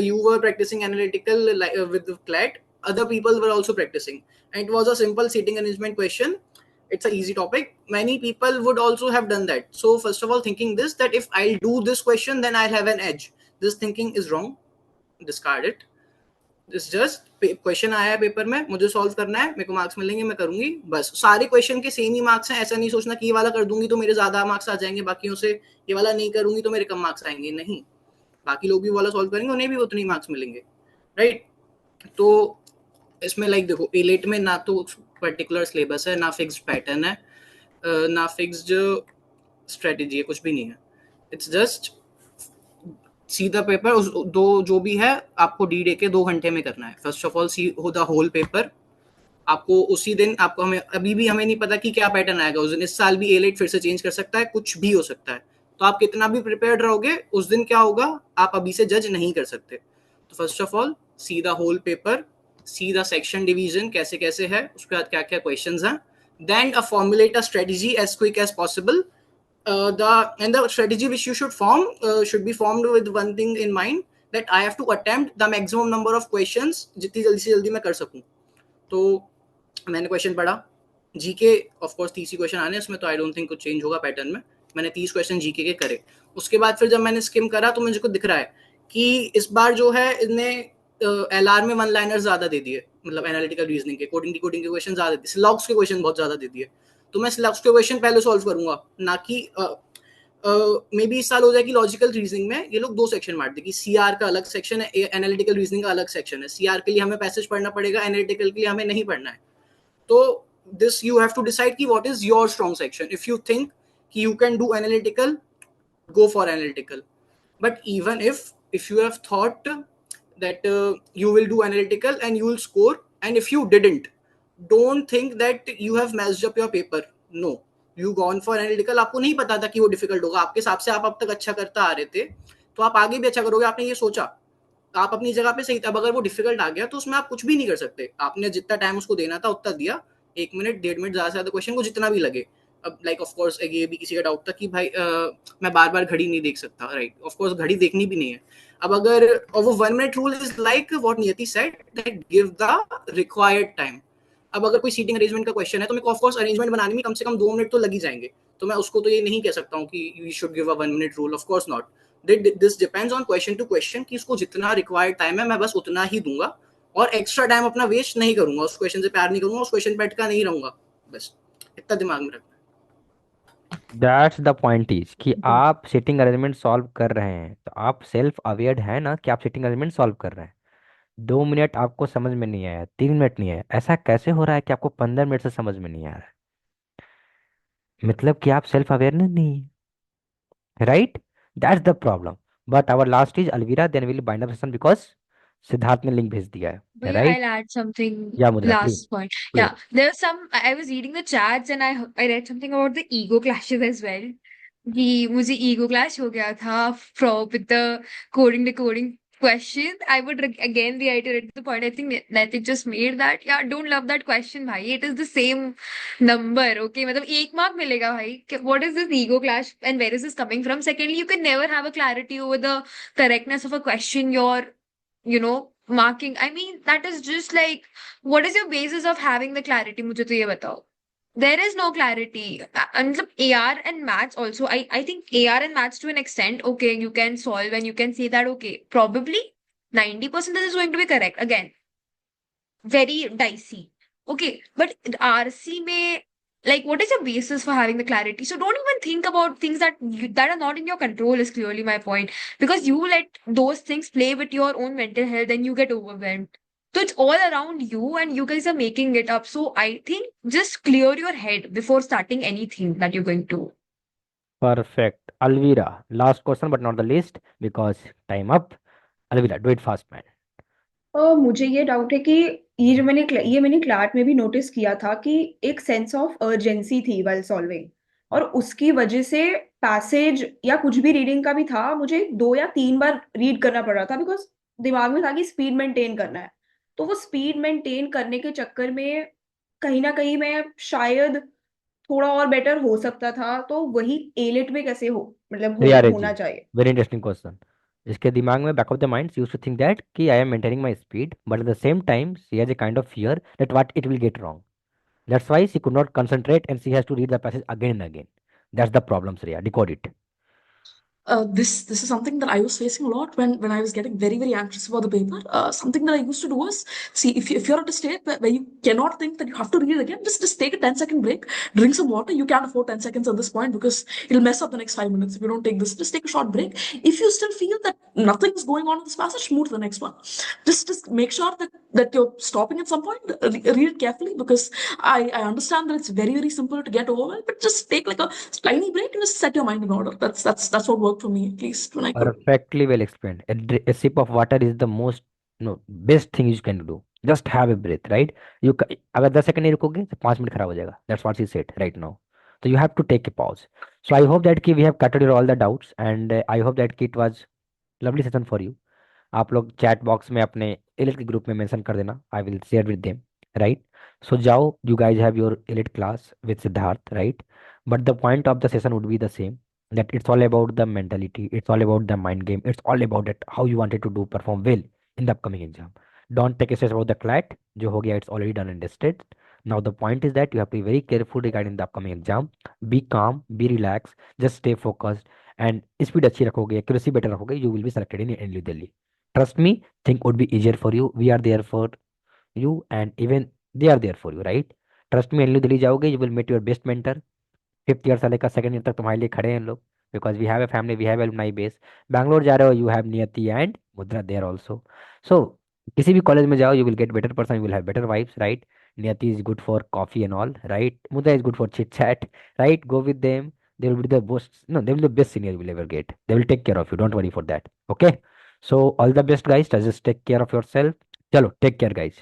you were practicing analytical with the CLAT, other people were also practicing, and it was a simple seating arrangement question. It's an easy topic. Many people would also have done that. So first of all, thinking this, that if I'll do this question then I'll have an edge, this thinking is wrong. Discard it. It's just question आया है paper में, मुझे solve करना है, मेरे को marks मिलेंगे, मैं करूंगी. बस सारे क्वेश्चन के सेम ही मार्क्स हैं. ऐसा नहीं सोचना कि ये वाला कर दूंगी तो मेरे ज्यादा मार्क्स आ जाएंगे बाकियों से, ये वाला नहीं करूंगी तो मेरे कम मार्क्स आएंगे. नहीं, बाकी लोग भी वाला सॉल्व करेंगे, उन्हें भी उतने ही मार्क्स मिलेंगे. राइट. तो इसमें लाइक देखो, एलेट में ना तो पर्टिकुलर सिलेबस है, ना फिक्स्ड पैटर्न है, ना फिक्स्ड स्ट्रेटेजी है, कुछ भी नहीं है. इट्स जस्ट सीधा पेपर. दो जो भी है आपको डी डे के 2 घंटे में करना है. First of all see the whole paper. आपको उसी दिन आपको हमें अभी भी हमें नहीं पता कि क्या पैटर्न आएगा उस दिन. इस साल भी एलेट फिर से चेंज कर सकता है, कुछ भी हो सकता है. तो आप कितना भी प्रिपेयर्ड रहोगे, उस दिन क्या होगा आप अभी से जज नहीं कर सकते. तो first of all see the whole paper, see the section division कैसे कैसे है, उसके बाद क्या क्या क्वेश्चंस हैं. Then formulate a strategy as quick as possible. The strategy which you should form should be formed with one thing in mind, that I have to attempt the maximum number of questions जितनी जल्दी से जल्दी मैं कर सकूं. तो मैंने question पढ़ा. जीके ऑफ कोर्स 30 क्वेश्चन आने उसमें, तो आई डोंट थिंक कुछ चेंज होगा पैटर्न में. मैंने 30 क्वेश्चन जीके के करे. उसके बाद फिर जब मैंने स्किम करा तो मुझे को दिख रहा है कि इस बार जो है इनने एलआर में वन लाइनर ज्यादा दे दिए, मतलब एनालिटिकल रीजनिंग के, कोडिंग डिकोडिंग के क्वेश्चन ज्यादा दिए, स्लॉग्स के क्वेश्चन बहुत ज्यादा दे दिए. तो मैं स्लॉग्स के क्वेश्चन पहले सॉल्व करूंगा, ना कि मे बी इस साल हो जाए कि लॉजिकल रीजनिंग में ये लोग 2 सेक्शन बांट दे कि सीआर का अलग सेक्शन है, एनालिटिकल रीजनिंग का अलग सेक्शन है. सीआर के लिए हमें पैसेज पढ़ना पड़ेगा, एनालिटिकल के लिए हमें नहीं पढ़ना है. तो this you have to decide कि what is your strong section. If you think कि you can do analytical, go for analytical. But even if you have thought that you will do analytical and you will score, and if you didn't, don't think that you have messed up your paper. No, you gone for analytical. आपको नहीं पता था कि वो difficult होगा. आपके हिसाब से आप अब तक अच्छा करता आ रहे थे तो आप आगे भी अच्छा करोगे, आपने ये सोचा. आप अपनी जगह पे सही थे। अब अगर वो डिफिकल्ट आ गया तो उसमें आप कुछ भी नहीं कर सकते। आपने जितना टाइम उसको देना था उतना दिया, 1 मिनट 1.5 मिनट ज़्यादा से ज़्यादा क्वेश्चन को जितना भी लगे। अब लाइक ऑफ कोर्स ये भी किसी का डाउट था कि भाई मैं बार बार घड़ी नहीं देख सकता, राइट? ऑफ कोर्स घड़ी देखनी भी नहीं है। अब अगर और वो 1 minute rule is like what Niyati said that give the required time. अब अगर कोई सीटिंग अरेंजमेंट का क्वेश्चन है तो मेरे को ऑफ कोर्स अरेंजमेंट बनाने में कम से कम 2 मिनट तो लग ही जाएंगे। तो मैं उसको तो ये नहीं कह सकता हूँ कि you should give a 1 minute rule, of course not. This depends on question to question कि उसको जितना रिक्वायर्ड टाइम है मैं बस उतना ही दूंगा, और एक्स्ट्रा टाइम अपना वेस्ट नहीं करूंगा, उस क्वेश्चन से प्यार नहीं करूंगा, उस क्वेश्चन पे अटका नहीं रहूंगा। बस इतना दिमाग में रखना। दैट्स द पॉइंट इज कि आप सिटिंग अरेंजमेंट सॉल्व कर रहे हैं तो आप सेल्फ अवेयर है ना कि आप सिटिंग अरेंजमेंट सॉल्व कर रहे हैं। 2 मिनट आपको समझ में नहीं आया, 3 मिनट नहीं आया, ऐसा कैसे हो रहा है कि आपको 15 मिनट से समझ में नहीं आ रहा है? मतलब कि आप सेल्फ अवेयरनेस नहीं है, right? That's the problem. But our last is Alvira, then will bind up session because Siddharth ने लिंक भेज दिया है, Bhaiya, right? I'll add something या मुद्रा, please last point. Please. Yeah, there was some. I was reading the chats and I read something about the ego clashes as well. कि मुझे ego clash हो गया था with the coding decoding question. I would again reiterate the point. I think Naitik just made that. Yeah, don't love that question, भाई. It is the same number. Okay, मतलब 1 mark मिलेगा भाई. What is this ego clash and where is this coming from? Secondly, you can never have a clarity over the correctness of a question marking. I mean, that is just like, what is your basis of having the clarity? मुझे तो ये बताओ. There is no clarity. And AR and maths also, I think AR and maths to an extent, okay, you can solve and you can say that, okay, probably 90% is going to be correct. Again, very dicey. Okay, but RC may, like, what is your basis for having the clarity? So don't even think about things that are not in your control, is clearly my point. Because you let those things play with your own mental health and you get overwhelmed. So it's all around you and you guys are making it up. So I think just clear your head before starting anything that you're going to. Perfect. Alvira, last question but not the least because time up. Alvira, do it fast, man. मुझे ये doubt है कि ये मैंने CLAT में भी notice किया था कि एक सेंस ऑफ अर्जेंसी थी वाइल सॉल्विंग, और उसकी वजह से पैसेज या कुछ भी रीडिंग का भी था, मुझे 2 या 3 बार रीड करना पड़ रहा था बिकॉज दिमाग में था कि स्पीड मेंटेन करना है। तो वो स्पीड मेंटेन करने के चक्कर में कहीं ना कहीं मैं शायद थोड़ा और बेटर हो सकता था। तो वही एलिट में कैसे रिया होना जी, चाहिए। Very interesting question. इसके दिमाग में back of the mind use to think that कि I am maintaining my speed, but at the same time she has a kind of fear that what it will get wrong. That's why she could not concentrate and she has to read the passage again and again. That's the problem, Riya. Decode it. This is something that I was facing a lot when I was getting very anxious about the paper. Something that I used to do was, see, if you're at a state where you cannot think that you have to read it again, just take a 10-second break, drink some water. You can't afford 10 seconds at this point because it'll mess up the next 5 minutes if you don't take this. Just take a short break. If you still feel that nothing is going on in this passage, move to the next one. Just make sure that you're stopping at some point. Read it carefully because I understand that it's very simple to get overwhelmed, but just take like a tiny break and just set your mind in order. That's what worked for me, at least when I could. Perfectly well explained. A sip of water is the most, best thing you can do. Just have a breath, right? अगर 10 second नहीं रुकोगे तो 5 minute खराब हो जाएगा. That's what she said right now. So you have to take a pause. So I hope that कि we have cutted all the doubts and I hope that कि it was lovely session for you. आप लोग chat box में अपने elite के group में mention कर देना. I will share with them, right? So जाओ, you guys have your AILET class with Siddharth, right? But the point of the session would be the same, that it's all about the mentality, it's all about the mind game, it's all about it how you wanted to do perform well in the upcoming exam. Don't take a stress about the CLAT. जो हो गया, it's already done and dusted. Now the point is that you have to be very careful regarding the upcoming exam. Be calm, be relaxed, just stay focused and speed अच्छी रखोगे, accuracy better रखोगे, you will be selected in NLU Delhi. Trust me, things would be easier for you. We are there for you and even they are there for you, right? Trust me, NLU Delhi जाओगे, you will meet your best mentor. 5th year से लेकर 2nd year तक तुम्हारे लिए खड़े हैं लोग, because we have a family, we have alumni base. Bangalore जा रहे हो, you have Niyati and Mudra there also. So किसी भी कॉलेज में जाओ, you will get better person, you will have better vibes, right? Niyati is good for coffee and all, right? Mudra is good for chit chat, right? Go with them. They will be the best, no, they will be the best senior you will ever get. They will take care of you. Don't worry for that. Okay. So all the best, guys. Just take care of yourself. Chalo, take care, guys.